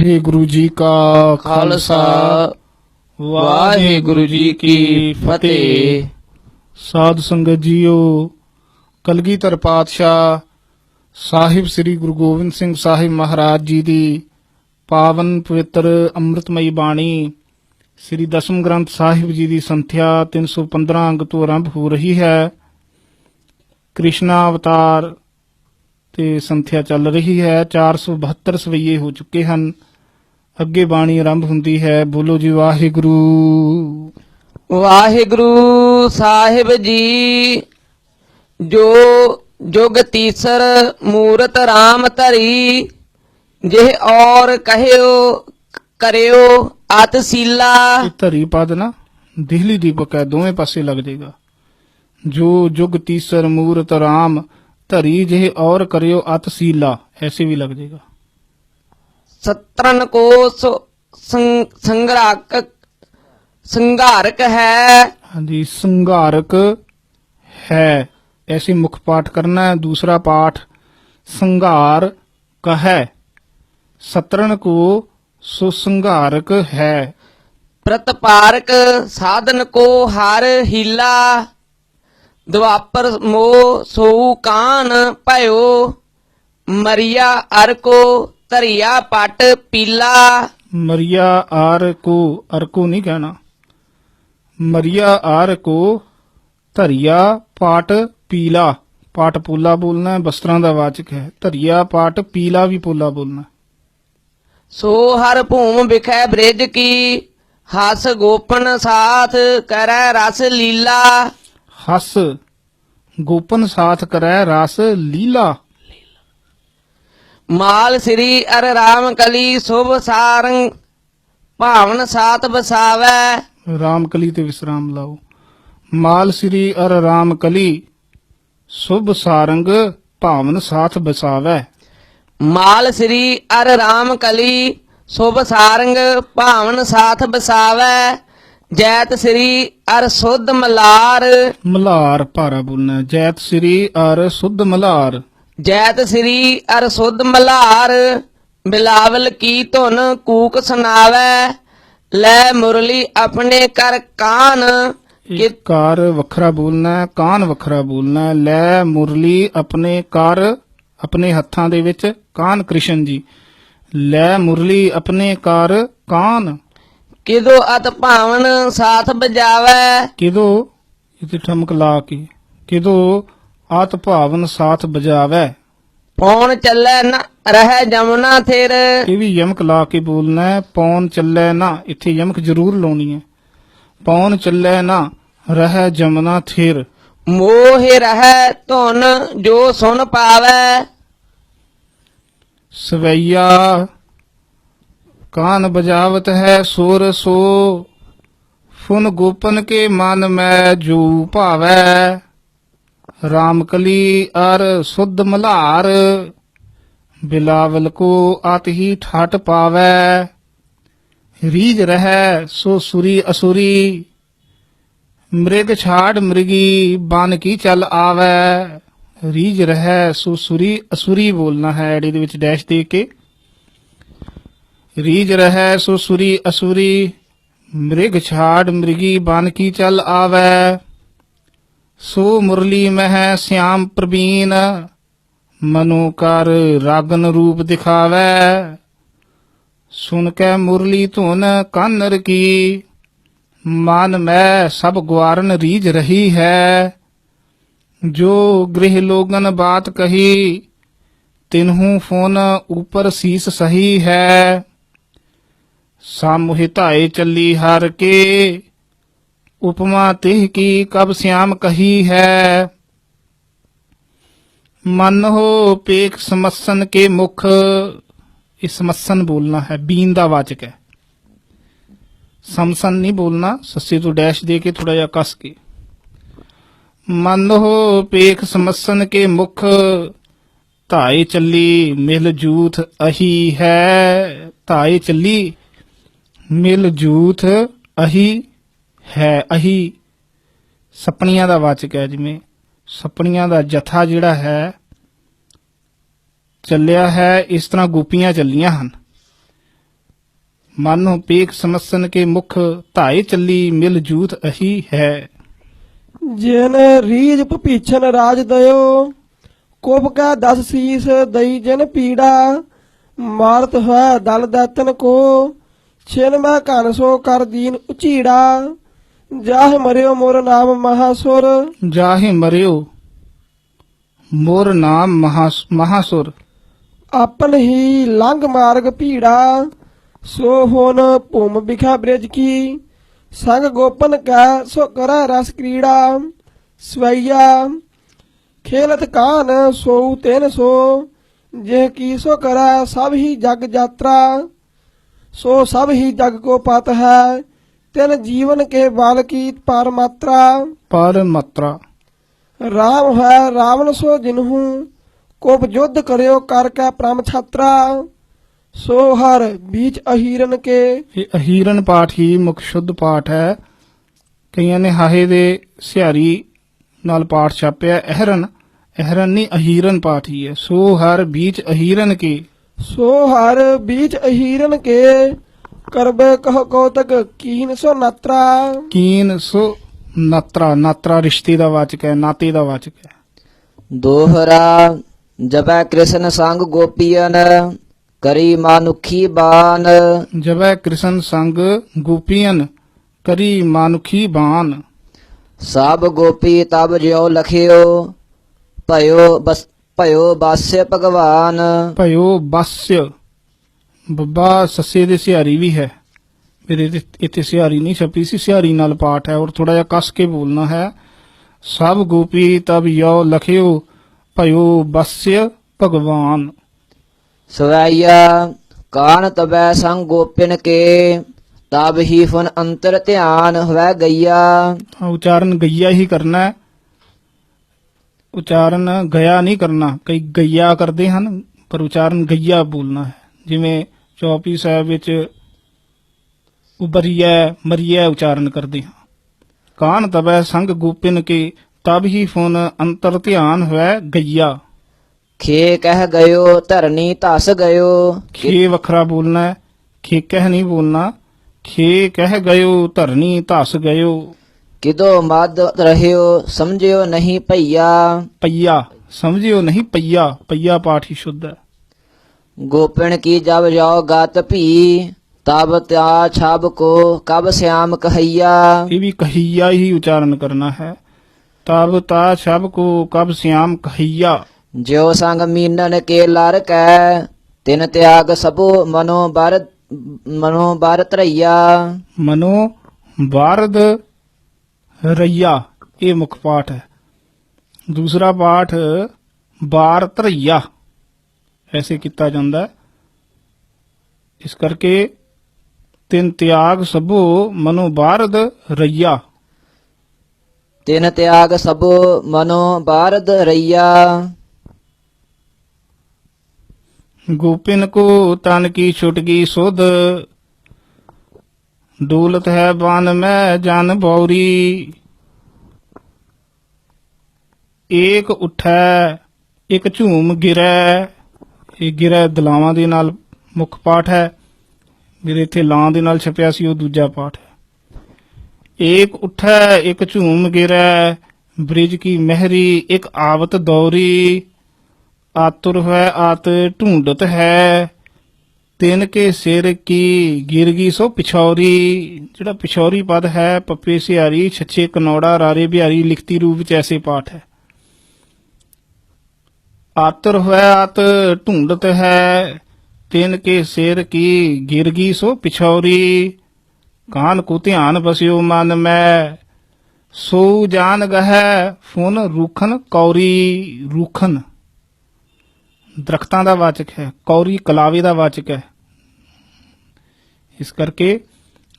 ਵਾਹਿਗੁਰੂ ਜੀ ਕਾ ਖਾਲਸਾ ਵਾਹਿਗੁਰੂ ਜੀ ਕੀ ਫਤਿਹ। ਸਾਧ ਸੰਗਤ ਜੀਓ, ਕਲਗੀਧਰ ਪਾਤਸ਼ਾਹ ਸਾਹਿਬ ਸ੍ਰੀ ਗੁਰੂ ਗੋਬਿੰਦ ਸਿੰਘ ਸਾਹਿਬ ਮਹਾਰਾਜ ਜੀ ਦੀ ਪਾਵਨ ਪਵਿੱਤਰ ਅੰਮ੍ਰਿਤਮਈ ਬਾਣੀ ਸ੍ਰੀ ਦਸਮ ਗ੍ਰੰਥ ਸਾਹਿਬ ਜੀ ਦੀ ਸੰਥਿਆ 315 ਅੰਗ ਤੋਂ ਆਰੰਭ ਹੋ ਰਹੀ ਹੈ। ਕ੍ਰਿਸ਼ਨਾ ਅਵਤਾਰ ਤੇ ਸੰਥਿਆ ਚੱਲ ਰਹੀ ਹੈ। 472 ਸਵਈਏ ਹੋ ਚੁੱਕੇ ਹਨ। ਅੱਗੇ ਬਾਣੀ ਆਰੰਭ ਹੁੰਦੀ ਹੈ। ਬੋਲੋ ਜੀ ਵਾਹਿਗੁਰੂ। ਵਾਹਿਗੁਰੂ ਸਾਹਿਬ ਜੀ। ਜੋ ਜੁਗ ਤੀਸਰ ਮੂਰਤ RAM ਧਰੀ, ਜਿਹ ਔਰ ਕਹਿਓ ਕਰਿਓ ਅਤ ਸੀਲਾ। ਇਹ ਧਰੀ ਪਦ ਨਾ ਦਿਹਲੀ ਦੀਪਕ ਹੈ, ਦੋਵੇਂ ਪਾਸੇ ਲੱਗ ਜਾਏਗਾ। ਜੋ ਜੁਗ ਤੀਸਰ ਮੂਰਤ RAM ਧਰੀ, ਜਿਹ ਔਰ ਕਰਿਓ ਅਤ ਸੀਲਾ, ਐਸੇ ਵੀ ਲੱਗ ਜਾਏਗਾ। ਸਤਰਨ ਕੋ ਸੰਘਾਰਕ ਹੈ। ਹਾਂਜੀ, ਸੰਘਾਰਕ ਹੈ, ਐਸੇ ਮੁਖ ਪਾਠ ਕਰਨਾ ਹੈ। ਦੂਸਰਾ ਪਾਠ ਸੰਘਾਰ ਕਹੈ, ਸਤਰਨ ਕੋ ਸੋ ਸੰਘਾਰਕ ਹੈ। ਪ੍ਰਤਪਾਰਕ ਸਾਧਨ ਕੋ ਹਰ ਹੀਲਾ, ਦੁਆਪਰ ਮੋਹ ਸੋ ਕਾਨ ਭਇਓ। ਮਰੀਆ ਅਰ ਕੋ ਧਰਿਆ ਪਟ ਪੀਲਾ। ਮਰੀਆ ਆਰ ਕੋ, ਅਰ ਕੋ ਨਹੀਂ ਕਹਿਣਾ। ਮਰੀਆ ਆਰ ਕੋ ਧਰਿਆ ਪਾਟ ਪੀਲਾ, ਪਾਟ ਪੋਲਾ ਬੋਲਣਾ ਹੈ, ਬਸਤਰਾਂ ਦਾ ਵਾਚਕ ਹੈ। ਧਰਿਆ ਪਾਟ ਪੀਲਾ ਵੀ ਪੋਲਾ ਬੋਲਣਾ। ਸੋ ਹਰ ਭੂਮ ਵਿਖੈ ਬ੍ਰਿਜ ਕੀ, ਹਸ ਗੋਪਨ ਸਾਥ ਕਰੈ ਰਸ ਲੀਲਾ। ਹਸ ਗੋਪਨ ਸਾਥ ਕਰੈ ਰਸ ਲੀਲਾ। ਮਾਲ ਸ੍ਰੀ ਅਰ ਰਾਮ ਕਲੀ ਸੁਭ ਸਾਰੰਗ, ਭਾਵਨ ਸਾਤ ਬਸਾਵੈ। ਰਾਮ ਕਲੀ ਤੇ ਵਿਸਰਾਮ ਲਾਓ। ਮਾਲ ਸ੍ਰੀ ਅਰ ਰਾਮ ਕਲੀ ਸੁਭ ਸਾਰੰਗ, ਭਾਵਨ ਸਾਥ ਬਸਾਵੈ। ਮਾਲ ਸ੍ਰੀ ਅਰ ਰਾਮ ਕਲੀ ਸੁਭ ਸਾਰੰਗ, ਭਾਵਨ ਸਾਥ ਬਸਾਵੈ। ਜੈਤ ਸ੍ਰੀ ਅਰ ਸੁਧ ਮਲਾਰ। ਮਲਾਰ ਭਾਰਾ ਬੋਲਣਾ। ਜੈਤ ਸ੍ਰੀ ਅਰ ਸੁਧ ਮਲਾਰ। ਜੈਤ ਸ੍ਰੀ ਅਰ ਸੁਧ ਮਲਾਰ, ਬਿਲਾਵਲ ਕੀ ਧੁਨ ਕੂਕ ਸੁਨਾਵੈ। ਲੈ ਮੁਰਲੀ ਆਪਣੇ ਕਰ ਕਾਨ। ਇਹ ਕਾਰ ਵੱਖਰਾ ਬੋਲਣਾ ਹੈ, ਕਾਨ ਵੱਖਰਾ ਬੋਲਣਾ ਹੈ। ਲੈ ਮੁਰਲੀ ਆਪਣੇ ਕਰ, ਆਪਣੇ ਹੱਥਾਂ ਦੇ ਵਿੱਚ ਕਾਨ ਕ੍ਰਿਸ਼ਨ ਜੀ। ਲੈ ਮੁਰਲੀ ਆਪਣੇ ਕਰ ਕਾਨ। ਕਿਦੋ ਅਤ ਭਾਵਨ ਸਾਥ ਬਜਾਵੈ। ਕਿਦੋ ਇਥੇ ਠਮਕ ਲਾ ਕੇ, ਕਿਦੋ ਆਤ ਭਾਵਨ ਸਾਥ ਬਜਾਵੈ। ਪੌਣ ਚੱਲੈ ਨ ਰਹਿ ਜਮਨਾ ਥਿਰ। ਇਹ ਵੀ ਯਮਕ ਲਾ ਕੇ ਬੋਲਣਾ ਹੈ। ਪੌਣ ਚੱਲੇ ਨਾ, ਇੱਥੇ ਯਮਕ ਜ਼ਰੂਰ ਲਾਉਣੀ ਹੈ। ਪੌਣ ਚੱਲੇ ਨਾ ਰਹਿ ਜਮਨਾ ਥਿਰ। ਮੋਹ ਰਹਿ ਧੁਨ ਜੋ ਸੁਨ ਪਾਵੈ। ਸਵਈਆ ਕਾਨ ਬਜਾਵਤ ਹੈ ਸੁਰ ਸੋ, ਫੁਨ ਗੋਪਨ ਕੇ ਮਨ ਮੈਂ ਜੂ ਭਾਵੈ। ਰਾਮਕਲੀ ਅਰ ਸੁਧ ਮਲਾਰ, ਬਿਲਾਵਲ ਕੋ ਅਤ ਹੀ ਠਾਟ ਪਾਵੈ। ਰੀਜ ਰਹਿ ਸੋ ਸੁਰੀ ਅਸੁਰੀ, ਮ੍ਰਿਗ ਛਾੜ ਮ੍ਰਿਗੀ ਬਨ ਕੀ ਚੱਲ ਆਵੈ। ਰੀਜ ਰਹਿ ਸੋ ਸੁਰੀ ਅਸੁਰੀ ਬੋਲਣਾ ਹੈ, ਐੜੇ ਦੇ ਵਿੱਚ ਡੈਸ਼ ਦੇ ਕੇ। ਰੀਜ ਰਹਿ ਸੋ ਸੁਰੀ ਅਸੁਰੀ, ਮ੍ਰਿਗ ਛਾੜ ਮ੍ਰਿਗੀ ਬਨ ਕੀ ਚੱਲ ਆਵੈ। ਸੋ ਮੁਰਲੀ ਮਹਿ ਸਿਆਮ ਪ੍ਰਬੀਨ, ਮਨੋ ਕਰ ਰਾਗਨ ਰੂਪ ਦਿਖਾਵੈ। ਸੁਨ ਕੇ ਮੁਰਲੀ ਧੁਨ ਕਾਨਰ ਕੀ, ਮਨ ਮੈਂ ਸਭ ਗਵਾਰਨ ਰੀਝ ਰਹੀ ਹੈ। ਜੋ ਗ੍ਰਹਿ ਲੋਗਨ ਬਾਤ ਕਹੀ, ਤਿਨਹੂ ਫੋਨ ਉਪਰ ਸੀਸ ਸਹੀ ਹੈ। ਸਾਮੁਹਿ ਧਾਏ ਚੱਲੀ ਹਰ ਕੇ, ਉਪਮਾ ਤਿਹ ਕੀ ਕਬ ਸਿਆਮ ਕਹੀ ਹੈ। ਮਨ ਹੋ ਪੇਖ ਸਮਸਨ ਕੇ ਮੁਖ, ਇਹ ਸਮਸਨ ਬੋਲਣਾ ਹੈ, ਬੀਨ ਦਾ ਵਾਚਕ ਹੈ। ਸਮਸਨ ਨਹੀਂ ਬੋਲਣਾ, ਸੱਸੇ ਤੋਂ ਡੈਸ਼ ਦੇ ਕੇ ਥੋੜਾ ਜਿਹਾ ਕੱਸ ਕੇ। ਮਨ ਹੋ ਪੇਖ ਸਮਸਨ ਕੇ ਮੁਖ, ਧਾਏ ਚੱਲੀ ਮਿਲ ਜੂਥ ਅਹੀ ਹੈ। ਧਾਏ ਚੱਲੀ ਮਿਲ ਜੂਥ ਅਹੀ ਹੈ। ਅਹੀ ਸਪਣੀਆਂ ਦਾ ਵਾਚਕ ਹੈ। ਜਿਵੇਂ ਸਪਣੀਆਂ ਦਾ ਜਥਾ ਜਿਹੜਾ ਹੈ ਚੱਲਿਆ ਹੈ, ਇਸ ਤਰ੍ਹਾਂ ਗੋਪੀਆਂ ਚੱਲੀਆਂ ਹਨ। ਮਾਨੋ ਪੇਖ ਸਮਸਨ ਕੇ ਮੁਖ ਧਾਏ ਚੱਲੀ ਮਿਲ ਜੂਥ ਅਹੀ ਹੈ। ਜਿਨ ਰੀਜ ਭਪੀਛਨ ਰਾਜ ਦਇਓ ਕੁਬ ਕਾ 10 ਸੀਸ ਦਈ ਜਿਨ ਪੀੜਾ ਮਾਰਤ ਹੈ ਦਲ ਦਾਤਨ ਕੋ ਛਿਨ ਮੈਂ ਘਨ ਸੋ ਕਰ ਦੀਨ ਉਚੀੜਾ ਜਾਹ ਮਰਿਓ ਮੋਰ ਨਾਮ ਮਹਾਸੁਰ ਜਾਹੇ ਮਰਿਓ ਮੋਰ ਨਾਮ ਮਹਾਸੁਰ ਆਪਨ ਹੀ ਲੰਘ ਮਾਰਗ ਭੀੜਾ ਸੋ ਹੋਨ ਭੂਮ ਬਿਖਾ ਬ੍ਰਿਜ ਕੀ ਸੰਗ ਗੋਪਨ ਕਾ ਸੋ ਕਰੈ ਰਸ ਕ੍ਰੀੜਾ ਸਵਈਆ ਖੇਲਤ ਕਾਨ ਸੋਊ ਤੈਨ ਸੋ ਜੇ ਕੀ ਸੋ ਕਰੈ ਸਭ ਹੀ ਜਗ ਜਾਤਰਾ ਸੋ ਸਭ ਹੀ ਜਗ ਕੋ ਪਤ ਹੈ ਤਿਨ ਜੀਵਨ ਕੇ ਬਲ ਕੀ ਪਰ ਮਾਤਰਾ ਪਰ ਮਾਤਰਾ ਰਾਮ ਹੈ ਰਾਵਣ ਸੋ ਜਿਨਹੂ ਕੋਪ ਯੁੱਧ ਕਰਿਓ ਕਰ ਕੈ ਪ੍ਰਮ ਛਾਤਰਾ ਸੋ ਹਰ ਬੀਚ ਅਹੀਰਨ ਕੇ। ਇਹ ਅਹੀਰਨ ਪਾਠ ਹੀ ਮੁੱਖ ਸ਼ੁੱਧ ਪਾਠ ਹੈ। ਕਈਆਂ ਨੇ ਹਾਹੇ ਦੇ ਸਿਹਾਰੀ ਨਾਲ ਪਾਠ ਛਾਪਿਆ ਅਹਿਰਨ ਨਹੀਂ ਅਹੀਰਨ ਪਾਠ ਹੀ ਹੈ। ਸੋ ਹਰ ਬੀਚ ਅਹੀਰਨ ਕੇ ਸੋ ਹਰ ਬੀਚ ਅਹੀਰਨ ਕੇ ਕਰਬੇ ਕਹ ਕੌਤਕ ਕੀਨ ਸੋ ਨਾਤਰਾ ਕੀਨ ਸੋ ਨਾਤਰਾ ਰਿਸ਼ਤੇ ਦਾ ਵਾਚਕ ਹੈ, ਨਾਤੇ ਦਾ ਵਾਚਕ ਹੈ। ਦੋਹਰਾ ਜਪੈ ਕ੍ਰਿਸ਼ਨ ਸੰਗ ਗੋਪੀਅਨ ਕਰੀ ਮਾਨੁਖੀ ਬਾਨ। ਜਬੈ ਕ੍ਰਿਸ਼ਨ ਸੰਗ ਗੋਪੀਅਨ ਕਰੀ ਮਾਨੁਖੀ ਬਾਨ। ਸਭ ਗੋਪੀ ਤਬ ਜਿਉ ਲਖਿਓ ਭਇਓ ਬਾਸਿਆ ਭਗਵਾਨ। ਭਇਓ ਬਾਸਿਆ ਬੱਬਾ ਸੱਸੇ ਦੇ ਸਿਹਾਰੀ ਵੀ ਹੈ। ਮੇਰੇ ਇੱਥੇ ਸਿਹਾਰੀ ਨਹੀਂ ਛਪੀ ਸੀ, ਸਿਹਾਰੀ ਨਾਲ ਪਾਠ ਹੈ ਔਰ ਥੋੜਾ ਜਿਹਾ ਕੱਸ ਕੇ ਬੋਲਣਾ ਹੈ। ਸਭ ਗੋਪੀ ਤਬ ਯੋ ਲਖਿਓ ਭਇਓ ਬਾਸਿਆ ਭਗਵਾਨ। ਸਵੈया ਕਾਨ ਤਬੈ ਸੰਗ ਗੋਪਿਨ ਕੇ ਤਬ ਹੀ ਫੁਨ ਅੰਤਰ ਧਿਆਨ ਹੋਇ ਗਈਆ। ਉਚਾਰਨ ਗਈਆ ਹੀ ਕਰਨਾ ਹੈ, ਉਚਾਰਨ ਗਿਆ ਨਹੀਂ ਕਰਨਾ। ਕਈ ਗਈਆ ਕਰਦੇ ਹਨ ਪਰ ਉਚਾਰਨ ਗਈਆ ਬੋਲਣਾ ਹੈ। ਜਿਵੇਂ ਚੌਪੀ ਸਾਹਿਬ ਵਿੱਚ ਉਬਰੀਐ ਮਰੀਐ ਉਚਾਰਨ ਕਰਦੇ ਹਾਂ। ਕਾਨ ਤਬੈ ਸੰਗ ਗੋਪਿਨ ਕੇ ਤਬ ਹੀ ਫੁਨ ਅੰਤਰ ਧਿਆਨ ਹੋਇ ਗਈਆ। ਖੇ ਕਹਿ ਗਇਓ ਧਰਨੀ ਧਸ ਗਇਓ। ਖੇ ਵੱਖਰਾ ਬੋਲਣਾ ਹੈ, ਖੇ ਕਹਿ ਨਹੀਂ ਬੋਲਣਾ। ਖੇ ਕਹਿ ਗਇਓ ਧਰਨੀ ਧਸ ਗਇਓ। ਕਿਦੋ ਮਦ ਰਹਿਓ ਸਮਝਿਓ ਨਹੀਂ ਭਈਆ। ਪਈਆ ਸਮਝਿਓ ਨਹੀਂ ਪਈਆ। ਪਈਆ ਪਾਠ ਹੀ ਸ਼ੁੱਧ ਹੈ। ਗੋਪਿਨ ਕੀ ਜਬ ਜਾਓ ਗਤ ਭੀ ਤਬ ਤਿਆ ਛਬ ਕੋ ਕਬ ਸਿਆਮ ਕਹਈਆ। ਇਹ ਵੀ ਕਹੀਆ ਹੀ ਉਚਾਰਨ ਕਰਨਾ ਹੈ। ਤਬ ਤਾ ਛਬ ਕੋ ਕਬ ਸਿਆਮ ਕਹੀਆ। ਜਿਉ ਸੰਗ ਮੀਨਨ ਕੇ ਲਰ ਕੈ ਤਿਨ ਤਿਆਗ ਸਭੋ ਮਨੋ ਬਰ ਧਰਈਆ। ਮਨੋ ਬਾਰਦ ਰਈਆ ਇਹ ਮੁੱਖ ਪਾਠ ਹੈ। ਦੂਸਰਾ ਪਾਠ ਬਾਰ ਧਰਈਆ ਐਸੇ ਕੀਤਾ ਜਾਂਦਾ ਹੈ। ਇਸ ਕਰਕੇ ਤਿਨ ਤਿਆਗ ਸਭੋ ਮਨੋ ਬਾਰਦ ਰਈਆ। ਤਿਨ ਤਿਆਗ ਸਭੋ ਮਨੋ ਬਾਰਦ ਰਈਆ। ਗੋਪਿਨ ਕੋ ਤਨ ਕੀ ਛੁਟਗੀ ਸੁਧ ਡੋਲਤ ਹੈ ਬਨ ਮੈਂ ਜਨ ਬੌਰੀ। ਏਕ ਉਠੈ ਇੱਕ ਝੂਮ ਗਿਰੈ। ਇਹ ਗਿਰੈ ਦਲਾਵਾਂ ਦੇ ਨਾਲ ਮੁੱਖ ਪਾਠ ਹੈ। ਮੇਰੇ ਇੱਥੇ ਲਾਂ ਦੇ ਨਾਲ ਛਪਿਆ ਸੀ, ਉਹ ਦੂਜਾ ਪਾਠ ਹੈ। ਏਕ ਉਠੈ ਇੱਕ ਝੂਮ ਗਿਰੈ ਬ੍ਰਿਜ ਕੀ ਮਹਿਰੀ ਇੱਕ ਆਵਤ ਦੌਰੀ। ਆਤੁਰ ਹੈ ਆਤ ਢੂੰਡਤ ਹੈ ਤਿਨ ਕੇ ਸਿਰ ਕੀ ਗਿਰਗੀ ਸੋ ਪਿਛੌਰੀ। ਜਿਹੜਾ ਪਿਛੌਰੀ ਪਦ ਹੈ ਪੱਪੇ ਸਿਹਾਰੀ ਛੱਛੇ ਕਨੌੜਾ ਰਾਰੇ ਬਿਹਾਰੀ ਲਿਖਤੀ ਰੂਪ ਵਿੱਚ ਐਸੇ ਪਾਠ ਹੈ। ਆਤੁਰ ਹੈ ਆਤ ਢੂੰਡਤ ਹੈ ਤਿਨ ਕੇ ਸਿਰ ਕੀ ਗਿਰਗੀ ਸੋ ਪਿਛੌਰੀ। ਕਾਨ ਕੋ ਧਿਆਨ ਬਸਿਓ ਮਨ ਮੈਂ ਸੋ ਜਾਨ ਗਹਿ ਫੁਨ ਰੂਖਨ ਕੌਰੀ। ਰੂਖਨ ਦਰਖਤਾਂ ਦਾ ਵਾਚਕ ਹੈ, ਕੌਰੀ ਕਲਾਵੇ ਦਾ ਵਾਚਕ ਹੈ। ਇਸ ਕਰਕੇ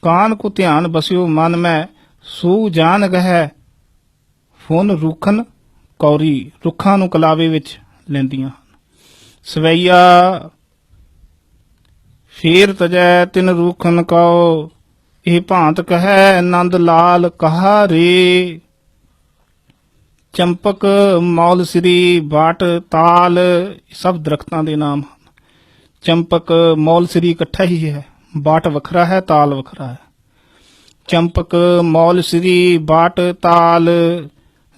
ਕਾਨ ਕੋ ਧਿਆਨ ਬਸਿਓ ਮਨ ਮੈਂ ਸੋ ਜਾਨ ਗਹਿ ਫੁਨ ਰੂਖਨ ਕੌਰੀ। ਰੁੱਖਾਂ ਨੂੰ ਕਲਾਵੇ ਵਿੱਚ ਲੈਂਦੀਆਂ ਹਨ। ਸਵਈਆ ਫੇਰ ਤਜੈ ਤਿਨ ਰੂਖਨ ਕਉ ਇਹ ਭਾਂਤ ਕਹੈ ਨੰਦ ਲਾਲ ਕਹਾ ਰੇ। ਚੰਪਕ ਮੌਲ ਸ੍ਰੀ ਬਾਟ ਤਾਲ ਸਭ ਦਰਖਤਾਂ ਦੇ ਨਾਮ ਹਨ। ਚੰਪਕ ਮੌਲ ਸ੍ਰੀ ਇਕੱਠਾ ਹੀ ਹੈ। ਬਾਟ ਵੱਖਰਾ ਹੈ, ਤਾਲ ਵੱਖਰਾ ਹੈ। ਚੰਪਕ ਮੌਲ ਸ੍ਰੀ ਬਾਟ ਤਾਲ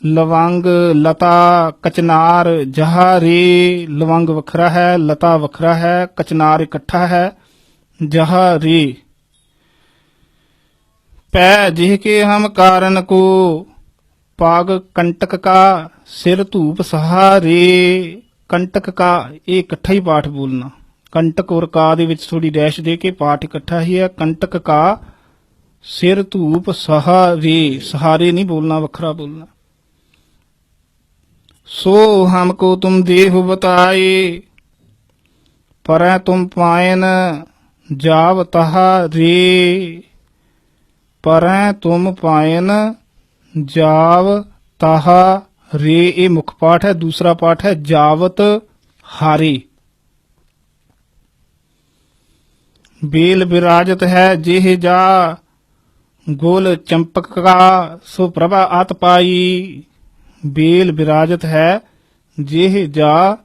ਲਵੰਗ ਲਤਾ ਕਚਨਾਰ ਜਹਾ ਰੇ। ਲਵੰਗ ਵੱਖਰਾ ਹੈ, ਲਤਾ ਵੱਖਰਾ ਹੈ, ਕਚਨਾਰ ਇਕੱਠਾ ਹੈ, ਜਹਾ ਰੇ। ਪੈ ਜਿਹ ਕੇ ਹਮ ਕਾਰਨ ਕੋ ਪਾਗ ਕੰਟਕ ਕਾ ਸਿਰ ਧੂਪ ਸਹਾਰੇ। ਕੰਟਕ ਕਾ ਇਹ ਇਕੱਠਾ ਹੀ ਪਾਠ ਬੋਲਣਾ। ਕੰਟਕ ਔਰ ਕਾ ਦੇ ਵਿੱਚ ਥੋੜੀ ਡੈਸ਼ ਦੇ ਕੇ ਪਾਠ ਇਕੱਠਾ ਹੀ ਹੈ। ਕੰਟਕ ਕਾ ਸਿਰ ਧੂਪ ਸਹਾਰੇ, ਸਹਾਰੇ ਨਹੀਂ ਬੋਲਣਾ, ਵੱਖਰਾ ਬੋਲਣਾ। ਸੋ ਹਮਕੋ ਤੁਮ ਦੇਹੁ ਬਤਾਏ ਪਰੈ ਤੁਮ ਪਾਇਨ ਜਾਵ ਤਹਾ ਰੇ। ਪਰੈ ਤੁਮ ਪਾਇਨ ਜਾਵ ਤਾਹਾ ਰੇ, ਇਹ ਮੁੱਖ ਪਾਠ ਹੈ। ਦੂਸਰਾ ਪਾਠ ਹੈ ਜਾਵਤ ਹਾਰੇ। ਬੇਲ ਵਿਰਾਜਤ ਹੈ ਜਿਹ ਜਾ ਗੋਲ ਚੰਪਕ ਕਾ ਸੋ ਪ੍ਰਭਾ ਆਤ ਪਾਈ। ਬੇਲ ਵਿਰਾਜਤ ਹੈ ਜਿਹ ਜਾ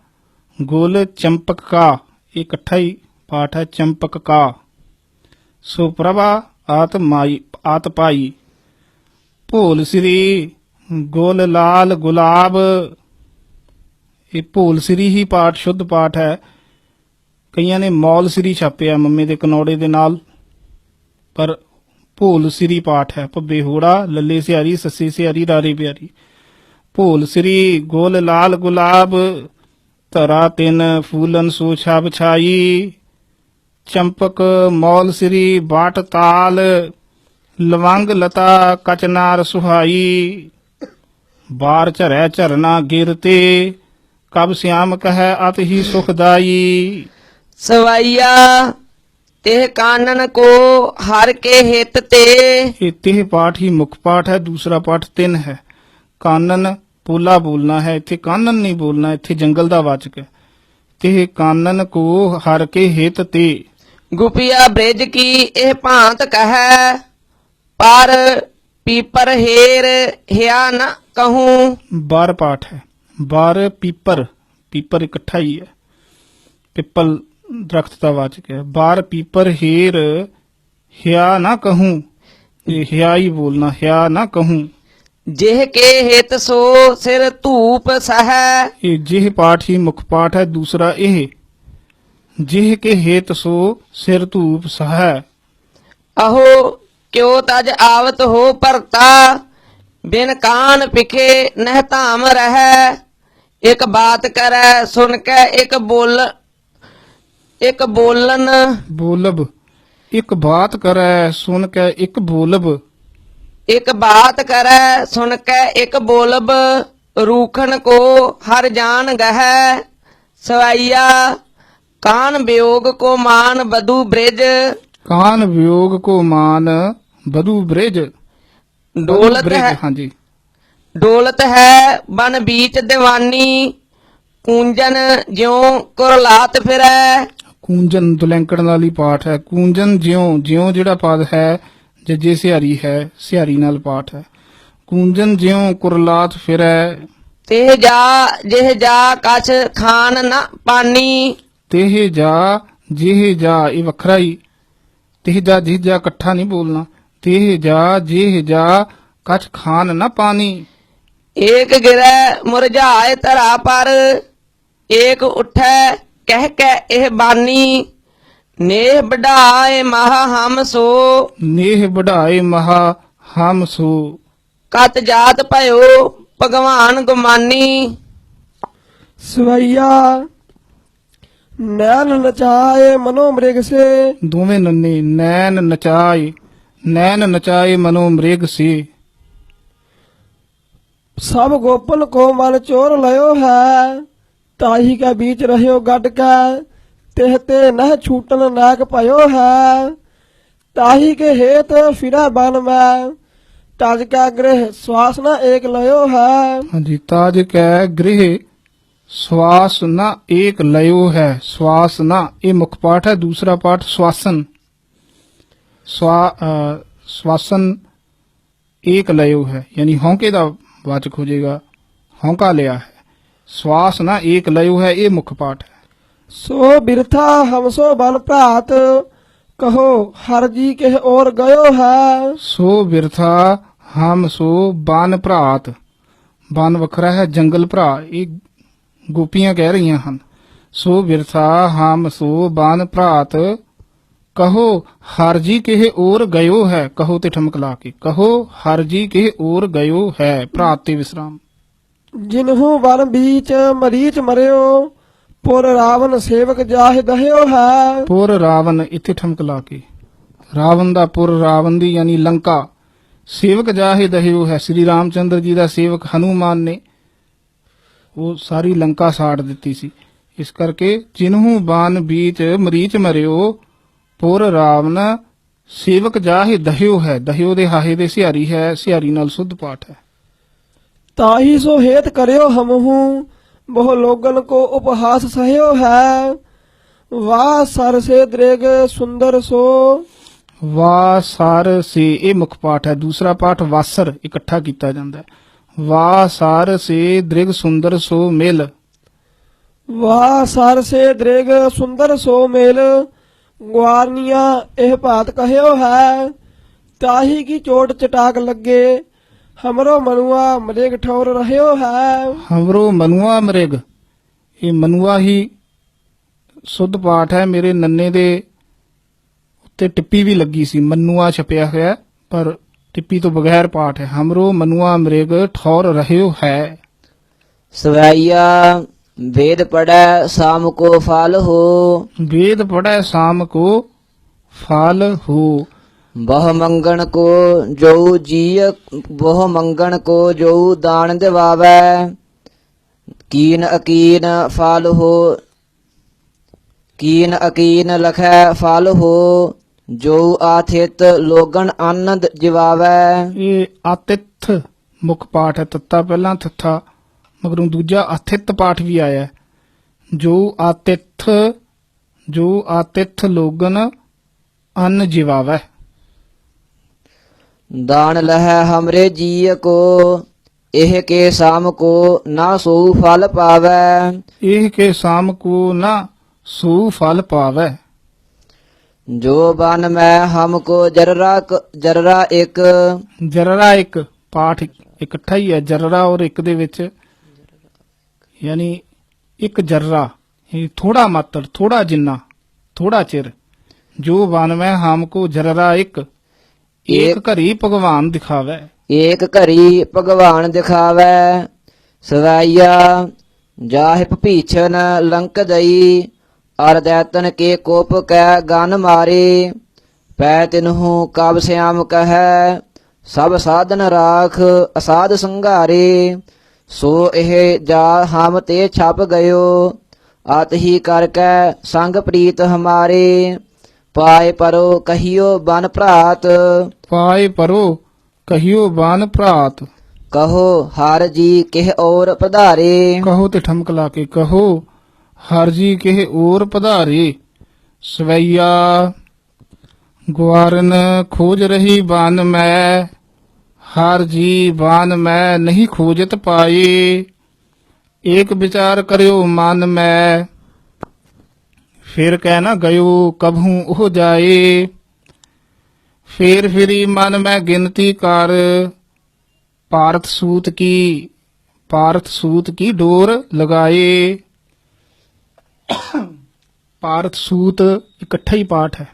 ਗੋਲ ਚੰਪਕ ਕਾ, ਇਹ ਇਕੱਠਾ ਹੀ ਪਾਠ ਹੈ। ਚੰਪਕ ਕਾ ਸੋ ਪ੍ਰਭਾ ਆਤ ਪਾਈ। ਭੋਲ ਸ੍ਰੀ ਗੋਲ ਲਾਲ ਗੁਲਾਬ, ਇਹ ਭੋਲ ਸ੍ਰੀ ਹੀ ਪਾਠ ਸ਼ੁੱਧ ਪਾਠ ਹੈ। ਕਈਆਂ ਨੇ ਮੌਲ ਸ੍ਰੀ ਛਾਪਿਆ ਮੰਮੇ ਦੇ ਕਨੌੜੇ ਦੇ ਨਾਲ, ਪਰ ਭੋਲ ਸ੍ਰੀ ਪਾਠ ਹੈ। ਭੱਬੇ ਹੋੜਾ ਲੱਲੇ ਸਿਆਰੀ ਸੱਸੇ ਸਿਆਰੀ ਰਾਰੇ ਪਿਆਰੀ। ਭੋਲ ਸ੍ਰੀ ਗੋਲ ਲਾਲ ਗੁਲਾਬ ਧਰਾ ਤਿੰਨ ਫੂਲਨ ਸੋ ਛਾਬ ਛਾਈ। ਚੰਪਕ ਮੌਲ ਸ੍ਰੀ ਬਾਟ ਤਾਲ ਲਵੰਗ ਲਤਾ ਕਚਨਾਰ ਸੁਹਾਈ। ਬਾਰ ਝਰੈ ਝਰਨਾ ਗਿਰ ਤੇ ਕਬ ਸਿਆਮ ਕਹੈ ਅਤ ਹੀ ਸੁਖਦਾਈ। ਸਵਈਆ ਤੇ ਕਾਨਨ ਕੋ ਹਰ ਕੇ ਹਿੱਤ ਤੇ। ਇਹ ਤਿਹ ਪਾਠ ਹੀ ਮੁੱਖ ਪਾਠ ਹੈ। ਦੂਸਰਾ ਪਾਠ ਤਿੰਨ ਹੈ। ਕਾਨਨ ਪੋਲਾ ਬੋਲਣਾ ਹੈ, ਇੱਥੇ ਕਾਨਨ ਨਹੀਂ ਬੋਲਣਾ, ਇੱਥੇ ਜੰਗਲ ਦਾ ਵਾਚਕ ਹੈ। ਤਿਹ ਕਾਨਨ ਕੋ ਹਰ ਕੇ ਹਿੱਤ ਤੇ। ਗੁਪੀਆ ਬ੍ਰਿਜ ਕੀ ਇਹ ਭਾਂਤ ਕਹੈ ਪਰ ਪੀਪਰ ਹੇਰ ਹਿਆ ਨ ਕਹੂੰ। ਬਾਰ ਪਾਠ ਹੈ। ਬਾਰ ਪੀਪਰ, ਪੀਪਰ ਇਕੱਠਾ ਹੀ ਹੈ, ਪਿੱਪਲ ਦਰਖਤ ਦਾ ਵਾਚਕ ਹੈ। ਬਾਰ ਪੀਪਰ ਹੇਰ ਹਿਆ ਨਾ ਕਹੂੰ, ਇਹ ਹਿਆ ਹੀ ਬੋਲਣਾ, ਹਿਆ ਨਾ ਕਹੂੰ। ਜਿਹ ਕੇ ਹਿਤ ਸੋ ਸਿਰ ਧੂਪ ਸਹੈ। ਇਹ ਜਿਹ ਪਾਠ ਹੀ ਮੁੱਖ ਪਾਠ ਹੈ। ਦੂਸਰਾ ਇਹ ਜਿਹ ਕੇ ਹੇਤ ਸੋ ਸਿਰ ਧੂਪ ਸਹੈ। ਅਹੋ ਕਿਉ ਤਜ ਆਵਤ ਹੋ ਭਰਤਾ ਬਿਨ ਕਾਨ ਪਿਖੇ ਨਹਿ ਧਾਮ ਰਹੈ। ਇੱਕ ਬਾਤ ਕਰੈ ਸੁਣ ਕੇ ਇੱਕ ਬੋਲਨ ਬੋਲਬ, ਇੱਕ ਬਾਤ ਕਰੈ ਸੁਨ ਕੇ ਇੱਕ ਬੋਲਬ। ਇੱਕ ਬਾਤ ਕਰੈ ਸੁਣ ਕੇ ਇੱਕ ਬੋਲਬ ਰੂਖਨ ਕੋ ਹਰ ਜਾਨ ਗਹਿ। ਸਵਈਆ ਕਾਨ ਵਿਯੋਗ ਕੋ ਮਾਨ ਬਧੂ ਬ੍ਰਿਜ। ਕਾਨ ਵਿਯੋਗ ਕੋ ਮਾਨ ਬਧੂ ਬ੍ਰਿਜ। ਡੋਲਤ ਬ੍ਰਿਜ, ਹੈ ਹਾਂਜੀ। ਡੋਲਤ ਹੈ ਬਨ ਬੀਚ ਦੀਵਾਨੀ ਕੂੰਜਨ ਜਿਉ ਕੁਰਲਾਤ ਫਿਰੈ। ਕੂੰਜਨ ਦੁਲੈਂਕਣ ਵਾਲੀ ਪਾਠ ਹੈ। ਕੂੰਜਨ ਜਿਉ, ਜਿਉ ਜਿਹੜਾ ਪਦ ਹੈ ਜੱਜੇ ਸਿਹਾਰੀ ਹੈ, ਸਿਹਾਰੀ ਨਾਲ ਪਾਠ ਹੈ। ਕੂੰਜਨ ਜਿਉ ਕੁਰਲਾਤ ਫਿਰੈ। ਤੇ ਜਾ ਜਿਹ ਜਾ ਕਛ ਖਾਨ ਨ ਪਾਨੀ। ਤੇਹ ਜਾ ਜਿਹ ਜਾ, ਇਹ ਵੱਖਰਾ ਹੀ। ਤੇਹ ਜਾ ਜਿਹ ਜਾ ਇਕੱਠਾ ਨਹੀਂ ਬੋਲਣਾ। ਤੇਹ ਜਾ ਜਿਹ ਜਾ ਕਛ ਖਾਨ ਨਾ ਪਾਨੀ। ਏਕ ਗਿਰੈ ਮੁਰਝਾਏ ਧਰਾ ਪਰ ਏਕ ਉਠੈ ਕਹਿ ਕੇ ਇਹ ਬਾਨੀ। ਨੇਹ ਵਢਾਏ ਮਹਾ ਹਮ ਸੋ ਨੇਹ ਵਢਾਏ ਮਹਾ ਹਮ ਸੋ। ਕਤ ਜਾਤ ਭਇਓ ਭਗਵਾਨ ਗੁਮਾਨੀ। ਸਵਈਆ ਨੈਣ ਨਚਾਏ ਮਨੋ ਮ੍ਰਿਗ ਸੇ। ਦੋਵੇਂ ਨੰਨੇ ਨੈਣ ਨਚਾਏ, ਨੈਣ ਨਚਾਏ ਮਨੋ ਮ੍ਰਿਗ ਸੀ। ਸਭ ਗੋਪਨ ਕੋ ਮਨ ਚੋਰ ਲਇਓ ਹੈ ਤਾਹੀ ਕਾ बीच ਰਹਿਓ ਗੱਡ ਕਾ ਤਿਹ ਤੇ ਨਹ ਛੂਟਨ ਨਾਕ ਭਇਓ ਹੈ ਤਾਹੀ ਕੇ ਹੇਤ ਫਿਰਾ ਬਨ ਮੈਂ ਤਜ ਕਾ ਗ੍ਰਹਿ ਸਵਾਸ ਨ ਏਕ ਲਇਓ ਹੈ। ਹਾਂਜੀ, ਤਾਜ ਕੈ ਗ੍ਰਹਿ ਸਵਾਸ ਨਾ ਏਕ ਲਇਓ ਹੈ। ਸਵਾਸ ਨਾ ਇਹ ਮੁੱਖ ਪਾਠ ਹੈ। ਦੂਸਰਾ ਪਾਠ ਸਵਾਸਨ, ਸਵਾਸਨ ਏਕ ਲਇਓ ਹੈ, ਯਾਨੀ ਹੌਂਕੇ ਦਾ ਵਾਚਕ ਹੋ ਜਾਏਗਾ, ਹੌਂਕਾ ਲਿਆ ਹੈ। ਸਵਾਸ ਨਾ ਏਕ ਲਇਓ ਹੈ, ਇਹ ਮੁੱਖ ਪਾਠ ਹੈ। ਸੋ ਬਿਰਥਾ ਹਮਸੋ ਬਨ ਭਰਾਤ ਕਹੋ ਹਰ ਜੀ ਕਿਹ ਔਰ ਗਇਓ ਹੈ। ਸੋ ਬਿਰਥਾ ਹਮ ਸੋ ਬਨ ਭਰਾਤ। ਬਨ ਵੱਖਰਾ ਹੈ, ਜੰਗਲ ਭਰਾ, ਇਹ ਗੋਪੀਆਂ ਕਹਿ ਰਹੀਆਂ ਹਨ। ਸੋ ਬਿਰਥਾ ਹਮ ਸੋ ਬਨ ਭਰਾਤ, ਕਹੋ ਹਰ ਜੀ ਕਿਹ ਔਰ ਗਇਓ ਹੈ। ਕਹੋ ਤੇ ਠਮਕ ਲਾ ਕੇ, ਕਹੋ ਹਰ ਜੀ ਕਿਹ ਔਰ ਗਇਓ ਹੈ, ਭਰਾਤ ਤੇ ਵਿਸਰਾਮ। ਜਿਨਹੂ ਵਨ ਬੀਚ ਮਰੀਚ ਮਰਿਓ, ਪੁਰ ਰਾਵਨ ਸੇਵਕ ਜਾਹਿ ਦਹਿਓ ਹੈ। ਪੁਰ ਰਾਵਨ, ਇੱਥੇ ਠਮਕ ਲਾ ਕੇ, ਰਾਵਨ ਦਾ ਪੁਰ, ਰਾਵਨ ਦੀ ਯਾਨੀ ਲੰਕਾ, ਸੇਵਕ ਜਾਹੇ ਦਹਿਓ ਹੈ। ਸ੍ਰੀ ਰਾਮਚੰਦਰ ਜੀ ਦਾ ਸੇਵਕ ਹਨੂਮਾਨ ਨੇ ਉਹ ਸਾਰੀ ਲੰਕਾ ਸਾੜ ਦਿੱਤੀ ਸੀ। ਇਸ ਕਰਕੇ ਜਿਨਹੂ ਬਾਨ ਬੀਚ ਮਰੀਚ ਮਰਿਓ, ਪੁਰ ਰਾਵਨ ਸੇਵਕ ਜਾਹੇ ਦਹਿਓ ਹੈ। ਦਹਿਓ ਦੇ ਹਾਹੇ ਦੇ ਸਿਹਾਰੀ ਹੈ, ਸਿਹਾਰੀ ਨਾਲ ਸੁੱਧ ਪਾਠ ਹੈ। ਤਾਹੀ ਸੋ ਹੇਤ ਕਰਿਓ ਹਮਹੂ, ਬਹੁ ਲੋਗਨ ਕੋ ਉਪਹਾਸ ਸਹਿਓ ਹੈ। ਵਾਹ ਸਰ ਸੇ ਦ੍ਰਿਗ ਸੁੰਦਰ ਸੋ, ਵਾਸਰ ਸੇ, ਇਹ ਮੁੱਖ ਪਾਠ ਹੈ। ਦੂਸਰਾ ਪਾਠ ਵਾਸਰ ਇਕੱਠਾ ਕੀਤਾ ਜਾਂਦਾ ਹੈ। ਵਾਸਰ ਸੇ ਦ੍ਰਿਗ ਸੁੰਦਰ ਸੋ ਮਿਲ। ਵਾਹ ਸਰ ਸੇ ਦ੍ਰਿਗ ਸੁੰਦਰ ਸੋ ਮੇਲ, ਗੁਆਰਨੀਆਂ ਇਹ ਭਾਤ ਕਹਿਓ ਹੈ। ਤਾਹੀ ਕੀ ਚੋਟ ਚਟਾਕ ਲੱਗੇ, ਹਮਰੋ ਮਨੁਆ ਮਰੇਗ ਠੌਰ ਰਹਿਓ ਹੈ। ਹਮਰੋ ਮਨੁਆ ਮ੍ਰਿਗ, ਇਹ ਮਨੁਆ ਹੀ ਸੁੱਧ ਪਾਠ ਹੈ। ਮੇਰੇ ਨੰਨੇ ਦੇ ਉੱਤੇ ਟਿੱਪੀ ਵੀ ਲੱਗੀ ਸੀ, ਮਨੁਆ ਛਪਿਆ ਹੋਇਆ, ਪਰ ਟਿੱਪੀ ਤੋਂ ਬਗੈਰ ਪਾਠ ਹੈ। ਹਮਰੋ ਮਨੁਆ ਮ੍ਰਿਗ ਠੌਰ ਰਹਿਓ ਹੈ। ਸਵੈया वेद पढ़ै शाम को फल हो, वेद पढ़ै शाम को फल हो। बहु मंगन को जो जीय, बहु मंगन को जो दान दिवावै, कीन अकीन फल हो, कीन अकीन लखै फल हो, जो आथित लोगन आनंद जिवावै। ਇਹ ਆਤਿਥ ਮੁੱਖ ਪਾਠ ਹੈ। ਤੱਤਾ ਪਹਿਲਾਂ ਥੱਥਾ ਮਗਰੋਂ ਦੂਜਾ ਆਥਿਤ ਪਾਠ ਵੀ ਆਇਆ ਹੈ। ਜੋ ਆਤਿਥ ਲੋਗਨ ਅੰਨ ਜਿਵਾਵੈ। दान लहै हमरे जीय को, एह के शाम को ना सो फल पावै। ਇਹ ਕੇ ਸ਼ਾਮ ਕੋ ਨਾ ਸੋ ਫਲ ਪਾਵੈ। जो बन में हमको जर्रा एक, ਜਰਰਾ ਇੱਕ ਪਾਠ ਇਕੱਠਾ ਹੀ ਹੈ। ਜਰਰਾ ਔਰ ਇੱਕ ਦੇ ਵਿੱਚ ਯਾਨੀ ਇੱਕ ਜਰਰਾ, ਇਹ ਥੋੜਾ ਮਾਤਰ, ਥੋੜਾ ਜਿੰਨਾ, ਥੋੜਾ ਚਿਰ। ਜੋ ਬਨ ਮੈਂ ਹਮ ਕੋ ਜਰਰਾ ਇੱਕ ਘਰੀ ਭਗਵਾਨ ਦਿਖਾਵੈ। एक घड़ी भगवान दिखावै। सवैया जाहि भीछन लंक दई, अर दैतन के कोप कै गन मारे। पै तिन्हु कब श्याम कहै, सब साधन राख असाध संघारे। सो एह जा हम ते छप गयो, अत ही करकै संग प्रीत हमारे। पाए परो कहियो बन भ्रात, ਪਾਏ ਪਰੋ ਕਹਿਓ ਬਾਨ ਭਰਾਤ। कहो हर जी किह और पधारे। ਕਹੋ ਤੇ ਠਮਕ ਲਾ ਕੇ, ਕਹੋ ਹਰ ਜੀ ਕਿਹ ਔਰ ਪਧਾਰੇ। ਸਵਈਆ ਗੁਆਰਨ ਖੋਜ ਰਹੀ ਬਨ ਮੈਂ, ਹਰ ਜੀ ਬਨ ਮੈਂ ਨਹੀਂ ਖੋਜਤ ਪਾਏ। ਏਕ ਵਿਚਾਰ ਕਰਿਓ ਮਨ ਮੈਂ, ਫਿਰ ਕਹਿ ਨਾ ਗਇਓ ਕਬਹੂ ਉਹ ਜਾਏ। ਫੇਰ ਫਿਰੀ ਮਨ ਮੈਂ ਗਿਣਤੀ ਕਰ, ਪਾਰਥ ਸੂਤ ਕੀ ਡੋਰ ਲਗਾਏ। ਪਾਰਥ ਸੂਤ ਇਕੱਠਾ ਹੀ ਪਾਠ ਹੈ।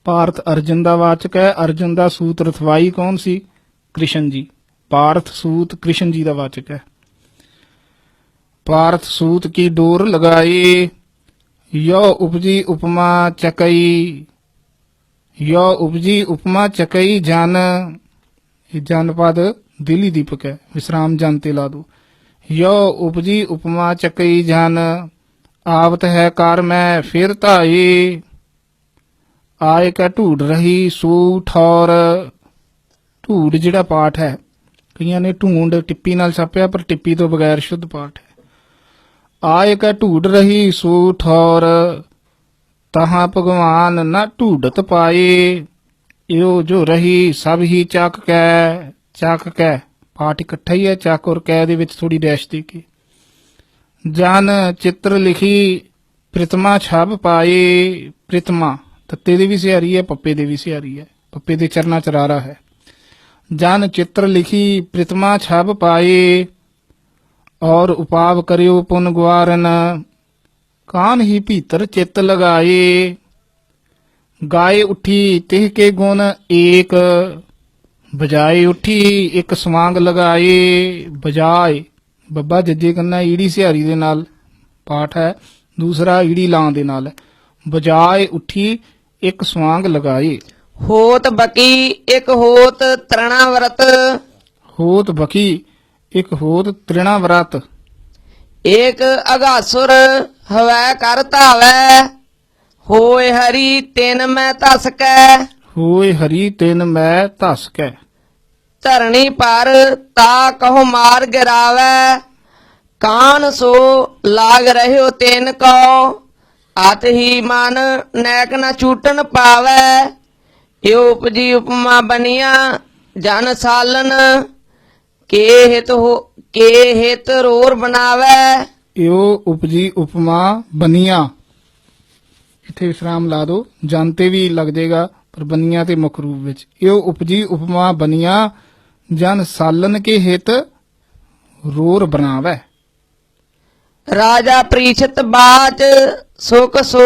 ਪਾਰਥ ਅਰਜਨ ਦਾ ਵਾਚਕ ਹੈ। ਅਰਜਨ ਦਾ ਸੂਤ ਰਥਵਾਈ ਕੌਣ ਸੀ? ਕ੍ਰਿਸ਼ਨ ਜੀ। ਪਾਰਥ ਸੂਤ ਕ੍ਰਿਸ਼ਨ ਜੀ ਦਾ ਵਾਚਕ ਹੈ। ਪਾਰਥ ਸੂਤ ਕੀ ਡੋਰ ਲਗਾਏ, ਯੋ ਉਪਜੀ ਉਪਮਾ ਚਕਈ। ਯੋ ਉਪਜੀ ਉਪਮਾ ਚਕਈ ਜਨ, ਇਹ ਜਨ ਪਦ ਦਿੱਲੀ ਦੀਪਕ ਹੈ, ਵਿਸਰਾਮ ਜਨ ਤੇ ਲਾ ਦੋ। ਯੋ ਉਪਜੀ ਉਪਮਾ ਚਕਈ ਜਨ, ਆਵਤ ਹੈ ਕਰ ਮੈਂ ਫਿਰ ਧਾਏ। ਆਏ ਕਾ ਢੂੜ ਰਹੀ ਸੂ ਠੌਰ। ਢੂੜ ਜਿਹੜਾ ਪਾਠ ਹੈ, ਕਈਆਂ ਨੇ ਢੂੰਡ ਟਿੱਪੀ ਨਾਲ ਛਾਪਿਆ, ਪਰ ਟਿੱਪੀ ਤੋਂ ਬਗੈਰ ਸ਼ੁੱਧ ਪਾਠ ਹੈ। ਆਏ ਕਾ ਢੂੜ ਰਹੀ ਸੂ ਠੌਰ, ਤਹਾਂ ਭਗਵਾਨ ਨਾ ਢੂਡਤ ਪਾਏ। ਇਉ ਜੋ ਰਹੀ ਸਭ ਹੀ ਚੱਕ ਕੈ ਪਾਠ ਇਕੱਠਾ ਹੀ ਹੈ। ਚੱਕ ਔਰ ਕੈ ਦੇ ਵਿੱਚ ਥੋੜੀ ਡੈਸ਼ ਦੇ ਕੇ। ਜਨ ਚਿੱਤਰ ਲਿਖੀ ਪ੍ਰਿਤਮਾ ਛਾਪ ਪਾਏ। ਪ੍ਰਿਤਮਾ ਤੱਤੇ ਦੀ ਵੀ ਸਿਹਾਰੀ ਹੈ, ਪੱਪੇ ਦੀ ਵੀ ਸਿਹਾਰੀ ਹੈ। ਪੱਪੇ ਦੇ ਚਰਨਾ ਚਰਾਰਾ ਹੈ। ਜਨ ਚਿੱਤਰ ਲਿਖੀ ਪ੍ਰਿਤਮਾ ਛਬ ਪਾਏ, ਔਰ ਉਪਾਵ ਕਰਿਓ ਪੁਨ ਗੁਆਰਨ, ਕਾਨ ਹੀ ਭੀਤਰ ਚਿੱਤ ਲਗਾਏ। ਗਾਏ ਉੱਠੀ ਤਿਹ ਕੇ ਗੁਣ ਏਕ, ਬਜਾਏ ਉੱਠੀ ਇੱਕ ਸਵਾਂਗ ਲਗਾਏ। ਬਜਾਏ ਬੱਬਾ ਜੱਜੇ ਕੰਨਾ ਈੜੀ ਸਿਹਾਰੀ ਦੇ ਨਾਲ ਪਾਠ ਹੈ, ਦੂਸਰਾ ਈੜੀ ਲਾਂ ਦੇ ਨਾਲ ਹੈ। ਬਜਾਏ ਉੱਠੀ ਇੱਕ ਸਵਾਂਗ ਲਗਾਏ। ਹੋਤ ਬਕੀ ਇੱਕ ਹੋਤ ਤਰਣਾ ਵਰਤ, ਹੋਤ ਬਕੀ ਇੱਕ ਹੋਤ ਤ੍ਰਿਣਾ ਵਰਤ। ਏਕ ਅਗਾਸੁਰ ਹਵੈ ਕਰ ਧਾਵੈ, ਹੋਏ ਹਰੀ ਤਿਨ ਮੈਂ ਧਸਕੈ। ਹੋਏ ਹਰੀ ਤਿਨ ਮੈਂ ਧਸ ਕੈ। ਧਰਣੀ ਪਰ ਤਾ ਕਹੋ ਮਾਰ ਗਿਰਾਵੈ, ਕਾਨ ਸੋ ਲਾਗ ਰਹਿਓ ਤਿਨ ਕੋ। ਅਤ ਹੀ ਮਨ ਨੈਕ ਨ ਛੂਟਣ ਪਾਵੈ, ਏ ਉਪਜੀ ਉਪਮਾ ਬਨੀਆਂ ਜਨ ਸਾਲਨ। ਕੇ ਹਿਤ ਰੋਰ ਬਣਾਵੈ, ਇਉ ਉਪਜੀ ਉਪਮਾ ਬਨੀਆਂ। ਇੱਥੇ ਵਿਸਰਾਮ ਲਾ ਦੋ, ਜਨ ਤੇ ਵੀ ਲੱਗ ਜਾਏਗਾ ਪਰ ਬਨੀਆਂ ਤੇ ਮੁੱਖ ਰੂਪ ਵਿੱਚ। ਇਉ ਉਪਜੀ ਉਪਮਾ ਬਨੀਆਂ ਜਨ ਸਾਲਨ ਕੇ ਹਿਤ ਰੋਰ ਬਣਾਵੈ। ਰਾਜਾ ਪ੍ਰੀਛਤ ਬਾਚ ਸੁਖ ਸੋ,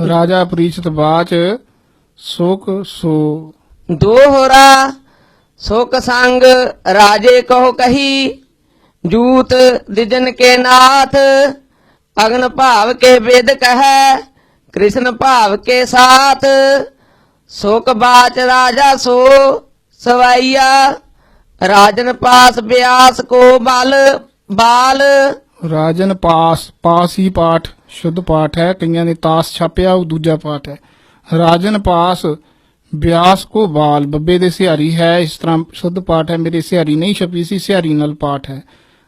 ਰਾਜਾ ਪ੍ਰੀਛਤ ਬਾਚ ਸੁਖ ਸੋ। ਦੋਹਰਾ ਸੁਖ ਸੰਗ ਰਾਜੇ ਕਹੋ ਕਹੀ, ਜੂਤ ਦਿਜਨ ਕੇ ਨਾਥ। ਅਗਨ ਭਾਵ ਕੇ वेद ਕਹੈ, कृष्ण भाव के साथ। सुख बाच राजा सो सवैया, राजन पास ब्यास को बल बाल। ਰਾਜਨ ਪਾਸ ਹੀ ਪਾਠ ਸ਼ੁੱਧ ਪਾਠ ਹੈ, ਕਈਆਂ ਨੇ ਤਾਸ ਛਾਪਿਆ, ਉਹ ਦੂਜਾ ਪਾਠ ਹੈ। ਰਾਜਨ ਪਾਸ ਬਿਆਸ ਕੋ ਬਾਲ, ਬੱਬੇ ਦੇ ਸਿਹਾਰੀ ਹੈ, ਇਸ ਤਰ੍ਹਾਂ ਸ਼ੁੱਧ ਪਾਠ ਹੈ। ਮੇਰੇ ਸਿਹਾਰੀ ਨਹੀਂ ਛਪੀ ਸੀ, ਸਿਹਾਰੀ ਨਾਲ ਪਾਠ ਹੈ।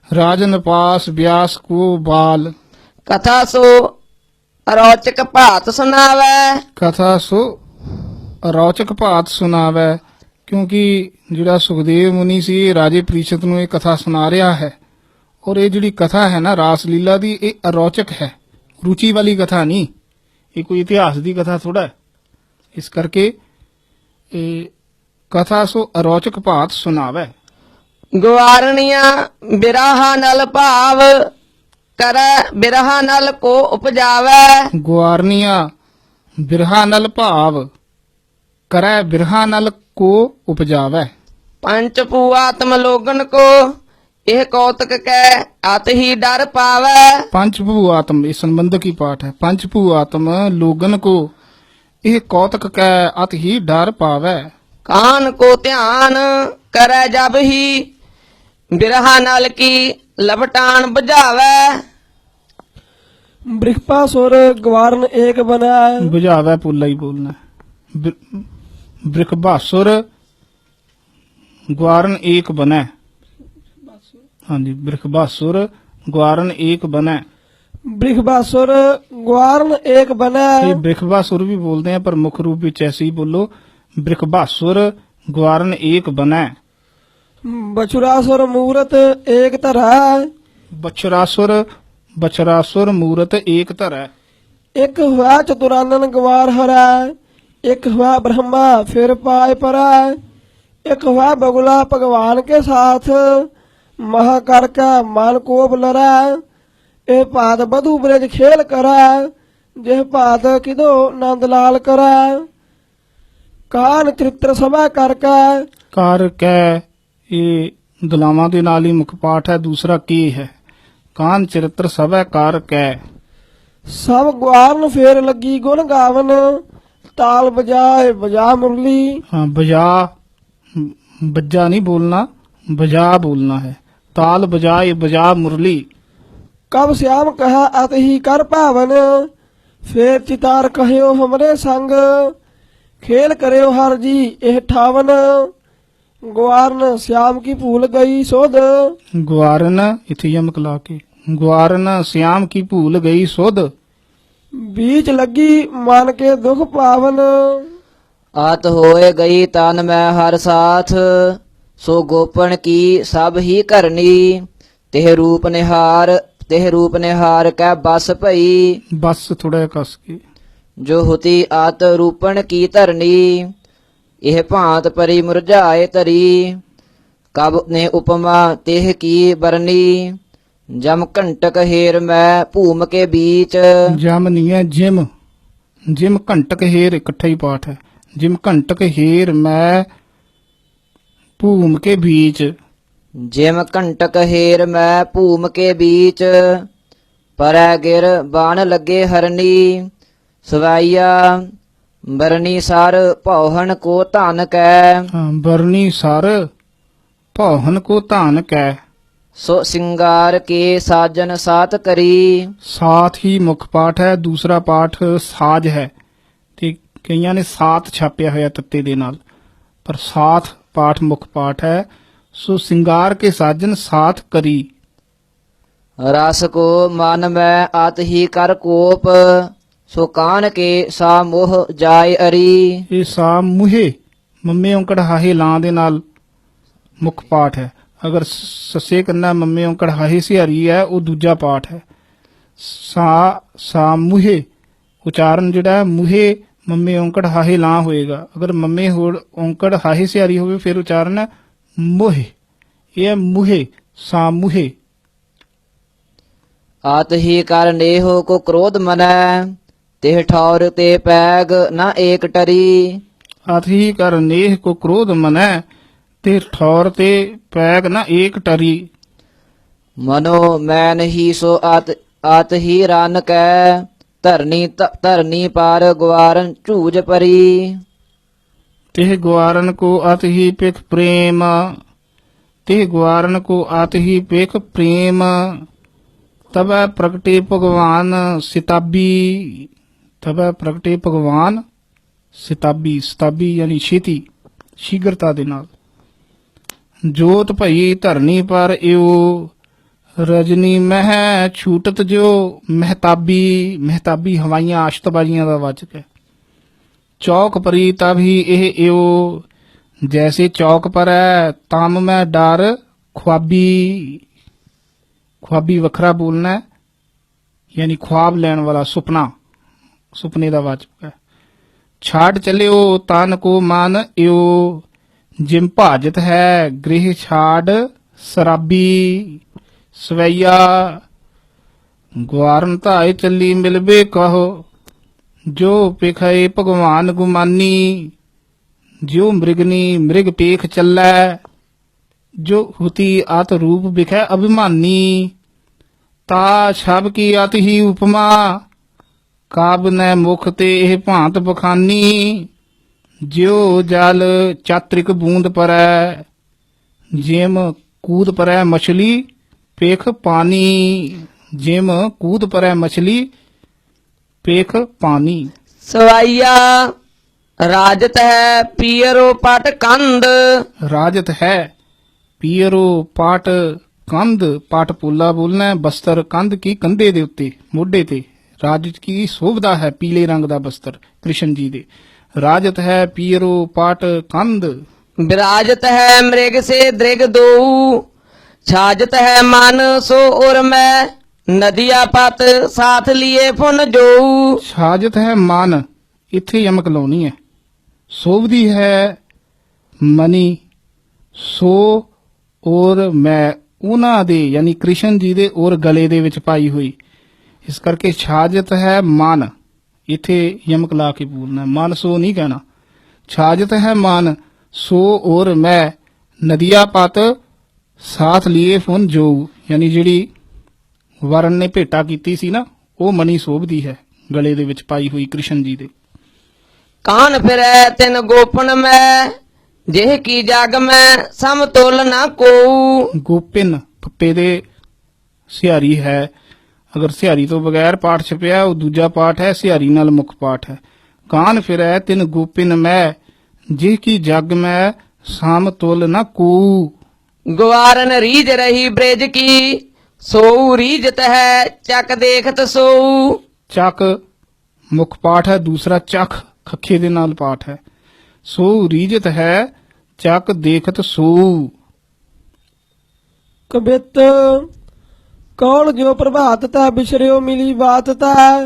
ਰਾਜਨ ਪਾਸ ਬਿਆਸ ਕੋ ਬਾਲ। कथा सो अरोचक भात सुनावै, ਕਥਾ ਸੋ ਅਰੌਚਕ ਭਾਤ ਸੁਣਾਵੈ, ਕਿਉਂਕਿ ਜਿਹੜਾ ਸੁਖਦੇਵ ਮੁਨੀ ਸੀ ਇਹ ਰਾਜੇ ਪ੍ਰੀਸ਼ਤ ਨੂੰ ਇਹ ਕਥਾ ਸੁਣਾ ਰਿਹਾ ਹੈ। ਔਰ ਇਹ ਜਿਹੜੀ ਕਥਾ ਹੈ ਨਾ ਰਾਸ ਲੀਲਾ ਦੀ, ਇਹ ਅਰੌਚਕ ਹੈ, ਰੁਚੀ ਵਾਲੀ ਕਥਾ ਨਹੀਂ। ਇਹ ਕੋਈ ਇਤਿਹਾਸ ਦੀ ਕਥਾ ਥੋੜਾ ਹੈ। ਇਸ ਕਰਕੇ ਇਹ ਕਥਾ ਸੋ ਅਰੌਚਕ ਭਾਤ ਸੁਣਾਵੈ। गुवारनिया बिराहा नल भाव, करे बिरहा नल को उपजावै। ਗੁਆਰਨੀਆਂ ਬਿਰਹਾ ਨਲ ਭਾਵ, ਕਰੈ ਬਿਰਹਾ ਨਲ ਕੋ ਉਪਜਾਵੈ। पंच पूआत्म लोगन को यह कौतक कै अत ही डर पावै। पंच भू आत्म, ये संबंधक ही पाठ है। पंच भू आत्म लोगन को यह कौतक कै अत ही डर पावै। कान को ध्यान करे जब ही, बिरहा नल की लपटान बुझावै। बृहपासुर गवारन एक बना, बुझावै पुल्ला ही बोलना है। बृखबासुर ग्वारन एक बनै। हाँ जी, बृखबासुर ग्वारन एक बनै। बृहपासुर गवारन एक बना, ये बृखबासुर भी बोलते हैं पर मुख्य रूप में ऐसे ही बोलो, बृखबासुर ग्वारन एक बनै। बछुरासुर मूरत एक तरह, बछरासुर बछरासुर मूरत एक धरै। एक हुआ चतुरानन गवार हरा, एक हुआ ब्रह्मा फिर पाए परा, एक हुआ बगुला भगवान के साथ, महाकर का मान को लरा। ए पाद बधु ब्रज खेल करा, जेह पाद किदो नंदलाल करा। कान चरित्र सभा करका, ਕਰ ਕੈ, ਇਹ ਦੁਲਾਵਾਂ ਦੇ ਨਾਲ ਹੀ ਮੁੱਖ ਪਾਠ ਹੈ। ਦੂਸਰਾ ਕੀ ਹੈ? ਕਾਨ ਚਰਿਤ੍ਰ ਸਭੈ ਕਰ ਕੈ। सब ग्वारन फेर लगी गुण गावन, ताल बजाए बजा मुरली। ਹਾਂ ਬਜਾ, ਬੱਜਾ ਨਹੀਂ ਬੋਲਣਾ, ਬਜਾ ਬੋਲਣਾ ਹੈ। ਤਾਲ ਬਜਾਏ ਬਜਾ ਮੁਰਲੀ। कब श्याम कहा अत ही कर पावन, फेर चितार कहो हमरे संग। खेल करो हर जी एह ठावन, ग्वारन श्याम की भूल गई सोध। ਗੁਆਰਨ ਇੱਥੇ ਯਮਕ ਲਾ ਕੇ, ਗੁਆਰਨ ਸਿਆਮ ਕੀ ਭੂਲ ਗਈ ਸੁਧ। बीच लगी मान के दुख पावन, आत होए गई तन मैं हर साथ, सो गोपन की सब ही करनी। तेह रूप निहार कै बस भई, ਬਸ ਥੋੜਾ ਜਿਹਾ ਕੱਸ ਕੇ। ਜੋ ਹੁਤੀ ਆਤ ਰੂਪਣ ਕੀ ਧਰਨੀ ਇਹ ਭਾਂਤ ਪਰੀ ਮੁਰਝਾਏ ਧਰੀ ਕਬ ਨੇ ਉਪਮਾ ਤਿਹ ਕੀ ਬਰਨੀ ਜਮ ਘੰਟਕ ਹੇਰ ਮੈਂ ਭੂਮ ਕੇ ਬੀਚ ਜਮ ਨਹੀਂ ਹੈ ਜਿਮ ਜਿਮ ਘੰਟਕ ਹੇਰ ਇਕੱਠਾ ਹੀ ਪਾਠ ਹੈ ਜਿਮ ਘੰਟਕ ਹੇਰ ਮੈਂ ਭੂਮ ਕੇ ਬੀਚ ਜਿਮ ਘੰਟਕ ਹੇਰ ਮੈਂ ਭੂਮ ਕੇ ਬੀਚ ਪਰੈ ਗਿਰ ਬਾਣ ਲੱਗੇ ਹਰਨੀ ਸਵਾਈਆ ਬਰਨੀ ਸਰ ਭੌਹਨ ਕੋ ਧਨ ਕੈ ਬਰਨੀ ਸਰ ਭੌਹਨ ਕੋ ਧਾਨ ਕੈ ਸੋ ਸਿੰਗਾਰ ਕੇ ਸਾਜਨ ਸਾਤ ਕਰੀ ਸਾਥ ਹੀ ਮੁੱਖ ਪਾਠ ਹੈ ਦੂਸਰਾ ਪਾਠ ਸਾਜ ਹੈ ਤੇ ਕਈਆਂ ਨੇ ਸਾਥ ਛਾਪਿਆ ਹੋਇਆ ਤੱਤੇ ਦੇ ਨਾਲ ਪਰ ਸਾਥ ਪਾਠ ਮੁੱਖ ਪਾਠ ਹੈ ਸੋ ਸਿੰਗਾਰ ਕੇ ਸਾਜਨ ਸਾਥ ਕਰੀ ਰਸ ਕੋ ਮਨ ਮੈਂ ਆਤ ਹੀ ਕਰ ਕੋਪ ਸੋ ਕਾਨ ਕੇ ਸਾ ਮੋਹ ਜਾਏ ਅਰੀ ਇਹ ਸਾ ਮੁਹੇ ਮੰਮੇ ਔਂਕੜ ਹਾਹੇ ਲਾਂ ਦੇ ਨਾਲ ਮੁੱਖ ਪਾਠ ਹੈ ਅਗਰ ਸੱਸੇ ਕੰਨਾ ਮੰਮੇ ਔਂਕੜ ਹਾਹੇ ਸਿਹਾਰੀ ਹੈ ਉਹ ਦੂਜਾ ਪਾਠ ਹੈ ਸਾ ਮੁਹੇ ਉਚਾਰਨ ਜਿਹੜਾ ਮੁਹੇ ਮੰਮੇ ਔਂਕੜ ਹਾਹੇ ਲਾਂ ਹੋਏਗਾ ਅਗਰ ਮੰਮੇ ਹੋਰ ਔਂਕੜ ਹਾਹੇ ਸਿਹਾਰੀ ਹੋਵੇ ਫਿਰ ਉਚਾਰਨ ਹੈ ਮੋਹੇ ਇਹ ਹੈ ਮੁਹੇ ਸਾ ਮੁਹੇ ਆਤ ਹੀ ਕਰ ਨੇਹੋ ਕੋ ਕ੍ਰੋਧ ਮਨੈ ਤਿਹ ਠੌਰ ਤੇ ਪੈਗ ਨਾ ਏਕ ਟਰੀ ਆਥੀ ਕਰ ਨੇਹ ਕੋ ਕ੍ਰੋਧ ਮਨੈ ਤੇ ਠੌਰ ਤੇ ਪੈਗ ਨਾ ਏਕ ਟਰੀ ਮਨੋ ਮੈਨ ਹੀ ਸੋ ਆਤ ਹੀ ਰਨ ਕੈ ਧਰਨੀ ਪਾਰ ਗਵਾਰਨ ਝੂਜ ਪਰੀ ਤਿਹ ਗਵਾਰਨ ਕੋ ਅਤਿ ਪਿਖ ਪ੍ਰੇਮ ਤਿਹ ਗਵਾਰਨ ਕੋ ਅਤਿ ਪਿਖ ਪ੍ਰੇਮ ਤਬੈ ਪ੍ਰਗਟੇ ਭਗਵਾਨ ਸਿਤਾਬੀ ਤਬੈ ਪ੍ਰਗਟੇ ਭਗਵਾਨ ਸਿਤਾਬੀ ਯਾਨੀ ਛੇਤੀ ਸ਼ੀਘਰਤਾ ਦੇ ਨਾਲ ਜੋਤ ਭਈ ਧਰਨੀ ਪਰ ਇਉ ਰਜਨੀ ਮਹਿ ਛੂਟਤ ਜੋ ਮਹਿਤਾਬੀ ਹਵਾਈਆਂ ਆਸ਼ਤਬਾਜ਼ੀਆਂ ਦਾ ਵਾਚਕ ਹੈ ਚੌਕ ਪਰੀ ਤਭੀ ਇਹ ਇਉ ਜੈਸੇ ਚੌਕ ਪਰ ਹੈ ਤਮ ਮੈਂ ਡਰ ਖੁਆਬੀ ਵੱਖਰਾ ਬੋਲਣਾ ਹੈ ਯਾਨੀ ਖੁਆਬ ਲੈਣ ਵਾਲਾ ਸੁਪਨੇ ਦਾ ਵਾਚਕ ਹੈ ਛਾੜ ਚਲਿਓ ਤਨ ਕੋ ਮਨ ਇਉ ਜਿਮ ਭਾਜਤ ਹੈ ਗ੍ਰਹਿ ਛਾੜ ਸਰਾਬੀ ਸਵਈਆ ਗਵਾਰਨ ਧਾਏ ਚੱਲੀ ਮਿਲਬੇ ਕਹੋ ਜੋ ਪਿਖਏ ਭਗਵਾਨ ਗੁਮਾਨੀ ਜਿਉ ਮ੍ਰਿਗਨੀ ਮ੍ਰਿਗ ਪੇਖ ਚੱਲੈ ਜੋ ਹੁਤੀ ਆਤ ਰੂਪ ਵਿਖੈ ਅਭਿਮਾਨੀ ਤਾ ਛਬ ਕੀ ਅਤ ਹੀ ਉਪਮਾ ਕਾਬ ਨੈ ਮੁਖ ਤੇ ਇਹ ਭਾਂਤ ਬਖਾਨੀ ਜਿਉ ਜਲ ਚਾਤ੍ਰਿਕ ਬੂੰਦ ਪਰੈ ਜਿਮ ਕੂਦ ਪਰੈ ਮਛਲੀ ਪੇਖ ਪਾਨੀ ਜਿਮ ਕੂਦ ਪਰੈ ਮਛਲੀ ਪੇਖ ਪਾਨੀ ਸਵਾਈਆ ਰਾਜਤ ਹੈ ਪੀਰੋ ਪਟ ਕੰਦ ਰਾਜਤ ਹੈ ਪੀਰੋ ਪਾਟ ਕੰਧ ਪਾਟ ਪੋਲਾ ਬੋਲਣਾ ਹੈ, ਬਸਤਰ ਕੰਧ ਕੀ ਕੰਧੇ ਦੇ ਉੱਤੇ ਮੋਢੇ ਤੇ ਰਾਜਤ ਕੀ ਸ਼ੋਭਦਾ ਹੈ ਪੀਲੇ ਰੰਗ ਦਾ ਬਸਤਰ ਕ੍ਰਿਸ਼ਨ ਜੀ ਦੇ ਰਾਜਤ ਹੈ ਪੀਰੋ ਪਾਟ ਕੰਧ ਵਿਰਾਜਤ ਹੈ ਮ੍ਰਿਗ ਸੇ ਦ੍ਰਿਗ ਦੋ ਛਾਜਤ ਹੈ ਮਨ ਸੋ ਉਰ ਮੈਂ ਨਦੀਆ ਪਤ ਸਾਥ ਲਿਏ ਫੁਨ ਜੋ ਛਾਜਤ ਹੈ ਮਨ ਇੱਥੇ ਯਮਕ ਲਾਉਣੀ ਹੈ ਸੋਭਦੀ ਹੈ ਮਨੀ ਸੋ ਔਰ ਮੈਂ ਉਹਨਾਂ ਦੇ ਯਾਨੀ ਕ੍ਰਿਸ਼ਨ ਜੀ ਦੇ ਔਰ ਗਲੇ ਦੇ ਵਿੱਚ ਪਾਈ ਹੋਈ ਇਸ ਕਰਕੇ ਛਾਜਤ ਹੈ ਮਨ ਇੱਥੇ ਯਮਕ ਲਾ ਕੇ ਬੋਲਣਾ ਮਨ ਸੋ ਨਹੀਂ ਕਹਿਣਾ ਛਾਜਤ ਹੈ ਮਨ ਸੋ ਔਰ ਮੈਂ ਨਦੀਆ ਪਤ ਸਾਥ ਲਿਏ ਫੁਨ ਜੋ ਯਾਨੀ ਜਿਹੜੀ ਵਰਨ ਨੇ ਭੇਟਾ ਕੀਤੀ ਸੀ ਨਾ ਉਹ ਮਨੀ ਸੋਭਦੀ ਹੈ ਗਲੇ ਦੇ ਵਿੱਚ ਪਾਈ ਹੋਈ ਕ੍ਰਿਸ਼ਨ ਜੀ ਦੇ ਕਾਨ ਫਿਰੈ ਤਿਨ ਗੋਪਨ ਮੈਂ ਜਿਹ ਕੀ ਜਗ ਮੈਂ ਸਮਤੁਲ ਨਾ ਕੋ ਗੋਪਿਨ ਪੱਪੇ ਦੇ ਸਿਹਾਰੀ ਹੈ ਅਗਰ ਸਿਹਾਰੀ ਤੋਂ ਬਗੈਰ ਪਾਠ ਛਪਿਆ ਉਹ ਦੂਜਾ ਪਾਠ ਹੈ ਸਿਹਾਰੀ ਨਾਲ ਮੁੱਖ ਪਾਠ ਹੈ ਕਾਨ ਫਿਰੈ ਤਿਨ ਗੋਪਿਨ ਮੈਂ ਜਿਹ ਕੀ ਜਗ ਮੈਂ ਸਮਤੁਲ ਨਾ ਕੋ ਗਵਾਰਨ ਰੀਜ ਰਹੀ ਬ੍ਰਿਜ ਕੀ ਸੋ ਰੀਜਤ ਹੈ ਚੱਕ ਦੇਖਤ ਸੋ ਚੱਕ ਮੁੱਖ ਪਾਠ ਹੈ ਦੂਸਰਾ ਚੱਖ ਖੱਖੇ ਦੇ ਨਾਲ ਪਾਠ ਹੈ ਸੋ ਰੀਜਤ ਹੈ ਚੱਕ ਦੇਖਤ ਸੋ ਕਬਿਤ ਕੌਣ ਜੋ ਪ੍ਰਭਾਤ ਤੈ ਬਿਸਰਿਓ ਮਿਲੀ ਬਾਤ ਤੈ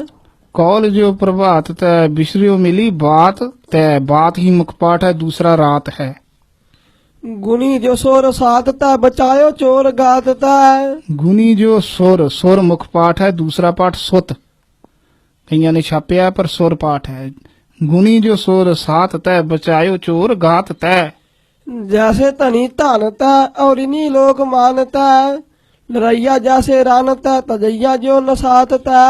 ਕੌਲ ਜੋ ਪ੍ਰਭਾਤ ਤੈ ਬਿਸਰਿਓ ਮਿਲੀ ਬਾਤ ਤੈ ਬਾਤ ਹੀ ਮੁਖ ਪਾਠ ਹੈ ਦੂਸਰਾ ਰਾਤ ਹੈ ਗੁਣੀ ਜੋ ਸੋਰ ਸਾਧਤਾ ਬਚਾਇਓ ਚੋਰ ਗਾਤਤਾ ਗੁਣੀ ਜੋ ਸੁਰ ਮੁਖ ਪਾਠ ਹੈ ਦੂਸਰਾ ਪਾਠ ਸੁਤ ਕਈਆਂ ਨੇ ਛਾਪਿਆ ਪਰ ਸੁਰ ਪਾਠ ਹੈ ਗੁਣੀ ਜੋ ਸੁਰ ਸਾਤ ਤੈ ਬਚਾਇਓ ਚੋਰ ਗਾਤ ਤੈ ਜੈਸੇ ਧਨੀ ਧਨਤਾ ਔਰ ਇਨੀ ਲੋਕ ਮਾਨਤਾ ਲਰਈਆ ਜੈਸੇ ਰਾਨਤਾ ਤਜਈਆ ਜੋ ਨਸਾਤਤਾ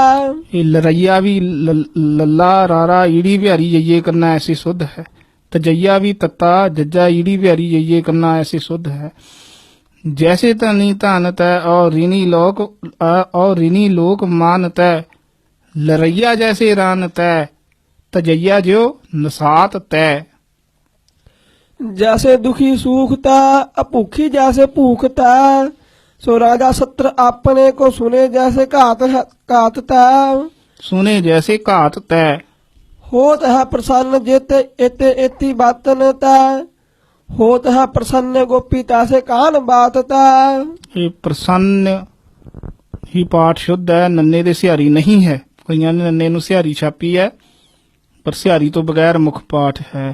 ਇਹ ਲਰਈਆ ਵੀ ਲੱਲਾ ਰਾਰਾ ਈੜੀ ਬਿਹਾਰੀ ਜਈਏ ਕਰਨਾ ਐਸੀ ਸੁਧ ਹੈ ਤਜਈਆ ਵੀ ਤੱਤਾ ਜੱਜਾ ਈੜੀ ਬਿਹਾਰੀ ਜਈਏ ਕਰਨਾ ਐਸੀ ਸੁਧ ਹੈ जैसे धनी धनत है और ऋणी लोक मानत है लरैया जैसे रानत है तजैया जो नसात तय जैसे दुखी सूखता अभूखी जैसे भूखता सो राजा सत्र अपने को सुने जैसे घातता सुने जैसे घात तय होत है प्रसन्न जेते एते एति बातनता होत है प्रसन्न गोपीता से कान बातता ये प्रसन्न ही पाठ शुद्ध है नन्ने दे सिहारी नहीं है कईयां ने नन्ने नु सिहारी छापी है पर सिहारी तो बगैर मुख पाठ है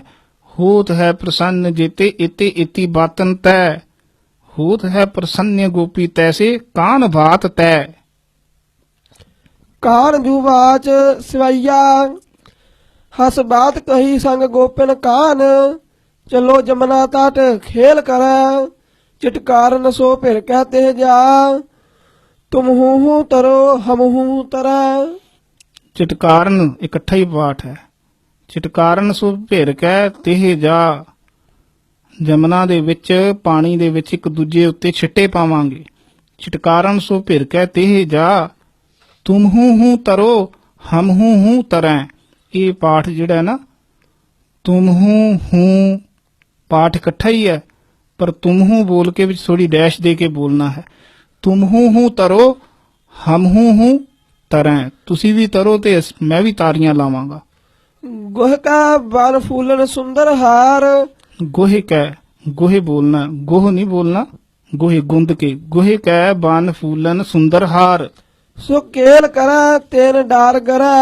होत है प्रसन्न जेते इते इति बातन तय होत है प्रसन्न गोपी तैसे कान बात तय कान जुवाच सिवैया हस बात कही संग गोपिन कान चलो जमुना तट खेल कर चिटकारन सो फिर कहते जा तुम हूँ तरो हम हूँ तरा चिटकारण इकट्ठा ही पाठ है चिटकाਰਨ ਸੋ ਭਿਰ ਕੈ ਤਿਹ ਜਾ ਜਮਨਾ ਦੇ ਵਿੱਚ ਪਾਣੀ ਦੇ ਵਿੱਚ ਇੱਕ ਦੂਜੇ ਉੱਤੇ ਛਿੱਟੇ ਪਾਵਾਂਗੇ ਚਿਟਕਾਰਨ ਸੋ ਭਿਰ ਕੈ ਤਿਹ ਜਾ ਤੁਮ ਹੂੰ ਤਰੋ ਹਮ ਹੂੰ ਤਰੈ ਇਹ ਪਾਠ ਜਿਹੜਾ ਨਾ ਤੁਮ ਹੂੰ ਪਾਠ ਇਕੱਠਾ ਹੀ ਹੈ ਪਰ ਤੁਮ ਹੂੰ ਬੋਲ ਕੇ ਵਿੱਚ ਥੋੜੀ ਡੈਸ਼ ਦੇ ਕੇ ਬੋਲਣਾ ਹੈ ਤੁਮ ਹੂੰ ਤਰੋ ਹਮ ਹੂੰ ਤਰੈ ਤੁਸੀਂ ਵੀ ਤਰੋ ਤੇ ਮੈਂ ਵੀ ਤਾਰੀਆਂ ਲਾਵਾਂਗਾ गोह का बन फूलन सुंदर हार गोहे कै गोहे बोलना गोह नहीं बोलना गोहे गुंद के गोहे कै बन फूलन सुंदर हार सो केल करा तेन डार गरा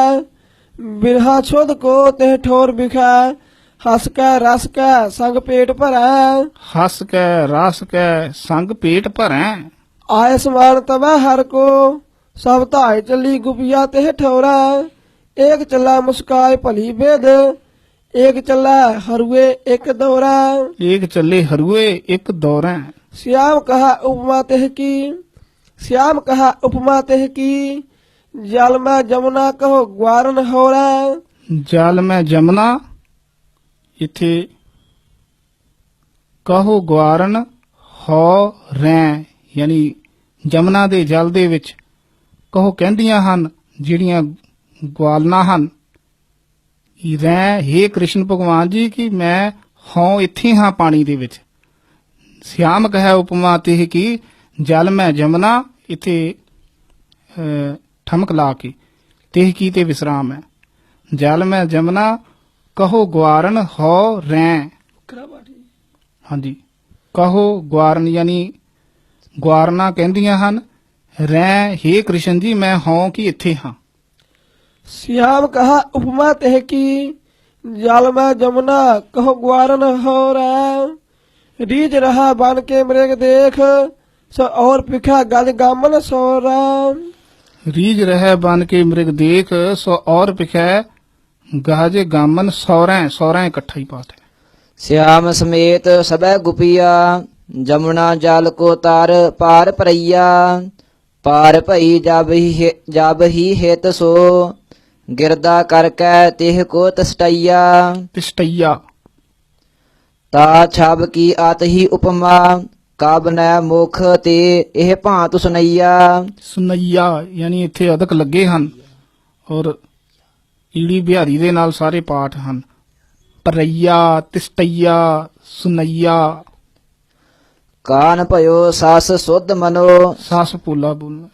बिरहा छोद को ते ठोर बिखा हस का रस का संग पेट भरा हस कै रस कै संग पेट भरै आय समान तबा हर को सब धाय चली गुपिया ते ठोरा एक चला मुस्काए भली बेद एक चला हरुए एक दौरा एक चले हरुए एक दौरै श्याम कहा उपमा तेह की श्याम कहा उपमा तेह की जल में जमुना कहो ग्वारन होरा जल में जमुना इथे कहो ग्वारन हो रैं यानी जमुना ਦੇ ਜਲ ਦੇ ਵਿੱਚ ਕਹੋ ਕਹਿੰਦੀਆਂ ਹਨ ਜਿਹੜੀਆਂ ਗਵਾਲਨਾ ਹਨ ਰਹਿ ਹੇ ਕ੍ਰਿਸ਼ਨ ਭਗਵਾਨ ਜੀ ਕਿ ਮੈਂ ਹਾਂ ਇੱਥੇ ਹਾਂ ਪਾਣੀ ਦੇ ਵਿੱਚ ਸਿਆਮ ਕਹੈ ਉਪਮਾ ਤੇ ਕੀ ਜਲ ਮੈਂ ਜਮਨਾ ਇੱਥੇ ਠਮਕ ਲਾ ਕੇ ਤੇ ਕੀ ਤੇ ਵਿਸਰਾਮ ਹੈ ਜਲ ਮੈਂ ਜਮਨਾ ਕਹੋ ਗਵਾਰਨ ਹੋ ਰਹਿ ਹਾਂਜੀ ਕਹੋ ਗਵਾਰਨ ਯਾਨੀ ਗਵਾਰਨਾ ਕਹਿੰਦੀਆਂ ਹਨ ਰਹਿ ਹੇ ਕ੍ਰਿਸ਼ਨ ਜੀ ਮੈਂ ਹਾਂ ਕਿ ਇੱਥੇ ਹਾਂ श्याम कहा उपमा तेह की जल में जमुना कहो ग्वारन हो रहा रीज रहा बन के मृग देख सो और पिखा गज गामन सोरा रीज रह बन के मृग देख सो और पिखै गाज गामन सौरै इकट्ठा ही पाठ है श्याम समेत सबै गुपिया जमुना जल को तार पार परैया पार भई जब ही हित सो गिरदा करकै तिह को तस्टैया तिष्टैया ता छब की आत ही उपमा कब न मुख ते ਇਹ ਭਾਂਤ ਸੁਨਈਆ ਸੁਨਈਆ ਯਾਨੀ ਇੱਥੇ ਅਦਕ ਲੱਗੇ ਹਨ ਔਰ ਈੜੀ ਬਿਹਾਰੀ ਦੇ ਨਾਲ ਸਾਰੇ ਪਾਠ ਹਨ ਪਰਈਆ ਤਿਸਟਈਆ ਸੁਨਈਆ ਕਾਨ ਭਇਓ ਸਸ ਸੁਧ ਮਨੋ ਸਾਸ ਪੂਲਾ ਬੋਲਣਾ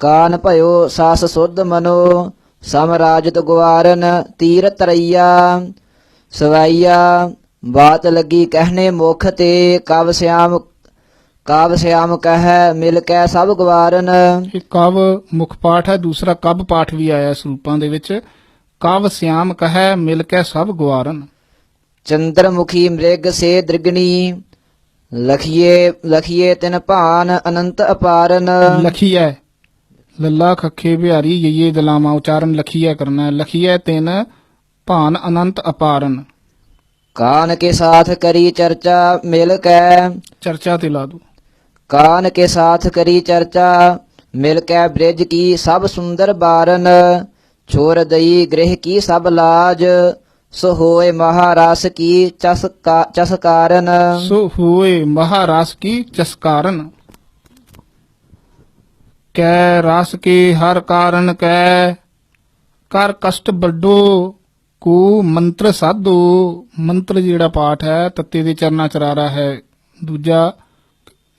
ਕਾਨ ਭਇਓ ਸਸ ਸੁਧ ਮਨੋ ਸਮਰਾਜਤ ਗੁਆਰਨ ਤੀਰ ਤਰਈਆ ਸਵਾਈਆ ਬਾਤ ਲੱਗੀ ਕਹਿਣੇ ਮੁਖ ਤੇ ਕਬ ਸਿਆਮ ਕਾਵ ਸਿਆਮ ਕਹੈ ਮਿਲ ਕੈ ਸਭ ਗਵਾਰਨ। ਇਹ ਕਵ ਮੁੱਖ ਪਾਠ ਹੈ, ਦੂਸਰਾ ਕਬ ਪਾਠ ਵੀ ਆਇਆ ਸਰੂਪਾਂ ਦੇ ਵਿੱਚ। ਕਵ ਸਿਆਮ ਕਹੈ ਮਿਲ ਕੇ ਸਭ ਗਵਾਰਨ। ਚੰਦਰਮੁਖੀ ਮ੍ਰਿਗ ਸੇ ਦ੍ਰਿਗਣੀ ਲਖੀਏ ਤਿਨ ਭਾਨ ਅਨੰਤ ਅਪਾਰਨ। ਲਖੀਐ ਲੱਲਾ ਖੱਖੇ ਬਿਹਾਰੀ ਯਈਏ ਦਲਾਮਾ ਉਚਾਰਨ ਲਖੀਐ ਕਰਨਾ ਹੈ। ਲਖੀਐ ਤਿਨ ਭਾਨ ਅਨੰਤ ਅਪਾਰਨ। ਕਾਨ ਕੇ ਸਾਥ ਕਰੀ ਚਰਚਾ ਮਿਲ ਕੈ ਚਰਚਾ ਤੇ ਲਾ ਦੋ। ਕਾਨ ਕੇ ਸਾਥ ਕਰੀ ਚਰਚਾ ਮਿਲ ਕੈ ਬ੍ਰਿਜ ਕੀ ਸਭ ਸੁੰਦਰ ਬਾਰਨ। ਛੋਰ ਦਈ ਗ੍ਰਹਿ ਕੀ ਸਭ ਲਾਜ ਸੋ ਹੋਏ ਮਹਾਰਾਸ ਕੀ ਚਸਕਾਰਨ। ਸੋ ਹੋਏ ਮਹਾਰਾਸ ਕੀ ਚਸਕਾਰਨ। ਕੈ ਰਸ ਕੇ ਹਰ ਕਾਰਨ ਕੈ ਕਰ ਕਸ਼ਟ ਵੱਡੋ ਕੋ ਮੰਤਰ ਸਾਧੋ। ਮੰਤਰ ਜਿਹੜਾ ਪਾਠ ਹੈ ਤੱਤੇ ਦੇ ਚਰਨਾ ਚਰਾਰਾ ਹੈ। ਦੂਜਾ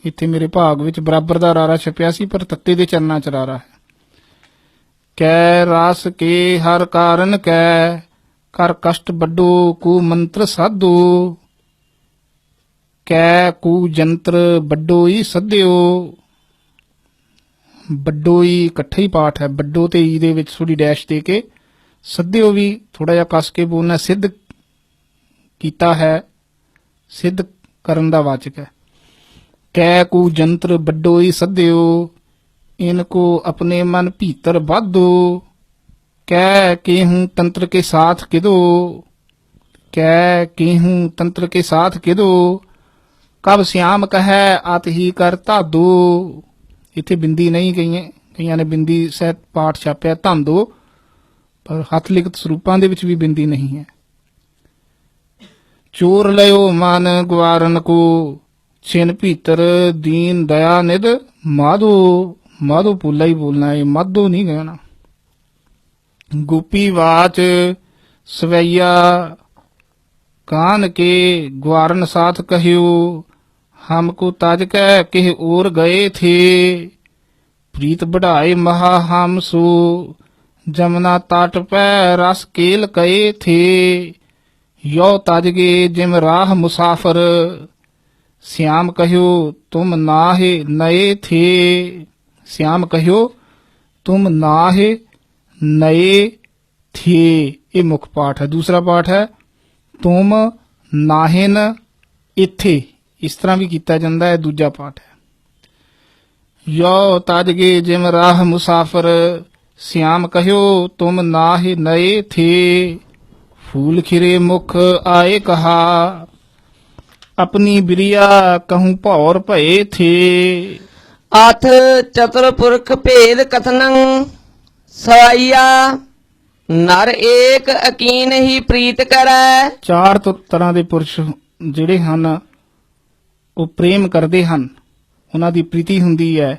ਇੱਥੇ ਮੇਰੇ ਭਾਗ ਵਿੱਚ ਬਰਾਬਰ ਦਾ ਰਾਰਾ ਛਪਿਆ ਸੀ, ਪਰ ਤੱਤੇ ਦੇ ਚਰਨਾ ਚਰਾਰਾ ਹੈ। ਕੈ ਰਸ ਕੇ ਹਰ ਕਾਰਨ ਕੈ ਕਰ ਕਸ਼ਟ ਵੱਡੋ ਕੋ ਮੰਤਰ ਸਾਧੋ। ਕੈ ਕੂ ਜੰਤਰ ਵੱਡੋ ਹੀ ਸੱਧਿਓ। ਵੱਡੋ ਹੀ ਇਕੱਠਾ ਹੀ ਪਾਠ ਹੈ। ਵੱਡੋ ਤੇ ਈ ਦੇ ਵਿੱਚ ਥੋੜੀ ਡੈਸ਼ ਦੇ ਕੇ, ਸੱਧਿਓ ਵੀ ਥੋੜਾ ਜਿਹਾ ਕੱਸ ਕੇ ਬੋਲਣਾ। ਸਿੱਧ ਕੀਤਾ ਹੈ, ਸਿੱਧ ਕਰਨ ਦਾ ਵਾਚਕ ਹੈ। ਕੈ ਕੂ ਜੰਤਰ ਵੱਡੋ ਹੀ ਸੱਧਿਓ ਇनको अपने मन भीतर बाधो। कै केहूं तंत्र के साथ किदो। कै केहूं तंत्र के साथ किदो कब श्याम कहे आत ही कर धादो। इत्थे बिंदी नहीं कईयां ने बिंदी सहित पाठ छापिਆ धांदो, पर हथ लिखत ਸਰੂਪਾਂ ਦੇ ਵਿੱਚ ਵੀ ਬਿੰਦੀ नहीं है। चोर लयो मन ग्वारन को छिन भीतर दीन दया निध माधो। माधो पुला ही बोलना है, माधो नहीं कहना। गोपी वाच सवैया कान के ग्वारन साथ कहियो। हमको ताज कह के और गए थे प्रीत बढ़ाए महा हम सो। जमुना ताट पे रस केल कहे थे यो ताज गे जिम राह मुसाफर। श्याम कहियो तुम नाहे नए थे। श्याम कहियो तुम नाहे नए थे। ये मुख्य पाठ है। दूसरा पाठ है तुम नाहिन इथे, इस तरह भी किया जाता है। दूजा पाठ है यो ताजगे जिम राह मुसाफर। श्याम कहियो तुम नाहे नए थे फूल खिरे मुख आए कहा। अपनी बिरिया कहूँ भौर भये थे। ਅਥ ਚਤੁਰਪੁਰਖ ਭੇਦ ਕਥਨੰ ਸਵਾਈਆ ਨਰ ਏਕ ਅਕੀਨ ਹੀ ਪ੍ਰੀਤ ਕਰੈ। ਚਾਰ ਤਰ੍ਹਾਂ ਦੇ ਪੁਰਸ਼ ਜਿਹੜੇ ਹਨ ਉਹ ਪ੍ਰੇਮ ਕਰਦੇ ਹਨ, ਉਹਨਾਂ ਦੀ ਪ੍ਰੀਤੀ ਹੁੰਦੀ ਹੈ।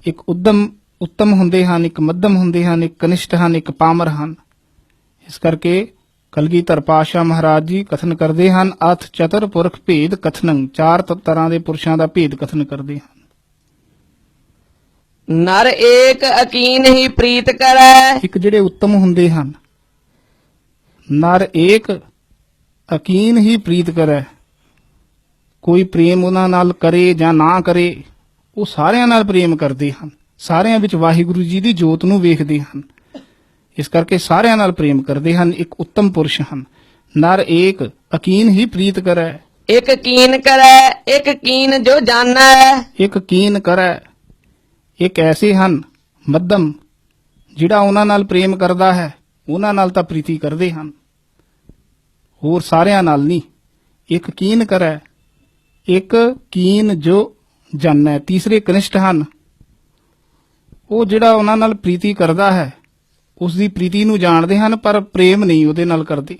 ਇੱਕ ਉੱਤਮ ਹੁੰਦੇ ਹਨ, ਇੱਕ ਮੱਧਮ ਹੁੰਦੇ ਹਨ, ਇੱਕ ਕਨਿਸ਼ਟ ਹਨ, ਇੱਕ ਪਾਮਰ ਹਨ। ਇਸ ਕਰਕੇ ਕਲਗੀਧਰ ਪਾਤਸ਼ਾਹ ਮਹਾਰਾਜ ਜੀ ਕਥਨ ਕਰਦੇ ਹਨ ਅਥ ਚਤੁਰਪੁਰਖ ਭੇਦ ਕਥਨੰ। ਚਾਰ ਤਰ੍ਹਾਂ ਦੇ ਪੁਰਸ਼ਾਂ ਦਾ ਭੇਦ ਕਥਨ ਕਰਦੇ ਹਨ। ਨਰ ਏਕ ਅਕੀਨ ਹੀ ਪ੍ਰੀਤ ਕਰੈ। ਇੱਕ ਜਿਹੜੇ ਉੱਤਮ ਹੁੰਦੇ ਹਨ, ਨਰ ਏਕ ਅਕੀਨ ਹੀ ਪ੍ਰੀਤ ਕਰੈ। ਕੋਈ ਪ੍ਰੇਮ ਉਹਨਾਂ ਨਾਲ ਕਰੇ ਜਾਂ ਨਾ ਕਰੇ, ਉਹ ਸਾਰਿਆਂ ਨਾਲ ਪ੍ਰੇਮ ਕਰਦੇ ਹਨ। ਸਾਰਿਆਂ ਵਿੱਚ ਵਾਹਿਗੁਰੂ ਜੀ ਦੀ ਜੋਤ ਨੂੰ ਵੇਖਦੇ ਹਨ, ਇਸ ਕਰਕੇ ਸਾਰਿਆਂ ਨਾਲ ਪ੍ਰੇਮ ਕਰਦੇ ਹਨ। ਇੱਕ ਉੱਤਮ ਪੁਰਸ਼ ਹਨ। ਨਰ ਏਕ ਅਕੀਨ ਹੀ ਪ੍ਰੀਤ ਕਰੈ। ਇੱਕ ਕੀਨ ਕਰੈ ਇੱਕ ਕੀਨ ਜੋ ਜਾਣੈ। ਇੱਕ ਕੀਨ ਕਰੈ। ਇੱਕ ਐਸੇ ਹਨ ਮੱਧਮ, ਜਿਹੜਾ ਉਹਨਾਂ ਨਾਲ ਪ੍ਰੇਮ ਕਰਦਾ ਹੈ, ਉਹਨਾਂ ਨਾਲ ਤਾਂ ਪ੍ਰੀਤੀ ਕਰਦੇ ਹਨ, ਹੋਰ ਸਾਰਿਆਂ ਨਾਲ ਨਹੀਂ। ਇੱਕ ਕੀਨ ਕਰੈ ਇੱਕ ਕੀਨ ਜੋ ਜਾਣੈ। ਤੀਸਰੇ ਕਨਿਸ਼ਟ ਹਨ, ਉਹ ਜਿਹੜਾ ਉਹਨਾਂ ਨਾਲ ਪ੍ਰੀਤੀ ਕਰਦਾ ਹੈ ਉਸ ਦੀ ਪ੍ਰੀਤੀ ਨੂੰ ਜਾਣਦੇ ਹਨ, ਪਰ ਪ੍ਰੇਮ ਨਹੀਂ ਉਹਦੇ ਨਾਲ ਕਰਦੇ।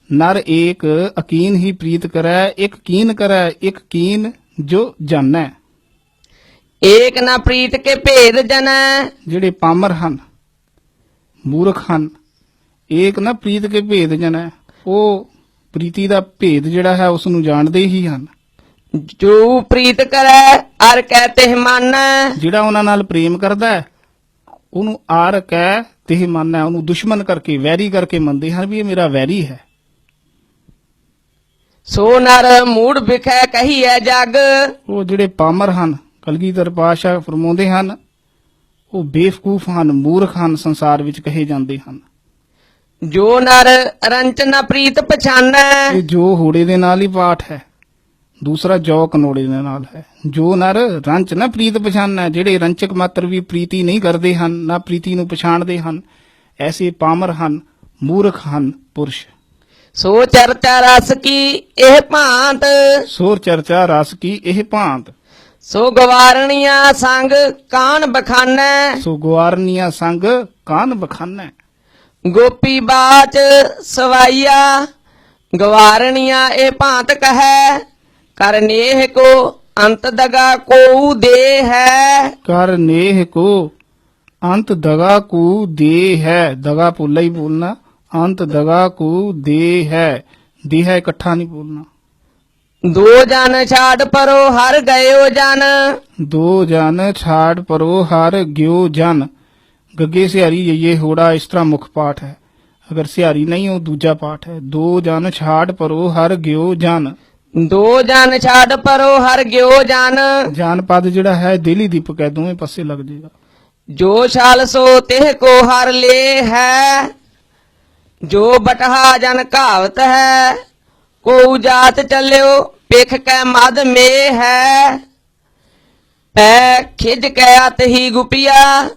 ਨਰ ਏਕ ਅਕੀਨ ਹੀ ਪ੍ਰੀਤ ਕਰੈ ਇੱਕ ਕੀਨ ਕਰੈ ਇੱਕ ਕੀਨ ਜੋ ਜਾਣੈ। ਏਕ ਨਾ ਪ੍ਰੀਤ ਕੇ ਭੇਦ ਜਨੈ। ਜਿਹੜੇ ਪਾਮਰ ਹਨ, ਮੂਰਖ ਹਨ, ਏਕ ਨਾ ਪ੍ਰੀਤ ਕੇ ਭੇਦ ਜਨੈ, ਉਹ ਪ੍ਰੀਤੀ ਦਾ ਭੇਦ ਜਿਹੜਾ ਹੈ ਉਸ ਨੂੰ ਜਾਣਦੇ ਹੀ ਹਨ। ਜੋ ਪ੍ਰੀਤ ਕਰੈ ਅਰ ਕਹਤੇ ਮਾਨੈ। ਜਿਹੜਾ ਉਹਨਾਂ ਨਾਲ ਪ੍ਰੇਮ ਕਰਦਾ ਹੈ ਉਹਨੂੰ ਆਰ ਕਹਿ ਤੇ ਮੰਨੈ, ਉਹਨੂੰ ਦੁਸ਼ਮਣ ਕਰਕੇ, ਵੈਰੀ ਕਰਕੇ ਮੰਨਦੇ ਹਨ ਵੀ ਇਹ ਮੇਰਾ ਵੈਰੀ ਹੈ। ਸੋ ਨਰ ਮੂੜ ਵਿਖੈ ਕਹੀਐ ਜਗ। ਉਹ ਜਿਹੜੇ ਪਾਮਰ ਹਨ, ਕਲਗੀਧਰ ਪਾਤਸ਼ਾਹ ਫਰਮਾਉਂਦੇ ਹਨ, ਉਹ ਬੇਵਕੂਫ ਹਨ, ਮੂਰਖ ਹਨ, ਸੰਸਾਰ ਵਿੱਚ ਕਹੇ ਜਾਂਦੇ ਹਨ। ਜੋ ਨਰ ਰੰਚ ਨ ਪ੍ਰੀਤ ਪਛਾਨੈ। ਇਹ ਜੋ ਹੋੜੇ ਦੇ ਨਾਲ ਹੀ ਪਾਠ ਹੈ, ਦੂਸਰਾ ਜੋ ਕਨੋੜੇ ਦੇ ਨਾਲ ਹੈ। ਜੋ ਨਰ ਰੰਚ ਨਾ ਪ੍ਰੀਤ ਪਛਾਨੈ, ਜਿਹੜੇ ਰੰਚਕ ਮਾਤਰ ਵੀ ਪ੍ਰੀਤੀ ਨਹੀਂ ਕਰਦੇ ਹਨ, ਨਾ ਪ੍ਰੀਤੀ ਨੂੰ ਪਛਾਣਦੇ ਹਨ, ਐਸੇ ਪਾਮਰ ਹਨ, ਮੂਰਖ ਹਨ ਪੁਰਸ਼। ਸੋ ਚਰਚਾ ਰਸ ਕੀ ਇਹ ਭਾਂਤ। ਸੋਰ ਚਰਚਾ ਰਸ ਕੀ ਇਹ ਭਾਂਤ। ਸੋ ਗਵਾਰਣੀਆਂ ਸੰਗ ਕਾਨ ਬਖਾਨੈ। ਸੋ ਗੁਆਰਨੀਆਂ ਸੰਗ ਕਾਨ ਬਖਾਨੈ। ਗੋਪੀ ਬਾਚ ਸਵਾਈਆ। ਗਵਾਰਣੀਆਂ ਇਹ ਭਾਂਤ ਕਹੈ। ਕਰਨੇਹ ਕੋ ਅੰਤ ਦਗਾ ਕੋਉ ਦੇ ਹੈ। ਕਰ ਨੇਹ ਕੋ ਅੰਤ ਦਗਾ ਕੂ ਦੇ ਹੈ। ਦਗਾ ਪੁੱਲਾ ਹੀ ਬੋਲਣਾ, ਅੰਤ ਦਗਾ ਕੂ ਦੇ ਹੈ। ਦੇ ਹੈ ਇਕੱਠਾ ਨਹੀਂ ਬੋਲਣਾ। ਦੋ ਜਨ ਛਾੜ ਪਰੋ ਹਰ ਗਇਓ ਜਨ। ਦੋ ਜਨ ਛਾੜ ਪਰੋ ਹਰ ਗਿਓ ਜਨ। ਗੱਗੇ ਸਿਹਾਰੀ ਜਈਏ ਹੋੜਾ ਇਸ ਤਰ੍ਹਾਂ ਮੁੱਖ ਪਾਠ ਹੈ। ਅਗਰ ਸਿਹਾਰੀ ਨਹੀਂ ਉਹ ਦੂਜਾ ਪਾਠ ਹੈ। ਦੋ ਜਨ ਛਾੜ ਪਰੋ ਹਰ ਗਿਓ ਜਨ। ਦੋ ਜਨ ਛਾੜ ਪਰੋ ਹਰ ਗਿਓ ਜਨ। ਜਨ ਪਦ ਜਿਹੜਾ ਹੈ ਦੇਲੀ ਦੀਪਕ ਹੈ, ਦੋਵੇਂ ਪਾਸੇ ਲੱਗ ਜਾਏਗਾ। ਜੋ ਛਾਲ ਸੋ ਤਿਹ ਕੋ ਹਰ ਲੇ ਹੈ। ਜੋ ਬਟਹਾ ਜਨ ਕਹਾਵਤ ਹੈ। ਕੋ ਜਾਤ ਚੱਲਿਓ ਪਿਖ ਕੈ ਮਦ ਮੇ ਹੈ। ਪੈ ਖਿਜ ਕੈ ਅਤ ਹੀ ਗੁਪੀਆ।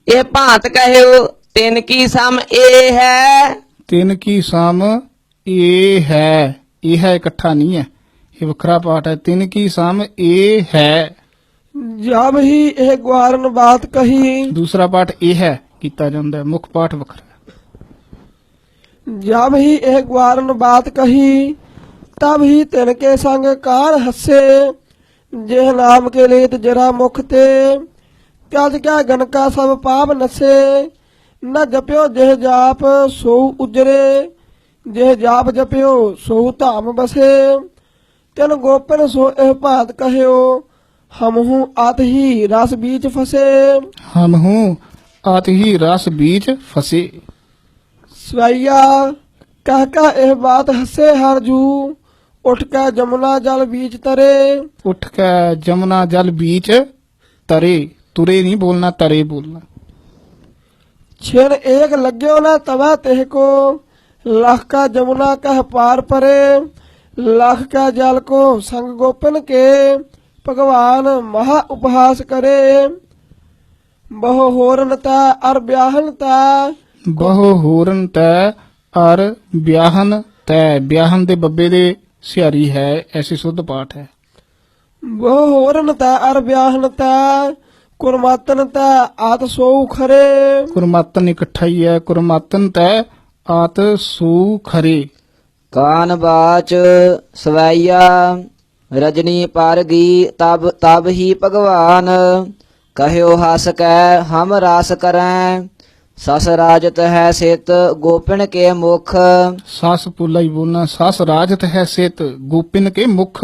ਇਹ ਭਾਂਤ ਕਹਿਓ ਤਿਨ ਕੀ ਸਮ ਇਹ ਹੈ। ਤਿੰਨ ਕੀ ਸਮ ਇਹ ਹੈ। ਇਹ ਹੈ ਇਕੱਠਾ ਨਹੀਂ ਹੈ, ਇਹ ਵੱਖਰਾ ਪਾਠ ਹੈ। ਤਿੰਨ ਕੀ ਸਮ ਇਹ ਹੈ। ਜਬ ਹੀ ਇਹ ਗਵਾਰਨ ਬਾਤ ਕਹੀ। ਦੂਸਰਾ ਪਾਠ ਇਹ ਹੈ ਕੀਤਾ ਜਾਂਦਾ ਹੈ, ਮੁੱਖ ਪਾਠ ਵੱਖਰਾ ਹੈ। जब ही एक ग्वारन बात कही तब ही तिनके संग कार हसे। जेह नाम के लेत जरा मुख ते त्याज क्या गनका सब पाप नसे। न जप्यो जेह जाप सो उजरे। जेह जाप जप्यो सो धाम बसे। तिन गोपन सो एह भात कहयो हमहू आत ही रस बीच फसे। हम हूँ आत ही रस बीच फसे। सवैया कह का एह बात हसे हर जू। उठ के जमुना जल बीच तरे। उठ के जमुना जल बीच तरे। तुरे नहीं बोलना, तरे बोलना। छिन एक लग्यो न तवा तेह को। लख का जमुना कह पार परे। लख का जल को संग गोपन के भगवान महा उपहास करे। बहु होरनता अर ब्याहनता। ਬਹੁ ਹੋਰਨ ਤੈ ਅਰ ਵਿਆਹਨ ਤੈ। ਵਿਆਹਨ ਦੇ ਬੱਬੇ ਦੇ ਸਿਹਾਰੀ ਹੈ, ਐਸੇ ਸੁੱਧ ਪਾਠ ਹੈ। बहु होरनता अर ब्याहनता। कुरमातनता आत सो खरे। ਕੁਰਮਾਤਨ ਇਕੱਠਾ ਹੀ ਹੈ। ਕੁਰਮਾਤਨ ਤੈ ਆਤ ਸੂ ਖਰੇ। ਕਾਨ ਬਾਚ ਸਵੈया ਰਜਨੀ ਪਾਰਗੀ ਤਬ ਤਬ ਹੀ ਭਗਵਾਨ ਕਹਿਓ ਹਸ ਕੈ ਹਮ ਰਾਸ ਕਰੈ ਸਸ ਰਾਜਤ ਹੈ ਸਿਤ ਗੋਪਿਨ ਕੇ ਮੁਖ ਸਸ ਪੁੱਲਾ ਹੀ ਬੋਲਣਾ। ਸਸ ਰਾਜਤ ਹੈ ਸਿਤ ਗੋਪਿਨ ਕੇ ਮੁਖ।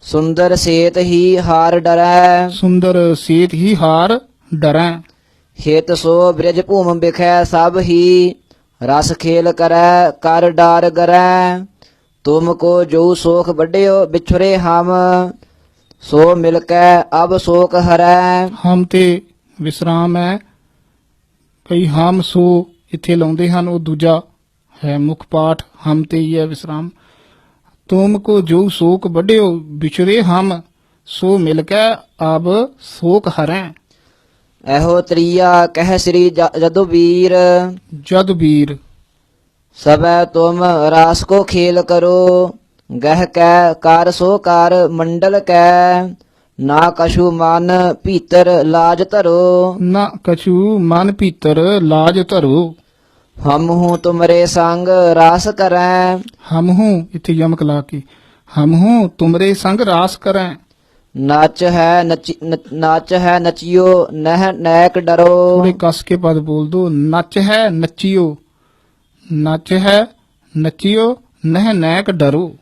ਸੁੰਦਰ ਸੇਤ ਹੀ ਹਾਰ ਡਰੈ ਸੁੰਦਰ ਸੀਤ ਹੀ ਹਾਰ ਡਰੈ। ਹੇਤ ਸੋ ਬ੍ਰਿਜ ਭੂਮ ਬਿਖੈ ਸਭ ਹੀ ਰਸ ਖੇਲ ਕਰੈ ਕਰ ਡਾਰ ਗਰੈ ਤੁਮ ਕੋ ਜੋ ਸੋਖ ਵੱਡਿਓ ਵਿਛੁਰੇ ਹਮ ਸੋ ਮਿਲ ਕੈ ਅਬ ਸੋਕ ਹਰੈ ਹਮ ਤੇ ਵਿਸਰਾਮ ਹੈ। ਕਈ ਹਮ ਸੋ ਇੱਥੇ ਲਾਉਂਦੇ ਹਨ, ਉਹ ਦੂਜਾ ਹੈ ਮੁੱਖ ਪਾਠ। ਹਮ ਤੇ ਹੀ ਹੈ ਵਿਸਰਾਮ। ਤੁਮ ਕੋ ਜੋ ਸੋਕ ਵੱਡਿਓ ਵਿਛਰੇ ਹਮ ਸੋ ਮਿਲ ਕੇ ਅਬ ਸੋਕ ਹਰੈ। ਇਹੋ ਤ੍ਰੀਆ ਕਹਿ ਸ੍ਰੀ ਜਦੁ ਵੀਰ ਜਦ ਵੀਰ ਸਭੈ ਤੁਮ ਰਾਸ ਕੋ ਖੇਲ ਕਰੋ ਗਹਿ ਕੈ ਕਰ ਸੋ ਕਰ ਮੰਡਲ ਕੈ ਨਾ ਕਛੂ ਮਨ ਭੀਤਰ ਲਾਜ ਧਰੋ ਨਾ ਕਛੂ ਮਨ ਭੀਤਰ ਲਾਜ ਧਰੋ। ਹਮ ਹੂੰ ਤੁਮਰੇ ਸੰਗ ਰਾਸ ਕਰੈ ਹਮ ਹੂੰ ਇੱਥੇ ਯਮਕ ਲਾ ਕੇ ਹਮ ਹੂੰ ਤੁਮਰੇ ਸੰਗ ਰਾਸ ਕਰੈ। ਨਾਚ ਹੈ ਨਚਿਓ ਨਹਿ ਨੈਕ ਡਰੋ ਥੋੜੇ ਕਸ ਕੇ ਪਦ ਬੋਲ ਦੋ। ਨੱਚ ਹੈ ਨੱਚਿਓ। ਨੱਚ ਹੈ ਨੱਚਿਓ ਨਹਿ ਨੈਕ ਡਰੋ।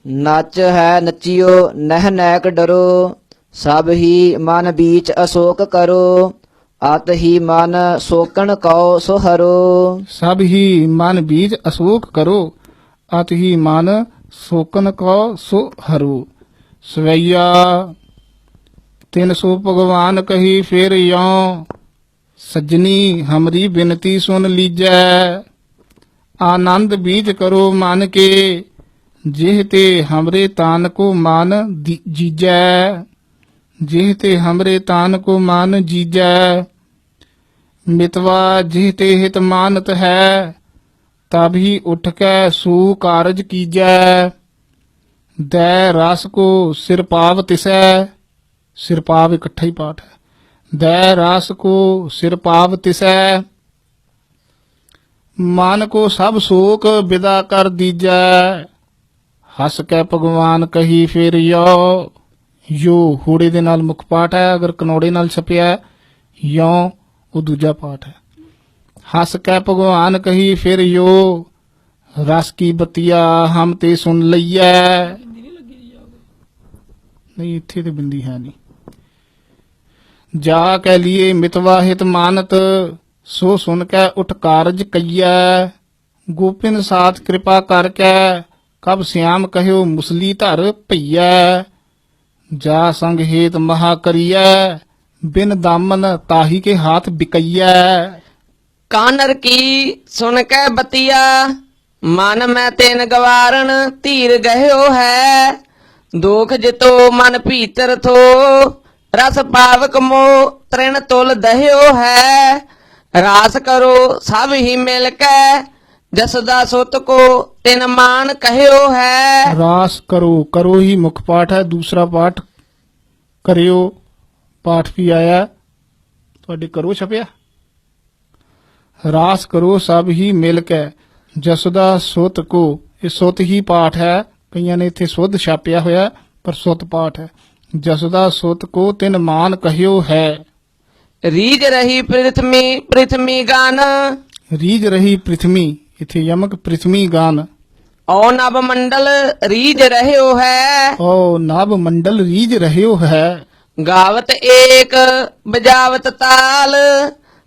ਨੱਚ ਹੈ ਨਚਿਓ ਨਹਿ ਨੈਕ ਡਰੋ ਸਭ ਹੀ ਮਨ ਬੀਚ ਅਸ਼ੋਕ ਕਰੋ ਅਤ ਹੀ ਮਨ ਸੋਕਣ ਕਉ ਸੁਹਰੋ ਸਭ ਹੀ ਮਨ ਬੀਜ ਅਸ਼ੋਕ ਕਰੋ ਅਤ ਹੀ ਮਨ ਸੋਕਨ ਕੋ ਸੋ ਹਰੂ। ਸਵਈਆ ਤਿਨ ਸੋ ਭਗਵਾਨ ਕਹੀ ਫਿਰ ਯੋਂ, ਸੱਜਣੀ ਹਮਰੀ ਬਿਨਤੀ ਸੁਨ ਲੀਜੈ। ਆਨੰਦ ਬੀਜ ਕਰੋ ਮਨ ਕੇ, ਜਿਹ ਤੇ ਹਮਰੇ ਤਾਨ ਕੋ ਮਨ ਜੀਜੈ। ਜਿਹ ਤੇ ਹਮਰੇ ਤਾਨ ਕੋ ਮਨ ਜੀਜੈ। ਮਿਤਵਾ ਜਿਹ ਤੇ ਹਿਤ ਮਾਨਤ ਹੈ, ਤਬ ਹੀ ਉਠ ਕੇ ਸੂ ਕਾਰਜ ਕੀਜੈ। ਦੈ ਰਸ ਕੋ ਸਿਰ ਪਾਵ ਤਿਸੈ। ਸਿਰ ਪਾਵ ਇਕੱਠਾ ਹੀ ਪਾਠ ਹੈ। ਦੈ ਰਸ ਕੋ ਸਿਰ ਪਾਵ ਤਿਸੈ। ਮਨ ਕੋ ਸਭ ਸੋਕ ਵਿਦਾ ਕਰ ਦੀਜੈ। ਹੱਸ ਕੇ ਭਗਵਾਨ ਕਹੀ ਫਿਰ ਯੋ। ਯੋ ਹੂੜੇ ਦੇ ਨਾਲ ਮੁੱਖ ਪਾਠ ਹੈ, ਅਗਰ ਕਨੋੜੇ ਨਾਲ ਛਪਿਆ ਯੋ ਉਹ ਦੂਜਾ ਪਾਠ ਹੈ। ਹੱਸ ਕੇ ਭਗਵਾਨ ਕਹੀ ਫਿਰ ਯੋ, ਰਸ ਕੀ ਬਤੀਆ ਹਮ ਤੇ ਸੁਣ ਲਈਐ। ਨਹੀਂ ਇੱਥੇ ਤੇ ਬਿੰਦੀ ਹੈ ਨਹੀਂ। ਜਾ ਕੇ लिए ਮਿਤਵਾ ਹਿਤ ਮਾਨਤ, ਸੋ ਸੁਨ ਕੇ ਉਠ ਕਾਰਜ ਕਈਐ। ਗੋਪਿਨ ਸਾਥ ਕਿਰਪਾ ਕਰਕੇ, ਕਬ ਸਿਆਮ ਕਹਿਓ ਮੁਸਲੀ ਧਰ ਭਈਐ। ਜਾ ਸੰਗ ਹੇਤ ਮਹਾ ਕਰੀਐ, ਬਿਨ ਦਾਮਨ ਤਾਹੀ ਕੇ ਹਾਥ ਬਿਕਈਐ। ਕਾਨਰ ਕੀ ਸੁਨ ਕੇ ਬਤੀਆ, ਮਨ ਮੈਂ ਤੈਨ ਗਵਾਰਨ ਧੀਰ ਗਹਿਓ ਹੈ। ਦੋਖ ਜਿਤੋ ਮਨ ਭੀਤਰ ਥੋ, ਰਸ ਪਾਵਕ ਮੋ ਤ੍ਰਿਣ ਤੁਲ ਦਹਿਓ ਹੈ। ਰਾਸ ਕਰੋ ਸਭ ਹੀ ਮਿਲ ਕੇ, ਜਸਦਾ ਸੁਤ ਕੋ ਤਿਨ ਮਾਨ ਕਹਿਓ ਹੈ। ਰਾਸ ਕਰੋ, ਕਰੋ ਹੀ ਮੁੱਖ ਪਾਠ ਹੈ। ਦੂਸਰਾ ਪਾਠ ਕਰਿਓ ਪਾਠ ਵੀ ਆਇਆ ਤੁਹਾਡੇ, ਕਰੋ ਛਪਿਆ। ਰਾਸ ਕਰੋ ਸਭ ਹੀ ਮਿਲ ਕੇ, ਜਸਦਾ ਸੁਤ ਕੋ, ਇਹ ਸੁਤ ਹੀ ਪਾਠ ਹੈ। ਕਈਆਂ ਨੇ ਇੱਥੇ ਸੁਧ ਛਾਪਿਆ ਹੋਇਆ, ਪਰ ਸੁਤ ਪਾਠ ਹੈ। ਜਸਦਾ ਸੁਤ ਕੋ ਤਿਨ ਮਾਨ ਕਹਿਓ ਹੈ। ਰੀਜ ਰਹੀ ਪ੍ਰਿਥਮੀ ਪ੍ਰਿਥਮੀ ਗਾਨ, ਰੀਜ ਰਹੀ ਪ੍ਰਿਥਮੀ, ਇੱਥੇ ਯਮਕ ਪ੍ਰਿਥਮੀ ਗਾਨ। ਓ ਨਭ ਮੰਡਲ ਰੀਜ ਰਹਿਓ ਹੈ। ਓ ਨਭ ਮੰਡਲ ਰੀਜ ਰਹਿਓ ਹੈ। ਗਾਵਤ ਏਕ ਬਜਾਵਤ ਤਾਲ,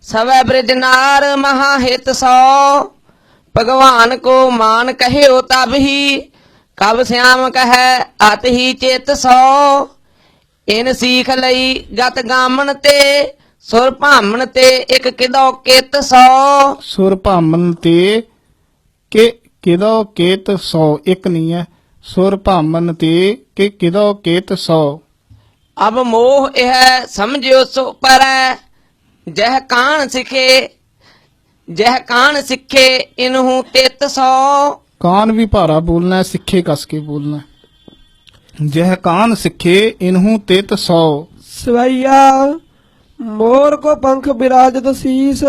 ਸਵੈ ਬ੍ਰਿਜਨਾਰ ਮਹਾ ਹਿਤ ਸੋ। ਭਗਵਾਨ ਕੋ ਮਾਨ ਕਹਿਓ ਤਬ ਹੀ, ਕਬ ਸਿਆਮ ਕਹੈ ਅਤ ਹੀ ਚਿਤ ਸੋ। ਇਨ ਸੀਖ ਲਈ ਗਤ ਗਾਮਨ ਤੇ, ਸੁਰ ਭਾਮਣ ਤੇ ਇੱਕ ਕਿਦੋ ਕਿਤ ਸੋ। ਸੁਰ ਭਾਮਨ ਤੇ ਕਿਦੋ ਕੇਤ 100, ਇੱਕ ਨਹੀਂ ਹੈ। ਸੁਰ ਭਾਮਨ ਤੇ ਕਿਦੋ ਕੇਤ 100। ਅਬ ਮੋਹ ਇਹ ਸਮਝਿਓ ਸੋ ਪਰੈ, ਜਹ ਕਾਣ ਸਿੱਖੇ ਇਨਹੂ ਤਿਤ ਸੋ। ਕਾਨ ਵੀ ਭਾਰਾ ਬੋਲਣਾ ਹੈ, ਸਿੱਖੇ ਕਸ ਕੇ ਬੋਲਣਾ ਹੈ। ਜਹ ਕਾਨ ਸਿੱਖੇ ਇਨਹੂ ਤਿਤ 100। ਸਵਈਆ मोर को पंख विराजत शीस,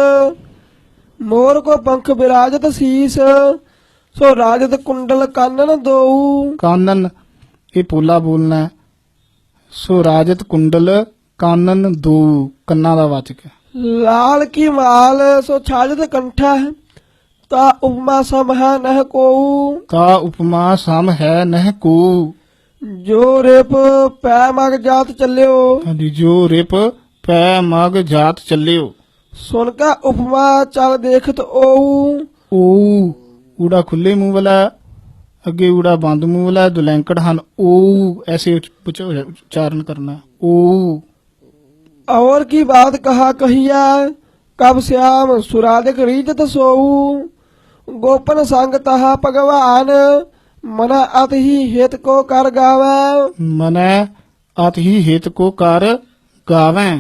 मोर को पंख विराजत शीस, सो राजत कुंडल कानन दोऊ। ਕਾਨਨ ਇਹ ਪੋਲਾ ਬੋਲਣਾ ਹੈ। ਸੋ ਰਾਜਤ ਕੁੰਡਲ ਕਾਨਨ ਦੋ, ਕੰਨਾਂ ਦਾ ਵਾਚਕ ਹੈ। लाल की माल सो छाजत कंठा, ता उपमा सम है नह कोऊ। ਤਾ ਉਪਮਾ ਸਮ ਹੈ ਨਹਿ ਕੋ। जो रेप पै मग जात चलियो, ਹਾਂਜੀ, ਜੋ ਰਿਪ ਪੈ ਮਗ ਜਾਤ ਚੱਲਿਓ। सुन का उपमा चल देखत ओऊ। ਓ ਊੜਾ ਖੁੱਲੇ ਮੂੰਹ ਵਾਲਾ, ਅੱਗੇ ਊੜਾ ਬੰਦ ਮੂੰਹ ਵਾਲਾ, ਦੁਲੈਂਕੜ ਹਨ। ਓ ਐਸੇ ਉਚਾਰਨ ਕਰਨਾ। ਓ और की बात कहा कहिया, कब श्याम सुरादिक रीजत सोऊ। गोपन संग तहा भगवान, मना अत ही हित को कर गावे। ਮਨੈ ਅਤ ਹੀ ਹਿਤ ਕੋ ਕਰ ਗਾਵੈ।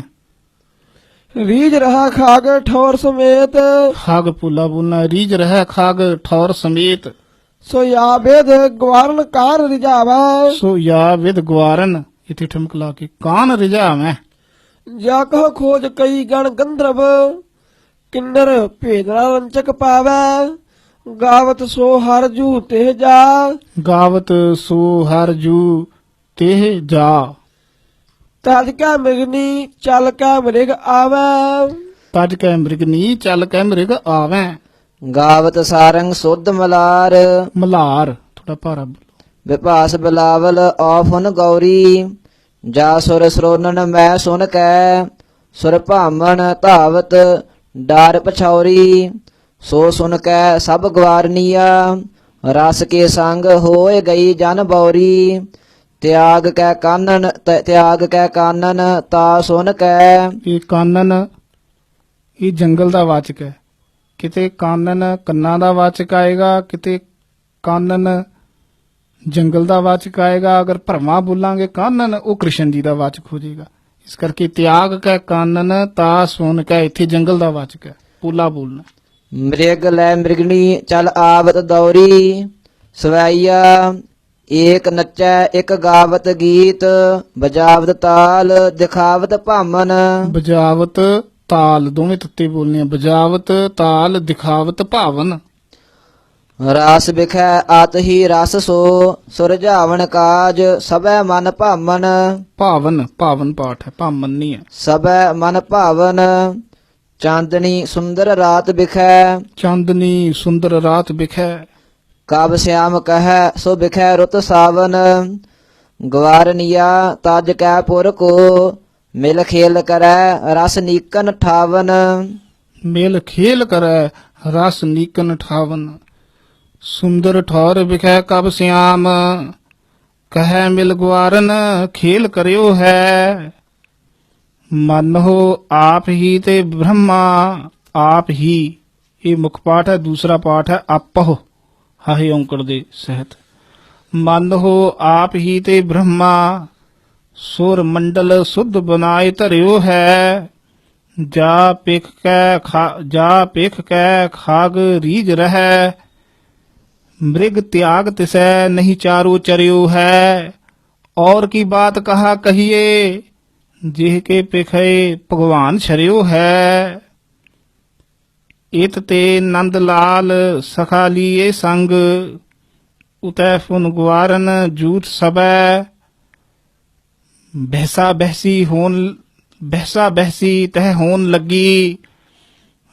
रीज रहा खाग ठौर समेत, ਖਾਗ ਪੁੱਲਾ ਬੋਲਣਾ। ਰੀਜ ਰਹਿ ਖਾਗ ਠੌਰ ਸਮੇਤ। सो या वेद ग्वारन कार रिजावा। ਸੋ ਯਾ ਵਿਦ ਗਵਾਰਨ, ਇਥੇ ਠਮਕ ਲਾ ਕੇ ਕਾਨ ਰਿਝਾਵੈ। जा कहो खोज कई गण गंधर्व, किन्नर भेदना रंचक पावे। गावत सो हर जू तेह जा, ਗਾਵਤ ਸੋ ਹਰ ਜੂ ਤੇਹ ਜਾ। तज का मृगनी चल का मृग आवे। ਤਜ ਕੈ ਮ੍ਰਿਗਨੀ ਚੱਲ ਕੈ ਮ੍ਰਿਗ ਆਵੈ। ਗਾਵਤ ਸਾਰੰਗ ਸੁਧ ਮਲਾਰ, ਮਲਾਰ ਥੋੜਾ ਭਾਰਾ ਬੋਲੋ। ਵਿਭਾਸ ਬਿਲਾਵਲ ਔਫਨ ਗੌਰੀ। ਜਾ ਸੁਰ ਸਰੋਨਨ ਮੈਂ ਸੁਨ ਕੈ, ਸੁਰ ਭਾਮਣ ਧਾਵਤ ਡਾਰ ਪਛੌਰੀ। ਸੋ ਸੁਨ ਕੈ ਸਭ ਗਵਾਰਨੀਆ, ਰਸ ਕੇ ਸੰਗ ਹੋਏ ਗਈ ਜਨ ਬੌਰੀ ਤਿਆਗ ਕੈ ਕਾਨਨ ਤਾ ਸੁਨ ਕੈ। ਇਹ ਕਾਨਨ ਇਹ ਜੰਗਲ ਦਾ ਵਾਚਕ ਹੈ। ਕਿਤੇ ਕਾਨਨ ਕੰਨਾਂ ਦਾ ਵਾਚਕ ਆਏਗਾ, ਕਿਤੇ ਕਾਨਨ ਜੰਗਲ ਦਾ ਵਾਚਕ ਆਏਗਾ। ਅਗਰ ਭਰਮਾ ਬੋਲਾਂਗੇ ਕਾਨਨ, ਉਹ ਕ੍ਰਿਸ਼ਨ ਜੀ ਦਾ ਵਾਚਕ ਹੋ ਜਾਏਗਾ। ਇਸ ਕਰਕੇ ਤਿਆਗ ਕੈ ਕਾਨਨ ਤਾ ਸੁਨ ਕੈ, ਇੱਥੇ ਜੰਗਲ ਦਾ ਵਾਚਕ ਹੈ, ਪੋਲਾ ਬੋਲਣਾ। ਮ੍ਰਿਗ ਲੈ ਮ੍ਰਿਗਣੀ ਚਲ ਆਵਤ ਦੌਰੀ ਸਵੈਇਆ ਏਕ ਨੱਚੈ ਇਕ ਗਾਵਤ ਗੀਤ ਬਜਾਵਤ ਤਾਲ ਦਿਖਾਵਤ ਭਾਮਨ। ਬਜਾਵਤ ਤਾਲ ਦੋਵੇਂ ਤੱਤੇ ਬੋਲਨੇ ਆ। ਬਜਾਵਤ ਤਾਲ ਦਿਖਾਵਤ ਭਾਵਨ। ਰਾਸ ਬਿਖੈ ਆਤ ਹੀ ਰਸ ਸੋ ਸੁਰਝਾਵਣ ਕਾਜ ਸਭੈ ਮਨ ਭਾਮਨ। ਭਾਵਨ ਭਾਵਨ ਪਾਠ ਹੈ, ਭਾਮਨ ਨਹੀਂ ਹੈ। ਸਭੈ ਮਨ ਭਾਵਨ ਚਾਂਦਨੀ ਸੁੰਦਰ ਰਾਤ ਬਿਖੈ ਚਾਂਦਨੀ ਸੁੰਦਰ ਰਾਤ ਬਿਖੈ। ਕਬ ਸਿਆਮ ਕਹੈ ਸੋ ਬਿਖੈ ਰੁਤ ਸਾਵਨ। ਗਵਾਰਨੀਆ ਤਜ ਕੈ ਪੁਰ ਕੋ ਮਿਲ ਖੇਲ ਕਰੈ ਰਸ ਨੀਕਨ ਠਾਵਨ। ਮੇਲ ਖੇਲ ਕਰੈ ਰਸ ਨੀਕਨ ਠਾਵਨ। ਸੁੰਦਰ ਠੌਰ ਬਿਖੈ ਕਬ ਸਿਆਮ ਕਹੈ ਮਿਲ ਗਵਾਰਨ ਖੇਲ ਕਰਿਓ ਹੈ। ਮਨ ਹੋ ਆਪ ਹੀ ਤੇ ਬ੍ਰਹਮਾ ਆਪ ਹੀ। ਇਹ ਮੁੱਖ ਪਾਠ ਹੈ। ਦੂਸਰਾ ਪਾਠ ਹੈ ਆਪਹੁ ਹਾਹੇ ਔਂਕੜ ਦੇ ਸਹਿਤ। ਮਨ ਹੋ ਆਪ ਹੀ ਤੇ ਬ੍ਰਹਮਾ ਸੁਰ ਮੰਡਲ ਸੁਧ ਬਨਾਏ ਧਰਿਓ ਹੈ। ਜਾ ਪੇਖ ਕੈ ਖਾਗ ਰੀਜ ਰਹਿ ਮ੍ਰਿਗ ਤਿਆਗ ਤਿਸੈ ਨਹੀਂ ਚਾਰੂ ਚਰਿਓ ਹੈ। ਔਰ ਕੀ ਬਾਤ ਕਹਾ ਕਹੀਏ ਜਿਹ ਕੇ ਪਿਖੇ ਭਗਵਾਨ ਛਰਿਓ ਹੈ। ਇਤ ਤੇ ਨੰਦ ਲਾਲ ਸਖਾ ਲੀਏ ਸੰਗ ਉਤੈ ਫੁਨ ਗੁਆਰਨ ਜੂਤ ਸਬੈ। ਬਹਿਸਾ ਬਹਿਸੀ ਤਹ ਹੋਣ ਲੱਗੀ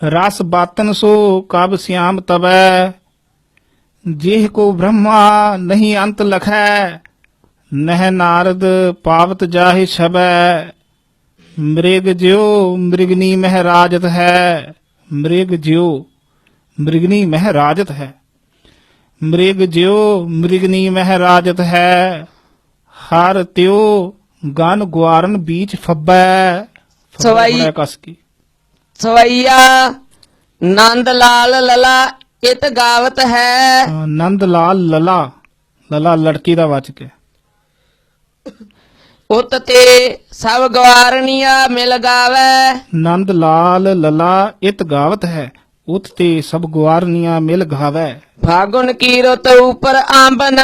ਰਸ ਬਾਤਨ ਸੋ ਕਬ ਸਿਆਮ ਤਬੈ। ਜਿਹ ਕੋ ਬ੍ਰਹਮਾ ਨਹੀਂ ਅੰਤ ਲਖੈ ਨਹਿ ਨਾਰਦ ਪਾਵਤ ਜਾਹਿ ਛਬੈ। ਮ੍ਰਿਗ ਜਿਉ ਮ੍ਰਿਗਨੀ ਮਹਿ ਰਾਜਤ ਹੈ। ਮ੍ਰਿਗ ਜਿਉ ਮ੍ਰਿਗਨੀ ਮਹਿ ਰਾਜਤ ਹੈ। ਮ੍ਰਿਗ ਜਿਉ ਮ੍ਰਿਗਨੀ ਮਹਿ ਰਾਜਤ ਹੈ। ਹਰ ਤਿਉ ਗਨ ਗੁਆਰਨ ਬੀਚ ਫੱਬੈ। ਸਵਾਈ ਕਸ ਕੀ ਸਵਈਆ ਨੰਦ ਲਾਲ ਲਲਾ ਇਤ ਗਾਵਤ ਹੈ। ਨੰਦ ਲਾਲ ਲਲਾ ਲਲਾ ਲੜਕੀ ਦਾ ਵਾਚਕ ਹੈ। ਉਤ ਤੇ ਸਭ ਗਵਾਰਨੀਆ ਮਿਲ ਗਾਵੇ। ਨੰਦ ਲਾਲ ਲਲਾ ਇਤ ਗਾਵਤ ਹੈ। ਉਤ ਤੇ ਸਭ ਗੁਆਰਨੀਆਂ ਮਿਲ ਗਾਵੈ। ਫਾਗੁਨ ਕੀ ਰੁੱਤ ਉਪਰ ਆਂਬਨ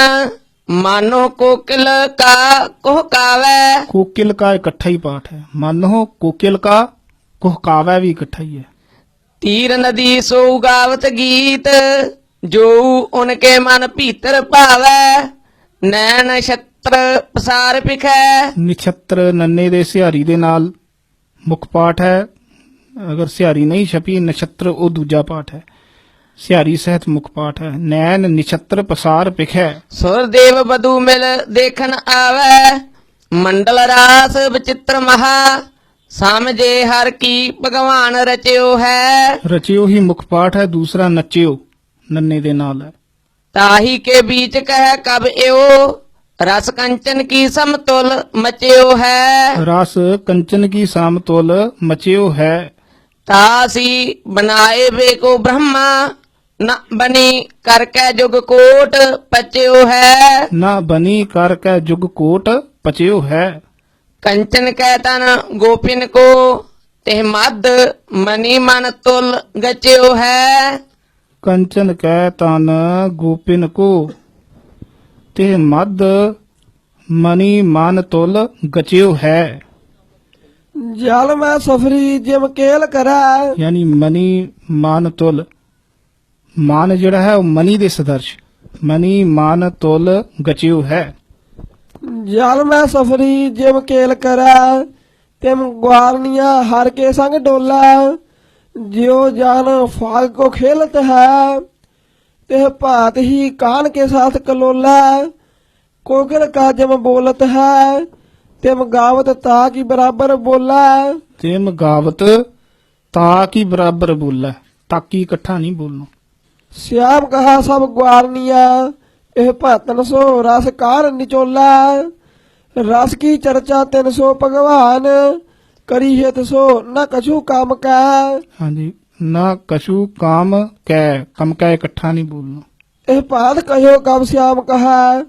ਮਾਨੋ ਕੋਕਿਲ ਕਾ ਕੁਹਕਾਵੇ। ਕੋਕਿਲ ਕਾ ਇਕੱਠਾ ਹੀ ਪਾਠ ਹੈ। ਮਾਨੋ ਕੋਕਿਲ ਕਾ ਕੁਹਕਾਵੈ ਵੀ ਇਕੱਠਾ ਹੀ ਹੈ। ਤੀਰ ਨਦੀ ਸੋ ਗਾਵਤ ਗੀਤ ਜੋ ਉਨਕੇ ਮਨ ਭੀਤਰ ਭਾਵੈ। ਨੈਣ ਛਤਰ ਪਸਾਰ ਪਿਖੈ। ਨਿਛਤਰ ਨੰਨੇ ਦੇ ਸਿਹਾਰੀ ਦੇ ਨਾਲ ਮੁੱਖ ਪਾਠ ਹੈ। ਅਗਰ ਸਿਹਾਰੀ ਨਹੀਂ ਛਪੀ ਨਛਤਰ ਉਹ ਦੂਜਾ ਪਾਠ ਹੈ। ਸਿਹਾਰੀ ਸਹਿਤ ਮੁੱਖ ਪਾਠ ਹੈ। ਨੈਣ ਨਿਛਤਰ ਪਸਾਰ ਪਿਖੈ। ਸੁਰਦੇਵ ਬਧੂ ਮਿਲ ਦੇਖਣ ਆਵੈ। ਮੰਡਲ ਰਾਸ ਵਿਚਿਤ੍ਰ ਮਹਾ ਸਮਝੇ ਹਰ ਕੀ ਭਗਵਾਨ ਰਚਿਓ ਹੈ। ਰਚਿਓ ਹੀ ਮੁੱਖ ਪਾਠ ਹੈ। ਦੂਸਰਾ ਨਚਿਓ ਨੰਨੇ ਦੇ ਨਾਲ ਹੈ। ਤਾਹੀ ਕੇ ਬੀਚ ਕਹਿ ਕਬ ਏਓ ਰਸ ਕੰਚਨ ਕੀ ਸਮਤੁਲ ਮਚਿਓ ਹੈ। ਰਸ ਕੰਚਨ ਕੀ ਸਾਮਤੁਲ ਮਚਿਓ ਹੈ। ਤਾਸੀ ਬਨਾਏ ਵੇ ਕੋ ਬ੍ਰਹਮਾ ਨ ਬਨੀ ਕਰਕੇ ਜੁਗ ਕੋਟ ਪਚਿਓ ਹੈ। ਨਾ ਬਨੀ ਕਰ ਕੈ ਜੁਗ ਕੋਟ ਪਚਿਓ ਹੈ। ਕੰਚਨ ਕੈ ਤਨ ਗੋਪਿਨ ਕੋ ਤੇ ਮਦ ਮਨੀ ਮਨ ਤੁਲ ਗਚਿਓ ਹੈ। ਕੰਚਨ ਕੈ ਤਨ ਗੋਪਿਨ ਕੋ ਤੇ ਮਦ ਮਨੀ ਮਨ ਤੁਲ ਗਚਿਓ ਹੈ। ਜਲ ਮੈਂ ਸਫਰੀ ਜਿਮ ਕੇਲ ਕਰੈ। ਯਾਨੀ ਮਨੀ ਮਾਨ ਤੁਲ। ਮਾਨ ਜਿਹੜਾ ਹੈ ਉਹ ਮਨੀ ਦੇ ਸਦਰਸ਼ ਮਨੀ ਮਾਨ ਤੁਲ ਗਚਿਓ ਹੈ। ਜਲ ਮੈਂ ਸਫਰੀ ਜਿਮ ਕੇਲ ਕਰੈ ਤਿਮ ਗਵਾਰਨੀਆਂ ਹਰ ਕੇ ਸੰਗ ਡੋਲਾ। ਜਿਉ ਜਾਨ ਫਾਗ को खेलत है ते भात ही कान के साथ कलोला। कोकिल का जम बोलत है तिम गावत ता की बराबर बोला। ਤਿਮ ਗਾਵਤ ਤਾ ਕੀ ਬਰਾਬਰ ਬੋਲਾ। ਤਾਕੀ ਇਕੱਠਾ ਨਹੀਂ ਬੋਲਣਾ। ਸਿਆਮ ਕਹਾ ਸਭ ਗਵਾਰਨੀਆ ਇਹ ਭਾਤਨ ਸੋ ਰਸ ਕਾਰ ਨਿਚੋਲਾ ਰਸ ਕੀ ਚਰਚਾ 300 ਭਗਵਾਨ ਕਰੀ ਹਿਤ ਸੋ ਨ ਕਛੂ ਕੰਮ ਕੈ ਹਾਂਜੀ, ਨਾ ਕਛੂ ਕਾਮ ਕੈ, ਕਮ ਕੈ ਇਕੱਠਾ ਨਹੀਂ ਬੋਲਣਾ। ਇਹ ਭਾਤ ਕਹਿਓ ਕਬ ਸਿਆਮ ਕਹਾ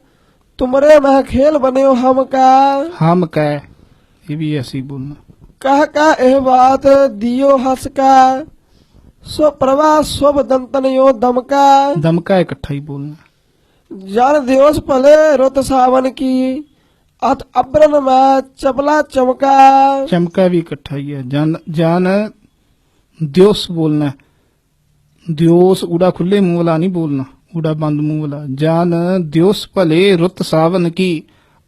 ਤੁਮਰੇ ਮੈਂ ਖੇਲ ਬਨਿਓ ਹਮ ਕਾ ਹਮ ਕੈ, ਇਹ ਵੀ ਐਸੀ ਬੋਲਣਾ। ਕਹ ਇਹ ਬਾਤ ਦਿਓ ਹਸ ਕਾ ਸੋ ਪ੍ਰਭਾ ਸੁਭ ਦੰਤਨਿਓ ਦਮਕਾ ਦਮਕਾ ਇਕੱਠਾ ਹੀ ਬੋਲਣਾ। ਜਨ ਦਿਵਸ ਭਲੇ ਰੁੱਤ ਸਾਵਨ ਕੀ ਅਤ ਅਬਰਨ ਮੈਂ ਚਪਲਾ ਚਮਕਾ ਚਮਕਾ ਵੀ ਇਕੱਠਾ ਹੀ ਹੈ। ਜਨ ਦਿਵਸ ਬੋਲਣਾ। ਦਿਵਸ ਊੜਾ ਖੁੱਲੇ ਮੂੰਹ ਵਾਲਾ ਨਹੀਂ ਬੋਲਣਾ, ਊੜਾ ਬੰਦ ਮੂੰਹ ਵਾਲਾ। ਜਨ ਦਿਵਸ ਭਲੇ ਰੁੱਤ ਸਾਵਨ ਕੀ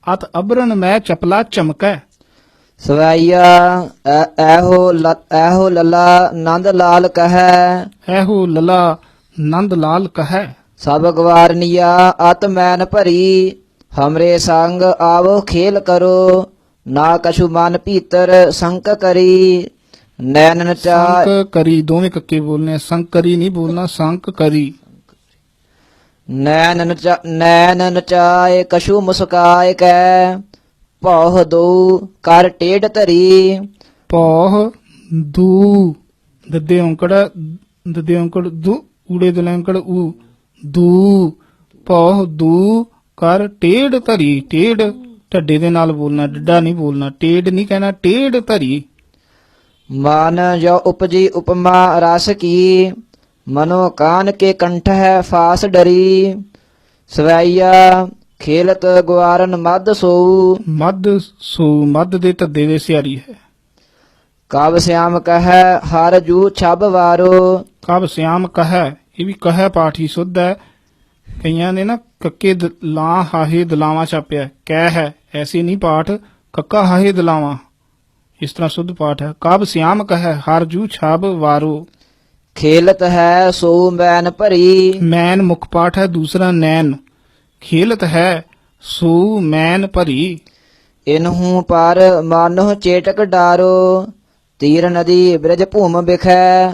ਅਤ ਅਬਰਨ ਮੈਂ ਚਪਲਾ ਚਮਕੈ। ਸਵੈया ਐਹੋ ਲੱਲਾ ਨੰਦ ਲਾਲ ਕਹੈ ਐਹੋ ਲਲਾ ਨੰਦ ਲਾਲ ਕਹੈ। ਸਭ ਗਵਾਰਨੀਆ ਅਤ ਮੈਨ ਭਰੀ ਹਮਰੇ ਸੰਗ ਆਵੋ ਖੇਲ ਕਰੋ ਨਾ ਕਛੂ ਮਨ ਭੀਤਰ ਸੰਕ ਕਰੀ ਨੈਣ ਨਚਾ ਸੰਕ ਕਰੀ, ਦੋਵੇਂ ਕੱਕੇ ਬੋਲਨੇ, ਸੰਕ ਕਰੀ ਨਹੀਂ ਬੋਲਣਾ, ਸੰਕ ਕਰੀ। ਨੈਣ ਨਚਾਏ ਕਛੂ ਮੁਸਕਾਏ ਕੈ ਭੌਹ ਦੋ ਕਰ ਟੇਢ ਧਰੀ ਪੌਹ ਦੂ, ਦੱਦੇ ਔਂਕੜ ਦੂ, ਊੜੇ ਦੇ ਲੈਂਕੜ ਊ, ਦੂ ਪੌਹ ਦੂ ਕਰ ਟੇਢ ਧਰੀ। ਟੇਢ ਢੱਡੇ ਦੇ ਨਾਲ ਬੋਲਣਾ, ਡੱਡਾ ਨਹੀਂ ਬੋਲਣਾ। ਟੇਢ ਨਹੀਂ ਕਹਿਣਾ, ਟੇਢ ਧਰੀ। ਮਨ ਜੋ ਉਪਜੀ ਉਪਮਾ ਰਸ ਕੀ ਮਨੋ ਕਾਨ ਕੇ ਕੰਠ ਹੈ ਫਾਸ ਡਰੀ ਸਵੈया ਖੇਲਤ ਗਵਾਰਨ ਮਦ ਸੋਊ ਮੱਧ ਸੋ, ਮੱਧ ਦੇ ਧੱਦੇ ਦੇ ਸਿਆਰੀ ਹੈ। ਕਬ ਸਿਆਮ ਕਹੈ ਹਰ ਜੂ ਛਬ ਵਾਰੋ ਕਬ ਸਿਆਮ ਕਹੈ, ਇਹ ਵੀ ਕਹੈ ਪਾਠ ਹੀ ਸੁੱਧ ਹੈ। ਕਈਆਂ ਨੇ ਨਾ ਕੱਕੇ ਲਾਂ ਹਾਹੇ ਦਲਾਵਾਂ ਛਾਪਿਆ, ਕਹਿ ਹੈ, ਐਸੀ ਨਹੀਂ ਪਾਠ। ਕੱਕਾ ਹਾਹੇ ਦਲਾਵਾਂ ਇਸ ਤਰ੍ਹਾਂ ਸੁੱਧ ਪਾਠ ਹੈ। ਕਬ ਸਿਆਮ ਕਹੈ ਹਰ ਜੂ ਛਾਬ ਵਾਰੋ। ਖੇਲਤ ਹੈ ਸੋ ਮੈਨ ਭਰੀ ਮੈਨ ਮੁਖ ਪਾਠ ਹੈ, ਦੂਸਰਾ ਨੈਣ। ਖੇਲਤ ਹੈ ਸੋ ਮੈਨ ਭਰੀ। ਇਨਹੂ ਪਰ ਮਾਨੋ ਚੇਟਕ ਡਾਰੋ ਤੀਰ ਨਦੀ ਬ੍ਰਿਜ ਭੂਮ ਬਿਖੈ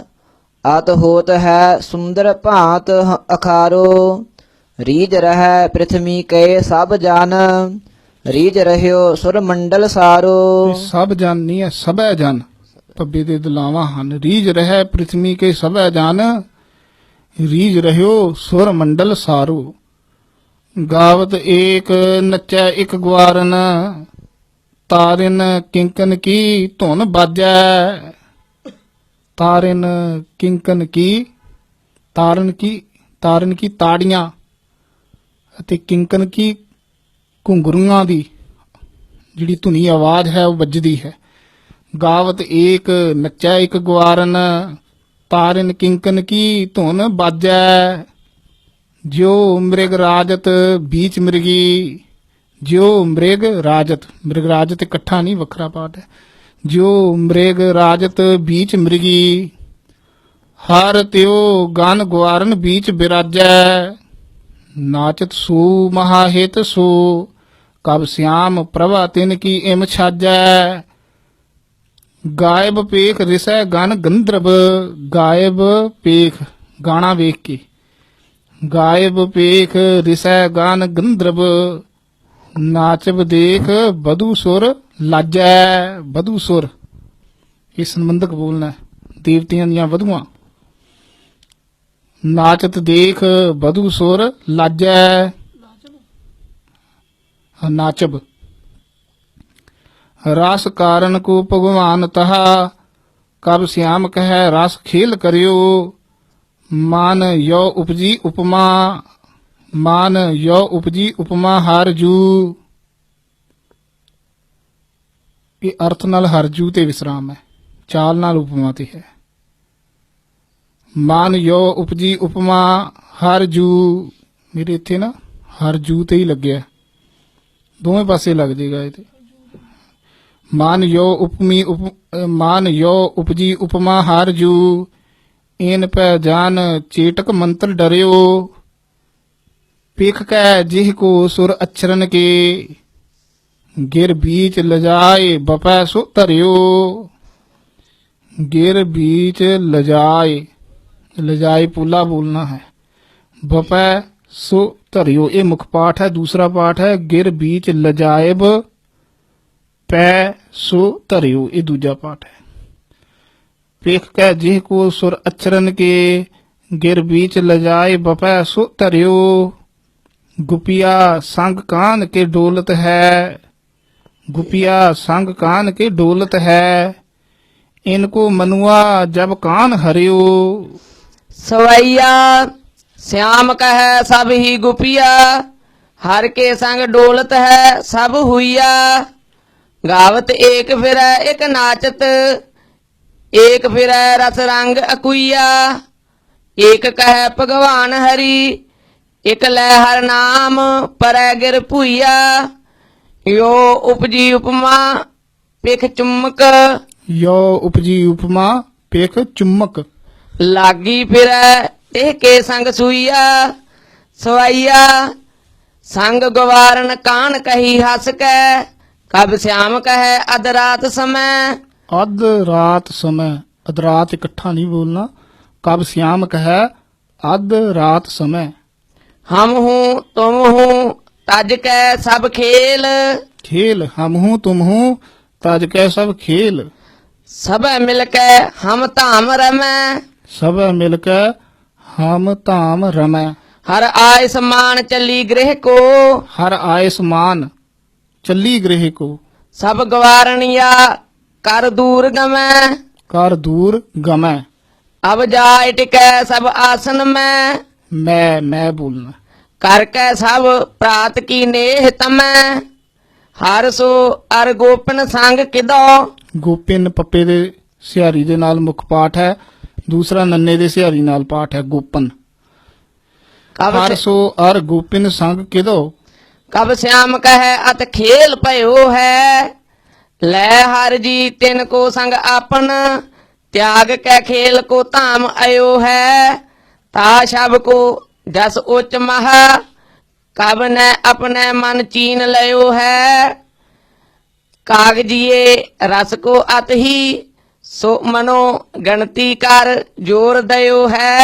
ਅਤ ਹੋਤ ਹੈ ਸੁੰਦਰ ਭਾਂਤ ਅਖਾਰੋ ਰੀਜ ਰਹਿ ਪ੍ਰਿਥਵੀ ਕੇ ਸਭ ਜਨ ਰੀਜ ਰਹਿਓ ਸੁਰ ਮੰਡਲ ਸਾਰੋ ਇਹ ਸਭ ਜਨ ਨਹੀਂ ਹੈ, ਸਭੈ ਜਨ। ਪੱਬੇ ਦੇ ਦਲਾਵਾਂ ਹਨ। ਰੀਜ ਰਹਿ ਪ੍ਰਿਥਵੀ ਕੇ ਸਭੈ ਜਨ ਰੀਜ ਰਹਿਓ ਸੁਰ ਮੰਡਲ ਸਾਰੋ। ਗਾਵਤ ਏਕ ਨੱਚੈ ਇਕ ਗਵਾਰਨ ਤਾਰਿਨ ਕਿੰਕਨ ਕੀ ਧੁਨ ਬਾਜੈ। ਤਾਰਿਨ ਕਿੰਕਨ ਕੀ, ਤਾਰਨ ਕੀ ਤਾੜੀਆਂ ਅਤੇ ਕਿੰਕਨ ਕੀ ਘੁੰਗਰੂਆਂ ਦੀ ਜਿਹੜੀ ਧੁਨੀ ਆਵਾਜ਼ ਹੈ ਉਹ ਵੱਜਦੀ ਹੈ। ਗਾਵਤ ਏਕ ਨੱਚੈ ਇਕ ਗਵਾਰਨ ਤਾਰਿਨ ਕਿੰਕਨ ਕੀ ਧੁਨ ਬਾਜੈ। ਜਿਉ ਮ੍ਰਿਗ ਰਾਜਤ ਬੀਚ ਮ੍ਰਿਗੀ, ਜਿਉ ਮ੍ਰਿਗ ਰਾਜਤ ਇਕੱਠਾ ਨਹੀਂ, ਵੱਖਰਾ ਪਾਠ ਹੈ। ਜਿਉ ਮ੍ਰਿਗ ਰਾਜਤ ਬੀਚ ਮ੍ਰਿਗੀ ਹਰ ਤਿਉ ਗਨ ਗਵਾਰਨ ਬੀਚ ਬਿਰਾਜੈ। ਨਾਚਤ ਸੂ ਮਹਾਹਿਤ ਸੋ ਕਬ ਸਿਆਮ ਪ੍ਰਭਾ ਤਿਨ ਕੀ ਇਮ ਛਾਜੈ। ਗਾਇਬ ਪੇਖ ਰਿਸੈ ਗਨ ਗੰਧਰਵ, ਗਾਇਬ ਪੇਖ ਗਾਣਾ ਵੇਖ ਕੇ, ਗਾਇਬ ਪੇਖ ਰਿਸੈ ਗਨ ਗੰਧਰਵ ਨਾਚਬ ਦੇਖ ਬਧੂ ਸੁਰ ਲਾਜੈ। ਬਧੂ ਸੁਰ ਇਹ ਸੰਬੰਧਕ ਬੋਲਣਾ, ਦੇਵਤਿਆਂ ਦੀਆਂ ਵਧੂਆਂ। ਨਾਚਤ ਦੇਖ ਬਧੂ ਸੁਰ ਲਾਜੈ। ਨਾਚਬ ਰਸ ਕਾਰਨ ਕੋ ਭਗਵਾਨ ਤਹਾ ਕਬ ਸਿਆਮ ਕਹੈ ਰਸ ਖੇਲ ਕਰਿਓ। ਮਾਨ ਯੋ ਉਪਜੀ ਉਪਮਾ, ਮਾਨ ਯੋ ਉਪਜੀ ਉਪਮਾ ਹਰ ਜੂ। ਇਹ ਅਰਥ ਨਾਲ ਹਰ ਜੂ ਤੇ ਵਿਸਰਾਮ ਹੈ, ਚਾਲ ਨਾਲ ਉਪਮਾ ਤੇ ਹੈ। ਮਾਨ ਯੋ ਉਪਜੀ ਉਪਮਾ ਹਰ ਜੂ, ਮੇਰੇ ਇੱਥੇ ਨਾ ਹਰ ਜੂ ਤੇ ਹੀ ਲੱਗਿਆ, ਦੋਵੇਂ ਪਾਸੇ ਲੱਗ ਜਾਏਗਾ ਇਹ ਤੇ। ਮਾਨ ਯੋ ਉਪਜੀ ਉਪਮਾ ਹਰ ਜੂ ਏਨ ਪੈ ਜਾਨ ਚੇਟਕ ਮੰਤਰ ਡਰਿਓ। ਪੇਖ ਕੈ ਜਿਹ ਕੋ ਸੁਰ ਅਛਰਨ ਕੇ ਗਿਰ ਬੀਚ ਲਜਾਏ ਬਪੈ ਸੋ ਧਰਿਓ। ਗਿਰ ਬੀਚ ਲਜਾਏ, ਲਜਾਏ ਪੂਲਾ ਬੋਲਣਾ ਹੈ। ਬਪੈ ਸੋ ਧਰਿਓ, ਇਹ ਮੁੱਖ ਪਾਠ ਹੈ। ਦੂਸਰਾ ਪਾਠ ਹੈ ਗਿਰ ਬੀਚ ਲਜਾਇਬ ਪੈ ਸੋ ਧਰਿਓ, ਇਹ ਦੂਜਾ ਪਾਠ ਹੈ। ਪੇਖ ਕੈ ਜਿਹ ਕੋ ਸੁਰ ਅਚਰਨ ਕੇ ਗਿਰ ਬੀਚ ਲਜਾਏ ਬਪੈ ਸੋ ਧਰਿਓ। ਗੁਪਿया संग कान के डोलत है, गुपिया संग कान के डोलत है, इनको मनुआ जब कान हरियो। सवैया श्याम कह सब ही गुपिया, हर के संग डोलत है सब हुइया। गावत एक फिरै एक नाचत, एक फिरै रस रंग अकुइया। एक कह भगवान हरि, इक लै हर नाम परै गिर भुइया। यो उपजी उपमा पिख चुम्मक, यो उपजी उपमा पेख चुम्मक। लागी फिरै तिह के संग सुइया। सवैया संग गवारन कान कही हस कै, कब श्याम कहे अध रात समय। अध रात समय, अध रात इकट्ठा नहीं बोलना। कब श्याम कहे अध रात समय। हम हूँ तुम हूँ तज कै सब खेल, खेल हम हूँ तुम हूँ तज कै सब खेल। सब मिल कै हम धाम रमै, सब मिलकर हम धाम रमै। हर आय समान चली गृह को। हर आय समान चली गृह को। सब गवारणिया कर दूर गमै, कर दूर गमै। अब जाय टिकै सब आसन में। मैं बोलना। कर कै सब प्रात की नेह तमै, हर सो अर गोपन संग किदो। ਗੋਪਿਨ ਪੱਪੇ ਦੇ ਸਿਹਾਰੀ ਦੇ ਨਾਲ ਮੁੱਖ ਪਾਠ ਹੈ। ਦੂਸਰਾ ਨੰਨੇ ਦੇ ਸਿਹਾਰੀ ਨਾਲ ਪਾਠ ਹੈ ਗੋਪਨ। कब ਹਰ ਸੋ ਅਰ ਗੋਪਿਨ ਸੰਗ ਕਿਦੋ। कब श्याम कहे अत खेल भयो है, लै हर जी तिन को संग आपन। त्याग कै खेल को धाम आयो है, ता शब को जस उच्च महा। कब ने अपने मन चीन लयो है, कागजिए रस को अत ही। सो मनो गणती कर जोर दयो है।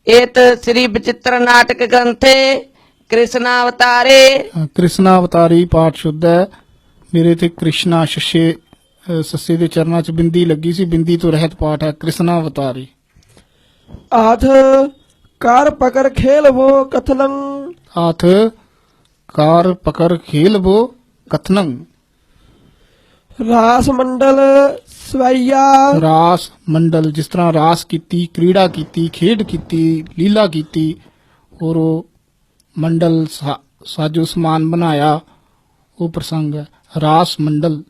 एत श्री विचित्र नाटक ग्रंथे कृष्णा अवतारे। ਕ੍ਰਿਸ਼ਨਾ ਅਵਤਾਰੀ ਪਾਠ ਸ਼ੁੱਧ ਹੈ। ਮੇਰੇ ਤੇ ਕ੍ਰਿਸ਼ਨਾ ਸੱਸੇ ਦੇ ਚਰਨਾਂ 'ਚ ਬਿੰਦੀ ਲੱਗੀ ਸੀ, ਬਿੰਦੀ ਤੋਂ ਰਹਿਤ ਪਾਠ ਹੈ ਕ੍ਰਿਸ਼ਨਾ ਅਵਤਾਰੀ। आठ कार पकड़ खेल वो कथनं, ਹਾਥ ਕਾਰ ਪਕੜ ਖੇਲਬੋ ਕਥਨੰ। रास मंडल सवैया। ਰਾਸ ਮੰਡਲ, ਜਿਸ ਤਰ੍ਹਾਂ ਰਾਸ ਕੀਤੀ, ਕ੍ਰੀੜਾ ਕੀਤੀ, ਖੇਡ ਕੀਤੀ, ਲੀਲਾ ਕੀਤੀ, ਔਰ ਉਹ ਮੰਡਲ ਸਾਜੋ ਸਮਾਨ ਬਣਾਇਆ, ਉਹ ਪ੍ਰਸੰਗ ਹੈ ਰਾਸ ਮੰਡਲ।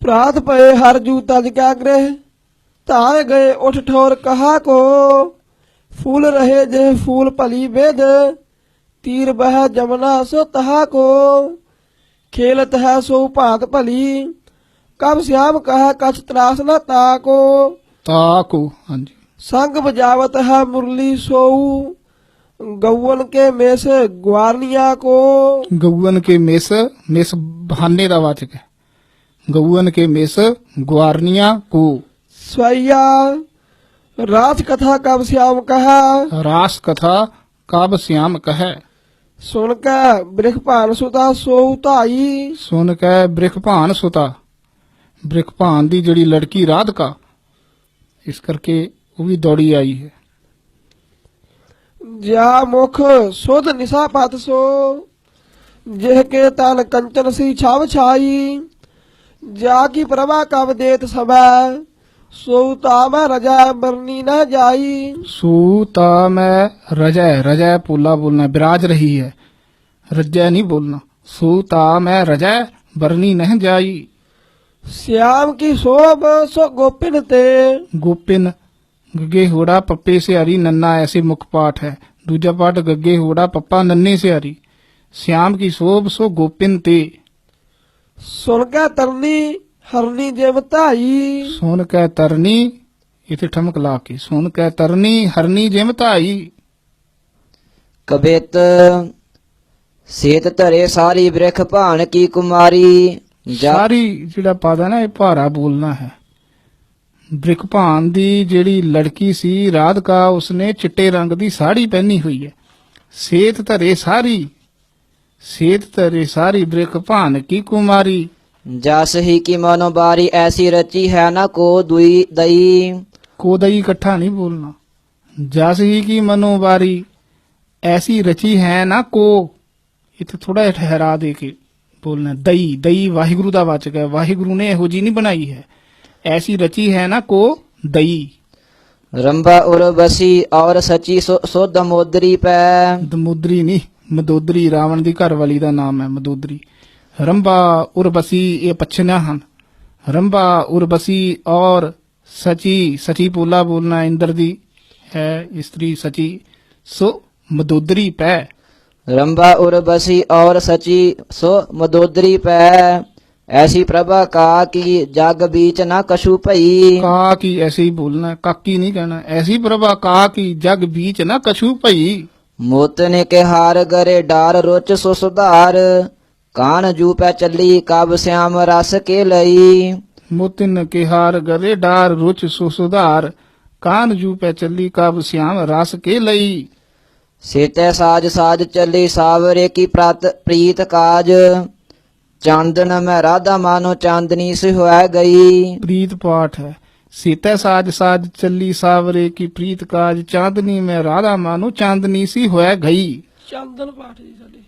प्रात पए हर जू तज क्या ग्रह, तार गए उठ ठोर कहा को। फूल रहे जे फूल भली बेद, तीर बह जमुना सो तहा को। खेलत है सो भांत भली, कब श्याम कह कछ त्रास न ताको। ਤਾਕੋ, ਹਾਂਜੀ। संग बजावत है मुरली सोऊ, गौवन के मेस ग्वारनिया को। गौवन के मेस, मेस बहाने का वाचक है। गौवन के मेस ग्वारनिया को। स्वैया राज कथा कब श्याम कहा, रास कथा काब श्याम कहे। सुन के बृखपान सुता सोऊ धाई। सुन के बृखभान सुता, बृखभान दी जड़ी लड़की राधिका, इस करके वो भी दौड़ी आई है। ज्या मुख सुध निशा पत सो, जेह के तन कंचन सी छाव छाई। जा की प्रभा कब देत समय, सोता में रजा बरनी न जाई। सूता मैं रजय, रजय पोला बोलना, विराज रही है, रजय नहीं बोलना। सूता मैं रजय बरनी नहीं जाई। श्याम की शोभ सो गोपिन ते, गोपिन गगे होड़ा पप्पे से हरी नन्ना, ऐसे मुख पाठ है। दूजा पाठ गगे होड़ा पप्पा नन्ने से हरी। श्याम की शोभ सो गोपिन ते। सुन के तरनी हरनी जेमताई। सुन कै तरनी, इथे ठमक ला के, सुन कै तरनी हरनी जिम धाई। कबित सेत धरे सारी बृख भान की कुमारी। जा सारी ਜਿਹੜਾ ਪਦ ਹੈ ਨਾ ਇਹ ਭਾਰਾ ਬੋਲਣਾ ਹੈ। ਬ੍ਰਿਕਭਾਨ ਦੀ ਜਿਹੜੀ ਲੜਕੀ ਸੀ ਰਾਧਿਕਾ, ਉਸਨੇ ਚਿੱਟੇ ਰੰਗ ਦੀ ਸਾੜੀ ਪਹਿਨੀ ਹੋਈ ਹੈ। ਸੇਤ ਧਰੇ ਸਾਰੀ ਬ੍ਰਿਕਭਾਨ ਕੀ ਕੁਮਾਰੀ। ਜਸ ਹੀ ਕੀ ਮਨੋ ਬਾਰੀ ਐਸੀ ਰਚੀ ਹੈ ਨਾ ਕੋ ਦੁਈ ਦਈ। ਕੋਦਈ ਇਕੱਠਾ ਨਹੀਂ ਬੋਲਣਾ। ਜਸ ਹੀ ਕੀ ਮਨੋਵਾਰੀ ਐਸੀ ਰਚੀ ਹੈ ਨਾ ਕੋ, ਇੱਥੇ ਥੋੜਾ ਜਿਹਾ ਠਹਿਰਾ ਦੇ ਕੇ ਬੋਲਣਾ। ਦਈ ਵਾਹਿਗੁਰੂ ਦਾ ਵਾਚਕ ਹੈ, ਵਾਹਿਗੁਰੂ ਨੇ ਇਹੋ ਜੀ ਨਹੀਂ ਬਣਾਈ ਹੈ। ਐਸੀ ਰਚੀ ਹੈ ਨਾ ਕੋ ਦਈ। ਰੰਭਾ ਉਰਵਸੀ ਔਰ ਸਚੀ ਸੋ ਦਮੋਦਰੀ ਪੈ। ਦਮੋਦਰੀ ਨਹੀਂ, ਮਦੋਦਰੀ, ਰਾਵਣ ਦੀ ਘਰ ਵਾਲੀ ਦਾ ਨਾਮ ਹੈ ਮਦੋਦਰੀ। ਰੰਭਾ ਉਰਵਸੀ ਇਹ ਪਛਨਾ ਹਨ। ਰੰਭਾ ਉਰਵਸੀ ਔਰ ਸਚੀ ਪੋਲਾ ਬੋਲਣਾ, ਇੰਦਰ ਦੀ ਹੈ ਇਸਤਰੀ ਸਚੀ, ਸੋ ਮਦੋਦਰੀ ਪੈ। ਰੰਭਾ ਉਰਵਸੀ ਔਰ ਸਚੀ ਸੋ ਮਦੋਦਰੀ ਪੈ। ਐਸੀ ਪ੍ਰਭਾ ਕਾ ਕੀ ਜਗ ਬੀਚ ਨਾ ਕਛੂ ਭਈ। ਕਾ ਕੀ ਐਸੇ ਹੀ ਬੋਲਣਾ, ਕਾਕੀ ਨਹੀਂ ਕਹਿਣਾ। ਐਸੀ ਪ੍ਰਭਾ ਕਾ ਕੀ ਜਗ ਬੀਚ ਨਾ ਕਛੂ ਭਈ। ਮੋਤ ਨੇ ਕੇ ਹਾਰ ਗਰੇ ਡਾਰ ਰੁਚ ਸੋ ਸੁਧਾਰ। ਕਾਨ ਜੂ ਪੈ ਚੱਲੀ ਕਬ ਸਿਆਮ ਰਸ ਕੇ ਲਈ। ਮੋਤਿਨ ਕੇ ਹਾਰ ਗਰੇ ਡਾਰ ਰੁਚ ਸੋ ਸੁਧਾਰ। ਕਾਨ ਜੂ ਪੈ ਚੱਲੀ ਕਬ ਸਿਆਮ ਰਸ ਕੇ ਲਈ। ਸੇਤੇ ਸਾਜ ਚੱਲੀ ਸਾਵਰੇ ਕੀ ਪ੍ਰੀਤ ਕਾਜ। ਚਾਂਦਨ ਮੈਂ ਰਾਧਾ ਮਾਨੋ ਚਾਂਦਨੀ ਸੇ ਹੋਇ ਗਈ। ਪ੍ਰੀਤ ਪਾਠ ਹੈ। ਸੀਤੈ ਸਾਜ ਚੱਲੀ ਸਾਵਰੇ ਕੀ ਪ੍ਰੀਤ ਕਾਜ। ਚਾंदनी में राधा मानो चांदनी सी होए गई। ਚੰਦਨ ਪਾਠ ਜੀ ਸਾਡੇ।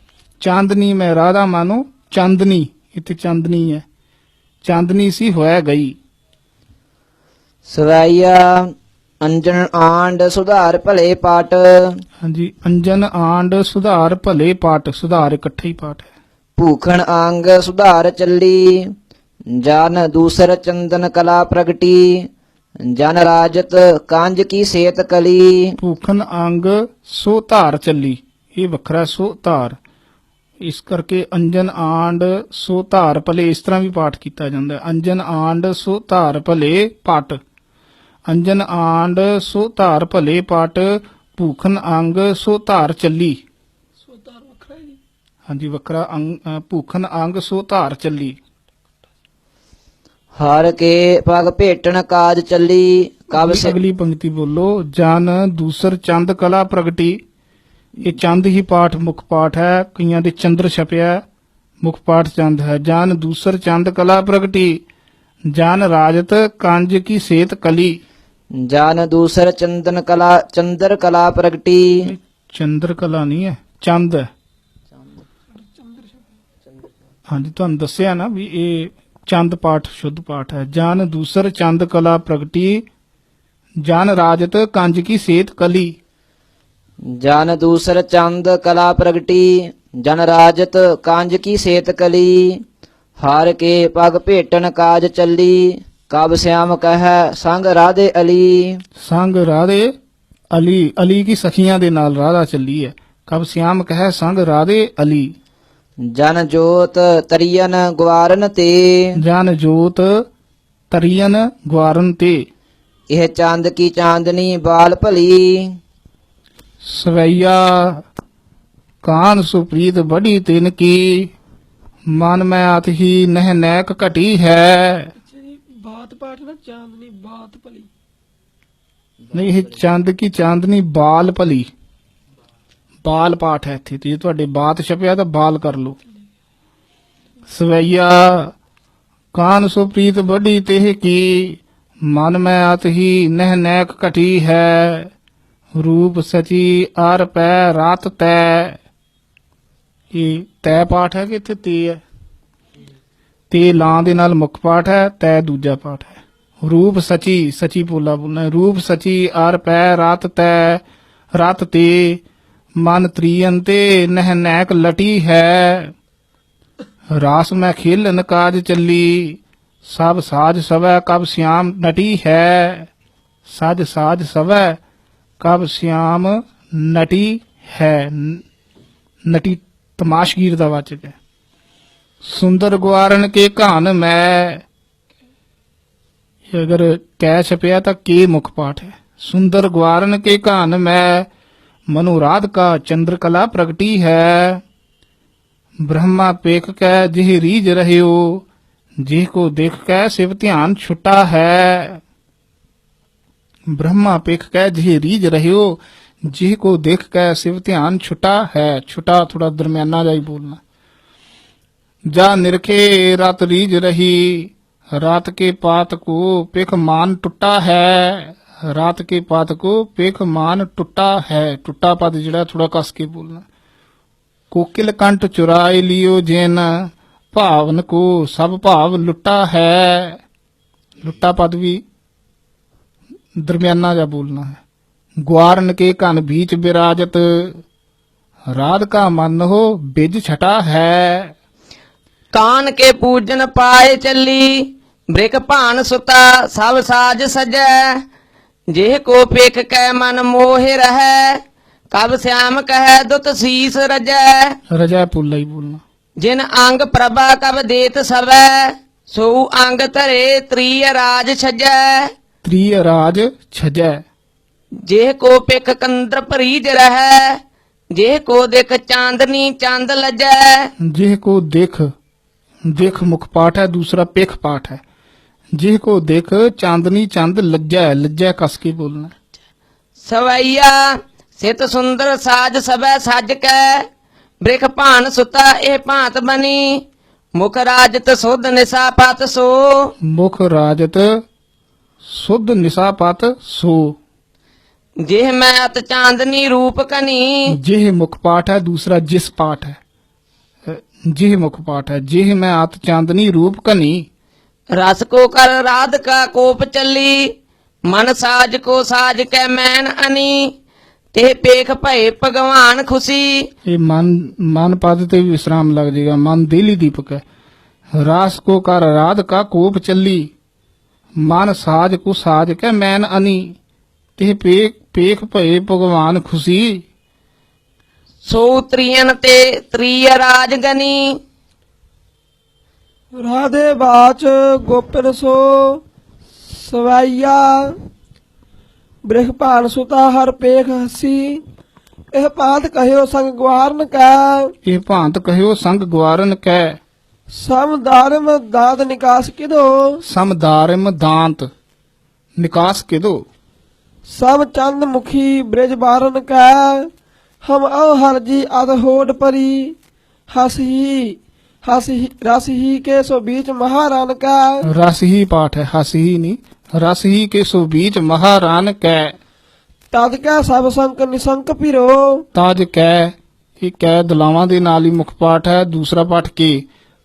चांदनी में राधा मानो चांदनी, इतने चांदनी है, चांदनी सी होए गई। ਸਵੈਇਆ ਅੰਜਨ ਆਂਡ ਸੁਧਾਰ ਭਲੇ ਪਾਟ। हाँ जी, अंजन आंड सुधार भले पाठ, सुधार इकट्ठे ही पाठ है। ਭੂਖਣ ਅੰਗ ਸੁਧਾਰ ਚੱਲੀ। ਜਨ ਦੂਸਰ ਚੰਦਨ ਕਲਾ ਪ੍ਰਗਟੀ। ਜਨ ਰਾਜਤ ਕਾਂਜ ਕੀ ਸੇਤ ਕਲੀ। ਭੂਖਨ ਅੰਗ ਸੋ ਧਾਰ ਚੱਲੀ, ਇਹ ਵੱਖਰਾ ਸੋ ਧਾਰ, ਇਸ ਕਰਕੇ ਅੰਜਨ ਆਂਡ ਸੋ ਧਾਰ ਭਲੇ ਇਸ ਤਰ੍ਹਾਂ ਵੀ ਪਾਠ ਕੀਤਾ ਜਾਂਦਾ ਹੈ। ਅੰਜਨ ਆਂਡ ਸੋ ਧਾਰ ਭਲੇ ਪਟ, ਅੰਜਨ ਆਂਡ ਸੋ ਧਾਰ ਭਲੇ ਪਟ। ਭੂਖਨ ਅੰਗ ਸੋ ਧਾਰ ਚੱਲੀ, ਸੋਤਾਰ ਵੱਖਰਾ ਜੀ। ਹਾਂਜੀ ਵੱਖਰਾ ਭੂਖਨ ਅੰਗ ਸੋ ਧਾਰ ਚੱਲੀ। ਹਰ ਕੇ ਪਗ ਭੇਟਣ ਕਾਜ ਚੱਲੀ। ਕਬ ਅਗਲੀ ਪੰਕਤੀ ਬੋਲੋ। ਜਨ ਦੂਸਰ ਚੰਦ ਕਲਾ ਪ੍ਰਗਟੀ, ਇਹ ਚੰਦ ਹੀ ਪਾਠ ਮੁੱਖ ਪਾਠ ਹੈ। ਕਈਆਂ ਦੇ ਚੰਦਰ ਛਪਿਆ, ਮੁੱਖ ਪਾਠ ਚੰਦ ਹੈ। ਜਨ ਦੂਸਰ ਚੰਦ ਕਲਾ ਪ੍ਰਗਟੀ। ਜਨ ਰਾਜਤ ਕੰਜ ਕੀ ਸੇਤ ਕਲੀ। ਜਨ ਦੂਸਰ ਚੰਦਰ ਕਲਾ ਪ੍ਰਗਟੀ। ਚੰਦਰ ਕਲਾ ਨਹੀਂ ਹੈ, ਚੰਦ ਹੈ। ਹਾਂਜੀ ਤੁਹਾਨੂੰ ਦੱਸਿਆ ਨਾ ਵੀ ਇਹ ਚੰਦ ਪਾਠ ਸ਼ੁੱਧ ਪਾਠ ਹੈ। ਜਨ ਦੂਸਰ ਚੰਦ ਕਲਾ ਪ੍ਰਗਟੀ। ਜਨ ਰਾਜਤ ਕੰਜ ਕੀ ਸੇਤ ਕਲੀ। ਜਨ ਦੂਸਰ ਚੰਦ ਕਲਾ ਪ੍ਰਗਟੀ। ਜਨ ਰਾਜਤ ਕਾਂਜ ਕੀ ਸੇਤ ਕਲੀ। ਹਾਰ ਕੇ ਪਗ ਭੇਟਣ ਕਾਜ ਚੱਲੀ। ਕਬ ਸਿਆਮ ਕਹੈ ਸੰਗ ਰਾਧੇ ਅਲੀ। ਸੰਗ ਰਾਧੇ ਅਲੀ, ਅਲੀ ਕੀ ਸਖੀਆਂ ਦੇ ਨਾਲ ਰਾਧਾ ਚੱਲੀ ਹੈ। ਕਬ ਸਿਆਮ ਕਹੈ ਸੰਗ ਰਾਧੇ ਅਲੀ। ਜਨ ਜੋਤ ਤਰੀਅਨ ਗਵਾਰਨ ਤੇ। ਜਨ ਜੋਤ ਤਰੀਅਨ ਗਵਾਰਨ ਤੇ। ਇਹ ਚੰਦ ਕੀ ਚਾਂਦਨੀ ਬਾਲ ਭਲੀ। ਸਵਈਆ ਕਾਨ ਸੁਪ੍ਰੀਤ ਬੜੀ ਤਿਨ ਕੀ। ਮਨ ਮੈਂ ਆਤ ਹੀ ਨਹਿ ਨੈਕ ਘਟੀ ਹੈ। ਅੱਛਾ ਜੀ, ਬਾਤ ਪਾਠ ਨਾ ਚਾਂਦਨੀ ਬਾਤ ਭਲੀ। ਨਹੀਂ, ਇਹ ਚੰਦ ਕੀ ਚਾਂਦਨੀ ਬਾਲ ਭਲੀ, ਬਾਲ ਪਾਠ ਹੈ ਇੱਥੇ। ਤੇ ਜੇ ਤੁਹਾਡੇ ਬਾਤ ਛਪਿਆ ਤਾਂ ਬਾਲ ਕਰ ਲਓ। ਸਵਈਆ ਕਾਨ ਸੁਪ੍ਰੀਤ ਬੜੀ ਤਿਹ ਕੀ। ਮਨ ਮੈਂ ਆਤ ਹੀ ਨਹਿ ਨੈਕ ਘਟੀ ਹੈ। ਰੂਪ ਸਚੀ ਅਰ ਪੈ ਰਾਤ ਤੈ। ਇਹ ਤੈ ਪਾਠ ਹੈ ਕਿ ਇੱਥੇ ਤੇ ਹੈ? ਤੇ ਲਾਂ ਦੇ ਨਾਲ ਮੁੱਖ ਪਾਠ ਹੈ, ਤੈ ਦੂਜਾ ਪਾਠ ਹੈ। ਰੂਪ ਸਚੀ, ਸਚੀ ਪੋਲਾ ਬੋਲਣਾ। ਰੂਪ ਸਚੀ ਅਰ ਪੈ ਰਾਤ ਤੈ। ਰਾਤ ਤੇ ਮਨ ਤ੍ਰੀਅਨ ਤੇ ਨਹਿ ਨੈਕ ਲਟੀ ਹੈ। ਰਾਸ ਮੈਂ ਖੇਲਨ ਕਾਜ ਚੱਲੀ। ਸਭ ਸਾਜ ਸਵੈ ਕਬ ਸਿਆਮ ਨਟੀ ਹੈ। ਸਜ ਸਾਜ ਸਵੈ ਕਬ ਸਿਆਮ ਨਟੀ ਹੈ। ਨਟੀ ਤਮਾਸ਼ਗੀਰ ਦਾ ਵਾਚਕ ਹੈ। ਸੁੰਦਰ ਗਵਾਰਨ ਕੇ ਘਾਨ ਮੈਂ। ਅਗਰ ਕਹਿ ਛਪਿਆ ਤਾਂ ਕੇ ਮੁੱਖ ਪਾਠ ਹੈ। ਸੁੰਦਰ ਗਵਾਰਨ ਕੇ ਘਾਨ ਮੈਂ। ਮਨੁ ਰਾਧਿਕਾ ਚੰਦਰ ਕਲਾ ਪ੍ਰਗਟੀ ਹੈ। ਬ੍ਰਹਮਾ ਪੇਖ ਕੈ ਜਿਹ ਰੀਜ ਰਹਿਓ। ਜਿਹ ਕੋ ਦੇਖ ਕੈ ਸਿਵ ਧਿਆਨ ਛੁਟਾ ਹੈ। ब्रह्मा पेख कह जिह रीज रहियो, जिह को देख कह शिव ध्यान छुटा है। छुटा थोड़ा दरमियाना जा ही बोलना। जा निरखे रात रीज रही, रात के पात को पेख मान टुटा है। रात के पात को पेख मान टुटा है। टुटा पद जड़ा थोड़ा कस के बोलना। कोकिल कंठ चुराए लियो जेन, भावन को सब भाव लुटा है। लुटा पद भी दरमियाना जा बोलना है। ग्वारन के कन बीच विराजत, राध का मन हो बिज छटा है। कान के पूजन पाए चली, ब्रिक भान सुता सब साज सजै। जेह को पेख कै मन मोहे रहै, कब श्याम कह दुत शीस रजै। रजा पुल्ला ही बोलना। जिन अंग प्रभा कब देत सवै, सो अंग धरे त्रिय राज छजै। त्रिय राज छजै। जेह को पिख कंद्र परीज रहै, जेह को देख चांदनी चंद लजै। जिह को देख, देख मुख पाठ है, दूसरा पेख पाठ है। जिह को देख चांदनी चंद लज्जा है। लज्जा कस के बोलना। सवैया सित सुंदर साज सबै सज कै, ब्रिख भान सुता ए भांत बनी। मुख राजत सुध निशा पत सो, मुख राजत शुद्ध निशापात सो। जेह मैं अत चांदनी रूप कनी। जिह मुख पाठ है, दूसरा जिस पाठ है। जिह मुख पाठ है। जिह में आत चांदनी रूप कनी। रस को कर राध का कोप चली, मन साज को साज कै मैन अनी। ते पेख भय भगवान खुशी। ये मन पद ते भी विश्राम लग जाएगा। मन दिली दीपक है। रास को कर राध का कोप चली, मन साज को साज के मैन अनी। ते पेख भय भगवान खुशी। सो त्रियन ते त्रिय राज गनी। राधे बाच गोपिन सो सवैया, ਬ੍ਰਿਖ ਭਾਨ ਸੁਤਾ ਹਰ ਪੇਖ ਹਸੀ। ਇਹ ਭਾਂਤ ਕਹਿਓ ਸੰਗ ਗਵਾਰਨ ਕੈ, ये भांत कहो संग ग्वारन कै। ਸਮ ਦਾਰਮ ਦਾਤ ਨਿਕਾਸ ਕਿਦੋ। समदारिम दांत निकास के दो। ਸਮ ਚੰਦ ਮੁਖੀ ਬ੍ਰਿਜ ਬਾਰਨ ਕੈ, ਹਮ ਔ ਹਰ ਜੀ ਅਦ ਹੋਡ ਪਰੀ। ਹਸੀ ਰਸ ਹੀ ਕੇ ਸੋ बीच महारान ਕੈ। रस ही पाठ है, हस ही नहीं। रस ही के सो बीच महारान कै। ਤਦ ਕੈ ਸਭ ਸੰਕ ਨਿਸੰਕ ਪਿਰੋ। ताज कै, ये कै दलावां दे नाल ही मुख पाठ है। दूसरा पाठ के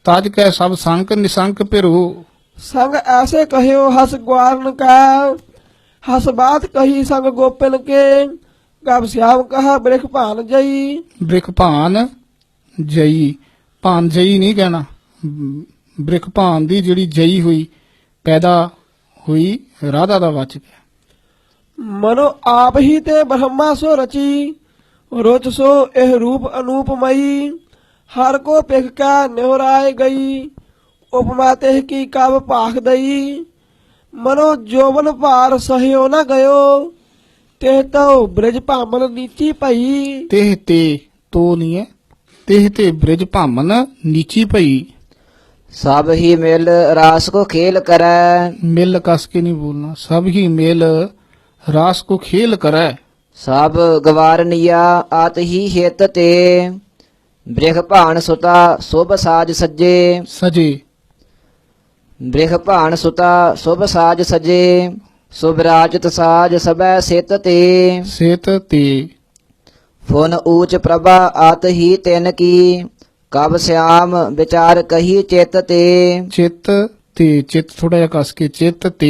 ताज कै सब संक निसंक पिरो। ਸੰਗ ਐਸੇ ਕਹਿਓ ਹਸ ਗਵਾਰਨ ਕੈ, ਹਸ ਬਾਤ ਕਹੀ ਸੰਗ ਗੋਪਨ ਕੇ। ਕਬ श्याम ਕਹਾ ਬ੍ਰਿਖ ਭਾਨ ਜਈ। ਬ੍ਰਿਖ ਭਾਨ ਜਈ। ਭਾਨ ਜਈ ਨਹੀਂ ਕਹਿਣਾ। ਬ੍ਰਿਖ ਭਾਨ ਦੀ ਜਿਹੜੀ ਜਈ ਹੋਈ, ਪੈਦਾ ਹੋਈ, ਰਾਧਾ ਦਾ ਵਾਚਕ ਹੈ। ਮਨੋ ਆਪ ਹੀ ਤੇ ਬ੍ਰਹਮਾ ਸੋ ਰਚੀ, ਰੁਚ ਸੋ ਇਹ ਰੂਪ ਅਨੂਪਮਈ। ਹਰ ਕੋ ਪਿਖ ਕੈ ਨਿਹੁਰਾਏ ਗਈ, ਉਪਮਾ ਤੇ ਕੀ ਕਬ ਭਾਖ ਦਈ। ਮਨੋ ਜੋਬਨ ਭਾਰ ਸਹਿਓ ਨ ਗਇਓ, ਤੇ ਤਉ ਬ੍ਰਿਜ ਭਾਮਨ ਨੀਚੀ ਭਈ। ਤੇਹ ਤੇ ਤੋ ਨਹੀਂ ਹੈ। ਤੇਹ ਤੇ ਬ੍ਰਿਜ ਭਾਮਨ ਨੀਚੀ ਭਈ। सब ही मिल रास को खेल करੈ, मिल कस के नहीं बोलना। सब ही मेल रास को खेल करे। सब गवारनिया आत ही हित ते। बृख भान सुता शुभ साज सजे, सजे। बृख भान सुता शुभ साज सजे। शुभ राजत साज सबै सित ते। सेत ते फुन ऊच प्रभा आत ही तिन की। कब श्याम विचार कही चित ते। चित ते, चित थोड़ा जिहा कस के चित ते।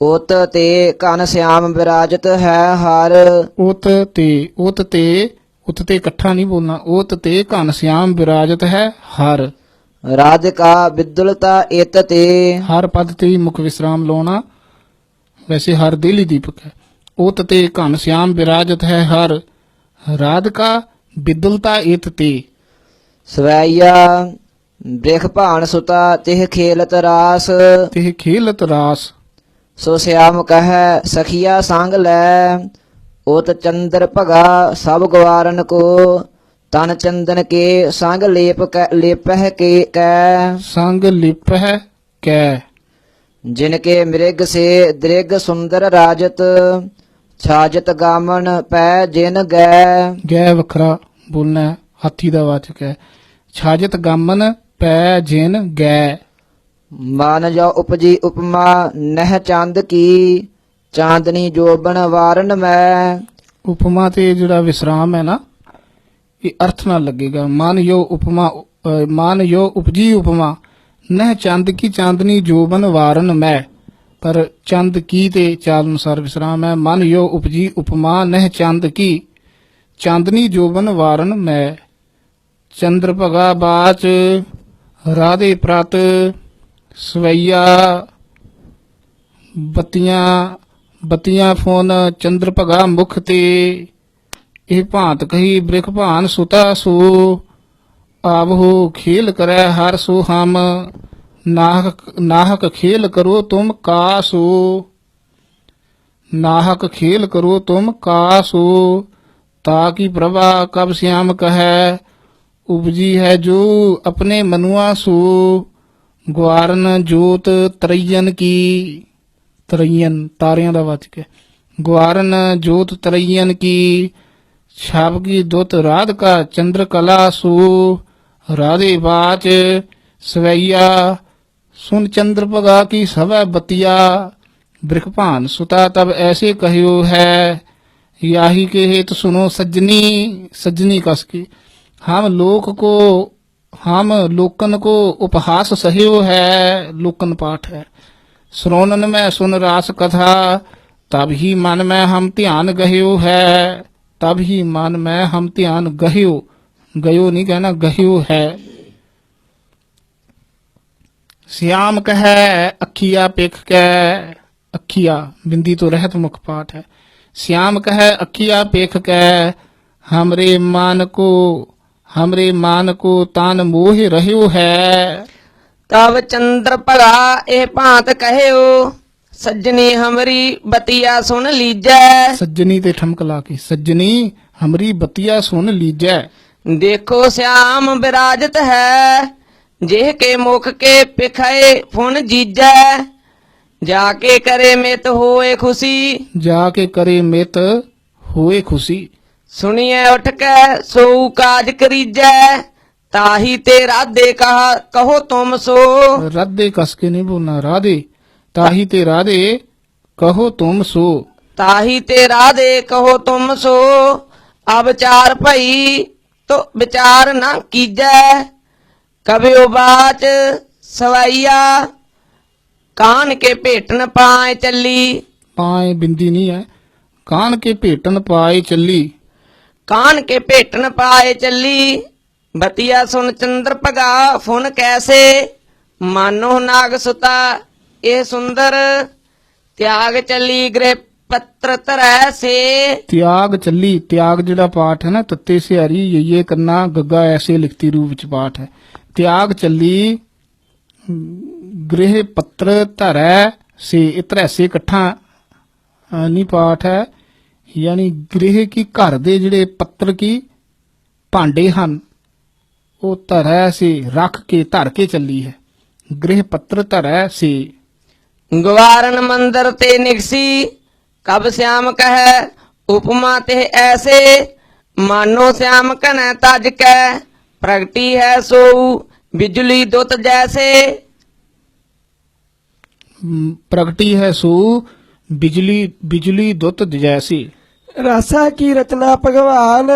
उत ते कन श्याम विराजत है हर। उत ते, उत ते, उत ते इकट्ठा नहीं बोलना। उत ते घन श्याम विराजत है हर। राधिका विदुलता इत ते। हर पद ते ही मुख विश्राम लाना। वैसे हर दिली दीपक है। उत ते घन श्याम विराजत है हर। राधिका विदुलता इत ते। सवैया बृख भान सुता तिह खेलत रास। ते खेलत रास। सो श्याम कह सखिया संग लै। उत चंद्र भगा सब गवारन को। तन चंदन के संग लेपह के कै। संग लिप है कै। जिनके मृग से दृग सुंदर राजत छाजत गामन पै जिन गै ਗੈ ਵੱਖਰਾ ਬੋਲਣਾ ਹੈ, ਹਾਥੀ ਦਾ ਵਾਚਕ ਹੈ। ਛਾਜਤ ਗਾਮਨ ਪੈ ਜਿਨ ਗੈ। मान जो उपजी उपमा नह चांद की चांदनी जोबन वारन मैं ਉਪਮਾ ਤੇ ਜਿਹੜਾ ਵਿਸਰਾਮ ਹੈ ਨਾ, ਇਹ ਅਰਥ ਨਾਲ ਲੱਗੇਗਾ। ਮਨ ਯੋ ਉਪਮਾ ਮਨ ਯੋ ਉਪਜੀ ਉਪਮਾ ਨਹਿ ਚੰਦ ਕੀ ਚਾਂਦਨੀ ਜੋਬਨ ਵਾਰਨ ਮੈਂ, ਪਰ ਚੰਦ ਕੀ ਤੇ ਚਾਲ ਅਨੁਸਾਰ ਵਿਸਰਾਮ ਹੈ। ਮਨ ਯੋ ਉਪਜੀ ਉਪਮਾ ਨਹਿ ਚੰਦ ਕੀ ਚਾਂਦਨੀ ਜੋਬਨ ਵਾਰਨ ਮੈਂ। ਚੰਦਰ ਭਗਾ ਬਾਚ ਰਾਧੇ ਪ੍ਰਤ ਸਵਈਆ ਬੱਤੀਆਂ ਫੋਨ ਚੰਦਰ ਭਗਾ ਮੁਖ ਤੇ। ਇਹ ਭਾਂਤ ਕਹੀ ਬ੍ਰਿਖ ਭਾਨ ਸੁਤਾ ਸੋ ਆਵਹੁ ਖੇਲ ਕਰੈ ਹਰ ਸੋ ਹਮ ਨਾਹਕ ਖੇਲ ਕਰੋ ਤੁਮ ਕਾਸੋ। ਨਾਹਕ ਖੇਲ ਕਰੋ ਤੁਮ ਕਾਸੋ ਤਾकि प्रभा कब श्याम कहे उपजी है जो अपने मनुआ सो। ग्वारन जोत तरयन की तरयन तारियां दा वाचक है। ग्वारन जोत तरयन की छाप की दुत राध का चंद्र कला सो। राधे बाच सवैया सुन चंद्र भगा की सवै बतिया। बृखभान सुता तब ऐसे कहियो है याही के हेत सुनो सज्जनी। सज्जनी कस के हम लोकन को उपहास सहयो है। लोकन पाठ है। श्रोनन में सुन रास कथा तब ही मन में हम ध्यान गह्यो है। तब ही मन में हम ध्यान गह्यो, गयो नहीं कहना गह्यो है। श्याम कहे अखिया पेख के, अखिया बिंदी तो रहत मुख पाठ है। श्याम कहे अखिया पेख के हमरे मान को तान मोह रह्यो है। तब चंद्र भगा ए भांत कहयो सज्जनी हमरी बतिया सुन लीजै। सज्जनी ते ठमक ला के सज्जनी हमरी बतिया सुन लीजै। देखो श्याम विराजत है जेह के मुख के पिखए फुन जीजै। जाके करे मित होए खुशी, जाके करे मित होए खुशी। सुनिए उठ के सो काज करीजै। ताही ते राधे कहा कहो तुम सो। राधे कस के नहीं बोलना, राधे ताही ते राधे कहो तुम सो। ताही ते राधे कहो तुम सो। अब चार भई तो विचार न कीजै। कबियो बाच सवैया कान के भेटन पाए चली। पाए बिंदी नहीं है, कान के भेटन पाए चली। कान के भेटन पाए चली। बतिया सुन चंद्र भगा फुन कैसे। मानो नाग सुता ए सुंदर त्याग चली गृह पत्र तरह से। त्याग चली, त्याग ਜਿਹੜਾ ਪਾਠ ਹੈ ਨਾ ਤੱਤੇ ਸਿਹਾਰੀ ਇਹ ਕਰਨਾ ਗੱਗਾ ਐਸੇ ਲਿਖਤੀ ਰੂਪ ਵਿੱਚ ਪਾਠ ਹੈ। त्याग चली गृह पत्र धरै से, इतरै से इकट्ठा नहीं पाठ है। यानी गृह की घर दे ਜਿਹੜੇ ਪੱਤਰ ਕੀ ਭਾਂਡੇ ਹਨ ਉਹ ਧਰੈ ਸੇ ਰੱਖ ਕੇ ਧਰ ਕੇ ਚੱਲੀ ਹੈ। ਗ੍ਰਹਿ ਪੱਤਰ ਧਰੈ ਸੇ। ग्वारन मंदिर ते निगसी कब श्याम कहे उपमा ते ऐसे। मानो श्याम कन तज कै प्रगटी है सो बिजली दुत जैसे। प्रगटी है सो बिजली दुत जैसी। रासा की रचना भगवान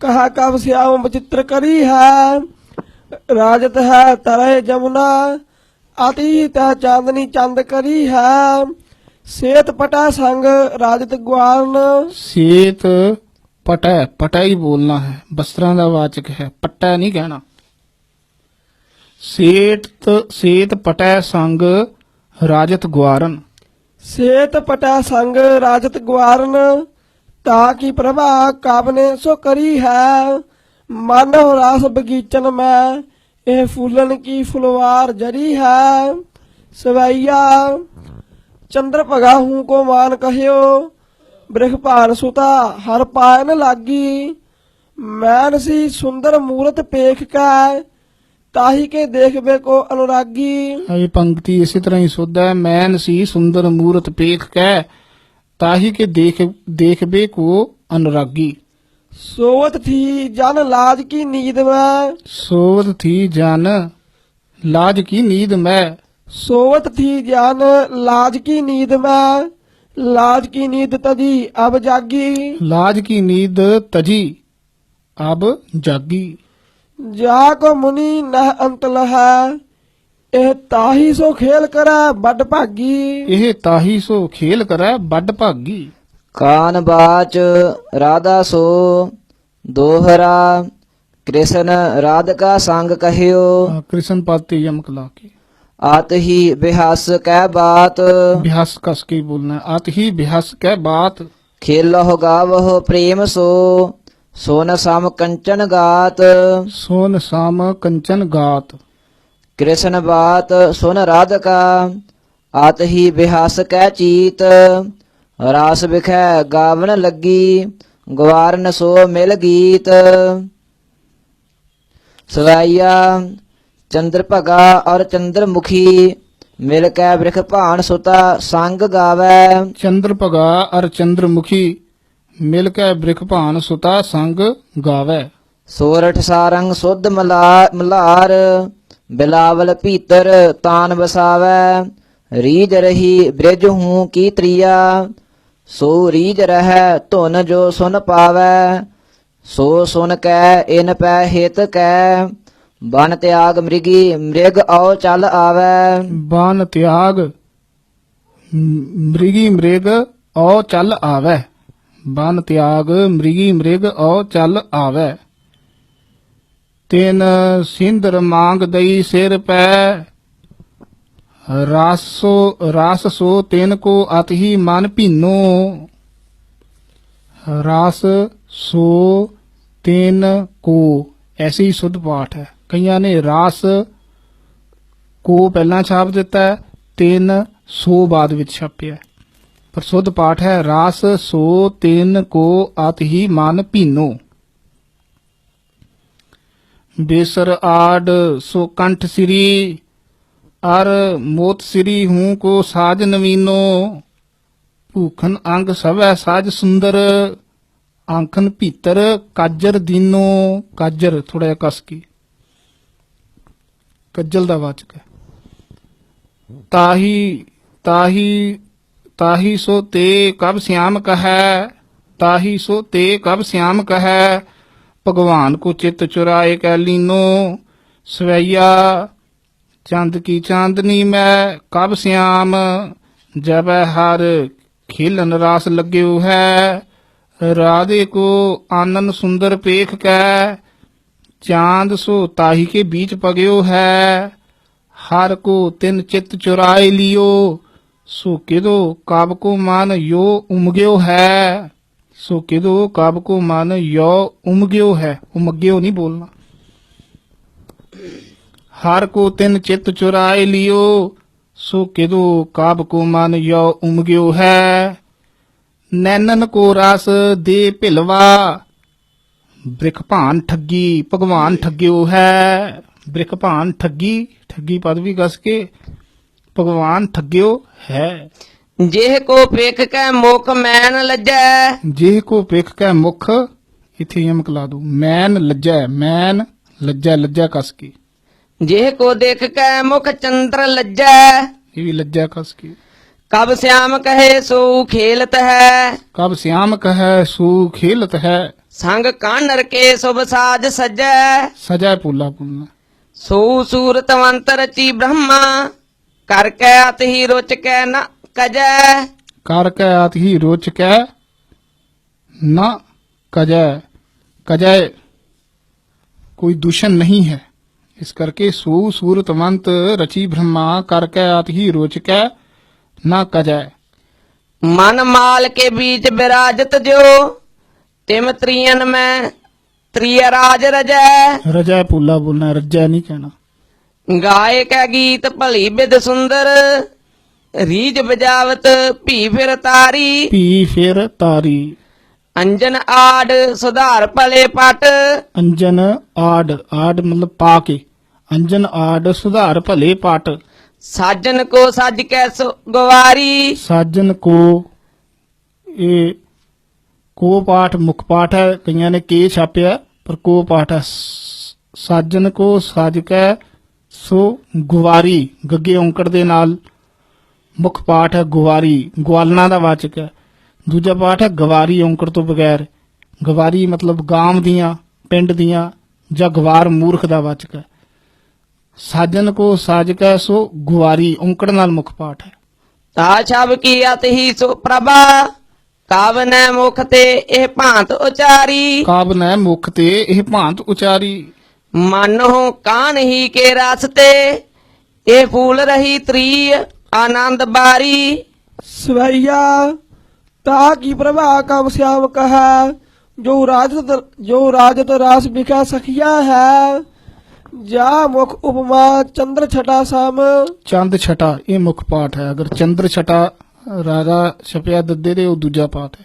कहा कब श्याम विचित्र करी है। राजत है तरह जमुना अतीत है चांदनी चंद करी है। सेत पटा संग राजत ग्वारन। सेत पटा, पटा ही बोलना है, वस्त्रां दा वाचक है, पट्टा नहीं कहना। सेत पटै संग राजत ग्वारन। सेत पटा संग राजत ग्वारन ताकि प्रभा काब ने सो करी है। मानव रास बगीचन में यह फूलन की फुलवार जरी है। सवैया चंद्र भगा हूँ को मान कहियो। बृखभान सुता हर पायन लागी। मैन सी सुंदर मूरत पेख का ਤਾਹੀ ਕੇ ਦੇਖਵੇ ਕੋ ਅਨੁਰਾਗੀ। ਇਹ ਪੰਕਤੀ ਇਸੇ ਤਰ੍ਹਾਂ ਹੀ ਸੁਧ ਹੈ। ਮੈਨ ਸੀ ਸੁੰਦਰ ਮੂਰਤ ਪੇਖ ਕੈ, ਤਾਹੀ ਕੇ ਦੇਖਬੇ ਕੋ ਅਨੁਰਾਗੀ। ਸੋਵਤ ਥੀ ਜਨ ਲਾਜ ਕੀ ਨੀਂਦ ਮੈਂ, ਸੋਵਤ ਥੀ ਜਨ ਲਾਜ ਕੀ ਨੀਂਦ ਮੈਂ, ਸੋਵਤ ਥੀ ਜਨ ਲਾਜ ਕੀ ਨੀਂਦ ਮੈਂ, ਲਾਜ ਕੀ ਨੀਂਦ ਤਜੀ ਅਬ ਜਾਗੀ। ਲਾਜ ਕੀ ਨੀਂਦ ਤਜੀ ਅਬ ਜਾਗੀ। ਜਾ ਕੋ ਮੁਨੀ ਨਹ ਅੰਤ ਲਹੈ, ਇਹ ਤਾਹੀ ਸੋ ਖੇਲ ਕਰੈ ਵੱਡ ਭਾਗੀ। ਇਹ ਤਾਹੀ ਸੋ ਖੇਲ ਕਰੈ ਵੱਡ ਭਾਗੀ। ਕਾਨ ਬਾਚ ਰਾਧਾ ਸੋ ਦੋਹਰਾ, ਕ੍ਰਿਸ਼ਨ ਰਾਧਿਕਾ ਸੰਗ ਕਹਿਓ। ਕ੍ਰਿਸ਼ਨ ਪਦ ਤੇ ਯਮਕ ਲਾ ਕੇ ਆਤ ਹੀ ਬਿਹਸ ਕਹਿ ਬਾਤ, ਬਿਹਸ ਕਸ ਕੇ ਬੋਲਣਾ। ਆਤ ਹੀ ਬਿਹਸ ਕਹਿ ਬਾਤ, ਖੇਲਹੁ ਗਾਵਹੁ ਪ੍ਰੇਮ ਸੋ, ਸੋਨ ਸਮ ਕੰਚਨ ਗਾਤ। ਸੋਨ ਸਾਮ ਕੰਚਨ ਗਾਤ। ਕ੍ਰਿਸ਼ਨ ਬਾਤ ਸੁਨ ਰਾਧਿਕਾ, ਆਤ ਹੀ ਬਿਹਸ ਕਹਿ ਚੀਤ। ਰਾਸ ਵਿਖੈ ਗਾਵਨ ਲੱਗੀ, ਗਵਾਰਨ ਸੋ ਮਿਲ ਗੀਤ। ਸਵੈया ਚੰਦਰ ਭਗਾ ਔਰ ਚੰਦਰ ਮੁਖੀ, ਮਿਲ ਕੈ ਬ੍ਰਿਖ ਭਾਨ ਸੁਤਾ ਸੰਗ ਗਾਵੈ। ਚੰਦਰ ਭਗਾ ਅਰ ਚੰਦਰ ਮੁਖੀ, ਮਿਲ ਕੇ ਬ੍ਰਿਖ ਭਾਨ ਸੁਤਾ ਸੰਗ ਗਾਵੇ। ਸੋਰਠ ਸਾਰੰਗ ਸੁਧ ਮਲਾਰ, ਬਿਲਾਵਲ ਭੀਤਰ ਤਾਨ ਵਸਾਵੈ। ਰੀਜ ਰਹੀ ਬ੍ਰਿਜ ਹੂੰ ਕੀ ਤ੍ਰਿਆ, ਸੋ ਰੀਜ ਰਹਿ ਧੁਨ ਜੋ ਸੁਨ ਪਾਵੈ। ਸੋ ਸੁਨ ਕੈ ਇਨ ਪੈ ਹਿਤ ਕੈ, ਬਨ ਤਿਆਗ ਮ੍ਰਿਗੀ ਮ੍ਰਿਗ ਆਉ ਚੱਲ ਆਵੈ। ਬਾਨ ਤਿਆਗ ਮ੍ਰਿਗੀ ਮ੍ਰਿਗ ਔ ਚੱਲ ਆਵੇ। ਬਨ ਤਿਆਗ ਮ੍ਰਿਗੀ ਮ੍ਰਿਗ ਔ ਚੱਲ ਆਵੇ। ਤਿਨ ਸਿੰਦਰ ਮੰਗ ਦਈ ਸਿਰ ਪੈ, ਰਾਸ ਸੋ ਤਿਨ ਕੋ ਅਤ ਹੀ ਮਨ ਭੀਨੋ। ਰਾਸ ਸੋ ਤਿਨ ਕੋ ਐਸੀ ਹੀ ਸੁਧ ਪਾਠ ਹੈ। ਕਈਆਂ ਨੇ ਰਾਸ ਕੋ ਪਹਿਲਾਂ ਛਾਪ ਦਿੱਤਾ ਹੈ, ਤਿੰਨ ਸੋ ਬਾਅਦ ਵਿੱਚ ਛਾਪਿਆ, ਪਰ ਸੁਧ ਪਾਠ ਹੈ ਰਾਸ ਸੋ ਤਿੰਨ ਕੋ ਅਤ ਹੀ ਮਨ ਭੀਨੋ। ਬੇਸਰ ਆਡ ਸੋ ਕੰਠ ਸਿਰੀ, ਅਰ ਮੋਤ ਸਿਰੀ ਹੂੰ ਕੋ ਸਾਜ ਨਵੀਨੋ। ਭੂਖਨ ਅੰਗ ਸਭੈ ਸਾਜ ਸੁੰਦਰ, ਆਂਖਨ ਭੀਤਰ ਕਾਜਰ ਦੀਨੋ। ਕਾਜਰ ਥੋੜਾ ਜਿਹਾ ਕਸ ਕੇ, ਕੱਜਲ ਦਾ ਵਾਚਕ ਹੈ। ਤਾਹੀ ਸੋ ਤੇ ਕਬ ਸਿਆਮ ਕਹੈ, ਤਾਹੀ ਸੋ ਤੇ ਕਬ ਸਿਆਮ ਕਹੈ। ਭਗਵਾਨ ਕੋ ਚਿਤ ਚੁਰਾਏ ਕੈ ਲੀਨੋ। ਸਵੈया ਚੰਦ ਕੀ ਚਾਂਦਨੀ ਮੈਂ ਕਬ ਸਿਆਮ, ਜਬੈ ਹਰ ਖੇਲਨ ਰਾਸ ਲੱਗਿਓ ਹੈ। ਰਾਧੇ ਕੋ ਆਨਨ ਸੁੰਦਰ ਪੇਖ ਕੈ, ਚਾਂਦ ਸੋ ਤਾਹੀ ਕੇ बीच पग्यो है। हर को तिन चित चुराए लियो, सो किदो काब को मान यो उमग्यो है। सो किदो काब को मान यो उमग्यो है, उमग्यो नहीं बोलना। हर को तिन चित चुराए लियो, सो किदो काब को मान यो उमग्यो है। नैनन को रस दे भिलवा, ਬ੍ਰਿਖ ਭਾਨ ਠੱਗੀ ਭਗਵਾਨ ਠੱਗਿਓ ਹੈ। ਬ੍ਰਿਖ ਭਾਨ ਠੱਗੀ, ਠੱਗੀ ਪਦ ਵੀ ਕਸ ਕੇ ਭਗਵਾਨ ਠੱਗਿਓ ਹੈ। ਜਿਹ ਕੋ ਵੇਖ ਕੇ ਮੁਖ ਮੈਨ ਲੱਜੈ, ਜਿਹ ਕੋ ਵੇਖ ਕੇ ਮੁਖ, ਇਥੇ ਯਮਕ ਲਾ ਦੋ। ਮੈਨ ਲੱਜੈ, ਮੈਨ ਲੱਜੈ, ਲੱਜੈ ਕਸ ਕੇ। ਜਿਹ ਕੋ ਦੇਖ ਕੇ ਮੁਖ ਚੰਦਰ ਲੱਜੈ, ਇਹ ਵੀ ਲੱਜੈ ਕਸ ਕੇ। ਕਬ ਸਿਆਮ ਕਹੇ ਸੋ ਖੇਲਤ ਹੈ। ਕਬ ਸਿਆਮ ਕਹੈ ਸੂ ਖੇਲਤ ਹੈ। ਸੰਗ ਕਾਨਰ ਕੇ ਸੁਭ ਸਾਜ ਸਜੈ, ਸਜੈ ਪੂਲਾ ਪੂਲਨਾ। ਸੋ ਸੂਰਤਵੰਤ ਰਚੀ ਬ੍ਰਹਮਾ, ਕਰ ਕੈ ਅਤ ਹੀ ਰੁਚ ਕੈ ਨ ਕਜੈ। ਕਰ ਕੈ ਆਤ ਹੀ ਰੋਚ ਕੈ ਨਾ ਕਜੈ। ਕਜੈ ਕੋਈ ਦੂਸ਼ਣ ਨਹੀਂ ਹੈ, ਇਸ ਕਰਕੇ ਸੂ ਸੂਰਤਵੰਤ ਰਚੀ ਬ੍ਰਹਮਾ, ਕਰ ਕੈ ਆਤ ਹੀ ਰੋਚ ਕੈ ਨਾ ਕਜੈ। ਮਨ ਮਾਲ ਕੇ बीच ਵਿਰਾਜਤ ਜੋ, ਤਿਮ ਤ੍ਰਿयन ਮੈਂ ਤ੍ਰਿय ਰਾਜ ਰਜੈ। ਰਜੈ ਪੂਲਾ ਬੋਲਣਾ, ਰਜੈ ਨਹੀਂ ਕਹਿਣਾ। ਗਾਏ ਕੈ ਗੀਤ ਭਲੀ ਬਿਦ ਸੁੰਦਰ, ਰੀਜ ਬਜਾਵਤ ਭੀ ਫਿਰ ਤਾਰੀ। ਭੀ ਫਿਰ ਤਾਰੀ। ਅੰਜਨ ਆੜ ਸੁਧਾਰ ਭਲੇ ਪਟ, ਅੰਜਨ ਆੜ, ਆੜ ਮਤਲਬ ਪਾ ਕੇ, ਅੰਜਨ ਆਡ ਸੁਧਾਰ ਭਲੇ ਪਟ। ਸਾਜਨ ਕੋ ਸਜ ਕੈ ਸੋ ਗਵਾਰੀ। ਸਾਜਨ ਕੋ, ਇਹ ਕੋ ਪਾਠ ਮੁੱਖ ਪਾਠ ਹੈ, ਕਈਆਂ ਨੇ ਕੇ ਛਾਪਿਆ ਪਰ ਕੋ ਪਾਠ ਹੈ। ਸਾਜਨ ਕੋ ਸਜ ਕੈ ਸੋ ਗੁਵਾਰੀ, ਗੱਗੇ ਔਂਕੜ ਦੇ ਨਾਲ ਮੁੱਖ ਪਾਠ ਹੈ ਗੁਵਾਰੀ, ਗਵਾਲਣਾ ਦਾ ਵਾਚਕ ਹੈ। ਦੂਜਾ ਪਾਠ ਹੈ ਗਵਾਰੀ ਔਂਕੜ ਤੋਂ ਬਗੈਰ। ਗਵਾਰੀ ਮਤਲਬ ਗਾਂਵ ਦੀਆਂ, ਪਿੰਡ ਦੀਆਂ, ਜਾਂ ਗਵਾਰ ਮੂਰਖ ਦਾ ਵਾਚਕ ਹੈ। ਸਾਜਨ ਕੋ ਸਾਜ ਕੈ ਸੋ ਗੁਵਾਰੀ ਔਂਕੜ ਨਾਲ ਮੁੱਖ ਪਾਠ ਹੈ। ਤਾ ਛਬ ਕੀ ਅਤ ਹੀ ਸੋ ਪ੍ਰਭਾ। ਕਾਵਨੈ ਮੁਖ ਤੇ ਇਹ ਭਾਂਤ ਉਚਾਰੀ। ਕਾਬਨੈ ਮੁਖ ਤੇ ਇਹ ਭਾਂਤ ਉਚਾਰੀ। ਮਨਹੁ ਕਾਨ ਹੀ ਕੇ ਰਸ ਤੇ ਇਹ ਫੂਲ ਰਹੀ ਤ੍ਰੀ ਆਨੰਦ ਬਾਰੀ। ਸਵਈਆ ਤਾ ਕੀ ਪ੍ਰਭਾ ਕਬ श्याम ਕਹਾ। ਜੋ ਰਾਜਤ ਰਾਸ ਬਿਖਾ ਸਖੀਆ ਹੈ। ਜਾ ਮੁਖ ਉਪਮਾ ਚੰਦਰ ਛਟਾ ਸਮ। ਚੰਦ ਛਟਾ ਇਹ ਮੁੱਖ ਪਾਠ ਹੈ। ਅਗਰ ਚੰਦਰ ਛਟਾ ਰਾਰਾ ਛਪਿਆ ਦੱਦੇ ਦੇ ਉਹ ਦੂਜਾ ਪਾਠ ਹੈ।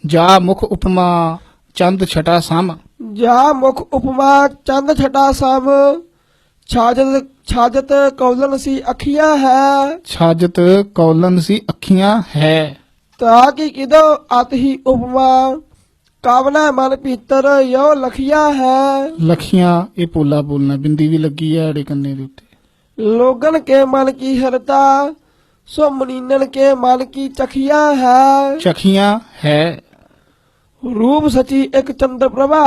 ਜਾ ਮੁਖ ਉਪਮਾ ਚੰਦ ਛਟਾ ਸਮ। ਜਾ ਮੁਖ ਉਪਮਾ ਚੰਦ ਛਟਾ ਸਮ। ਛਾਜਤ ਕੌਲਨ ਸੀ ਅਖੀਆ ਹੈ। ਛਾਜਤ ਕੌਲਨ ਸੀ ਅੱਖੀਆਂ ਹੈ। ਤਾ ਕੀ ਕਿਦੋ ਅਤ ਹੀ ਉਪਮਾ। ਕਾਵਨਾ ਮਨ ਪੀਤਰ ਯੋ ਲਖੀਆ ਹੈ। ਲਖੀਆਂ ਇਹ ਪੋਲਾ ਬੋਲਣਾ, ਬਿੰਦੀ ਵੀ ਲੱਗੀ ਹੈ ਅੜੇ ਕੰਨੇ ਦੇ ਉੱਤੇ। ਲੋਗਨ ਕੇ ਮਨ ਕੀ ਹਰਤਾ ਸੋ ਮੁਨੀਨਨ ਕੇ ਮਨ ਕੀ ਚਖੀਆ ਹੈ। ਚਖੀਆਂ ਹੈ। ਰੂਪ ਸਚੀ ਇੱਕ ਚੰਦਰ ਪ੍ਰਭਾ।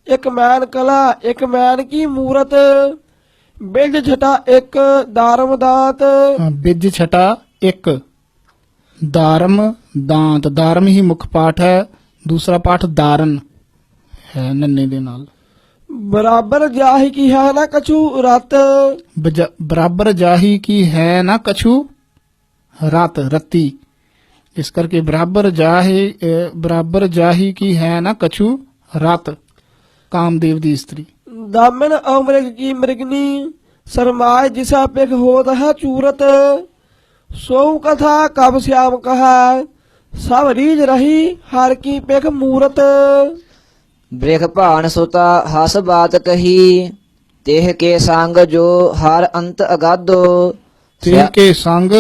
ਇੱਕ ਮੈਨ ਕਲਾ ਇੱਕ ਮੈਨ ਕੀ ਮੂਰਤ। ਬਿਜ ਛਟਾ ਇੱਕ ਦਾਰਮ ਦਾਤ। ਬਿਜ ਛਟਾ ਇੱਕ ਦਾਰਮ ਦਾਂਤ। ਦਾਰਮ ਹੀ ਮੁੱਖ ਪਾਠ ਹੈ। ਦੂਸਰਾ ਪਾਠ ਦਾਰਨ ਹੈ ਨੰਨੇ ਦੇ ਨਾਲ। ਬਰਾਬਰ ਜਾਹੀ ਕੀ ਹੈ ਨਾ ਕਛੂ ਰਤ। ਬਰਾਬਰ ਜਾਹੀ ਕੀ ਹੈ ਨਾ ਕਛੂ ਰਤ, ਰੱਤੀ। ਇਸ ਕਰਕੇ ਬਰਾਬਰ ਜਾਹੀ ਕੀ ਹੈ ਨਾ ਕਛੂ ਰਤ, ਕਾਮਦੇਵ ਦੀ ਇਸਤਰੀ। दामन अमृग की मृगनी सरमाय जिसा पिख होत है चूरत। सो कथा कब श्याम कहा सब रीज रही हर की पिख मूरत। ਬ੍ਰਿਖ ਭਾਣ ਸੁਤਾ ਹਸ ਬਾਤ ਕਹੀ ਤੇਹ ਕੇ ਸੰਗ ਜੋ ਹਰ ਅੰਤ ਅਗਾਧੋ। ਤੇ ਕੇ ਸੰਗ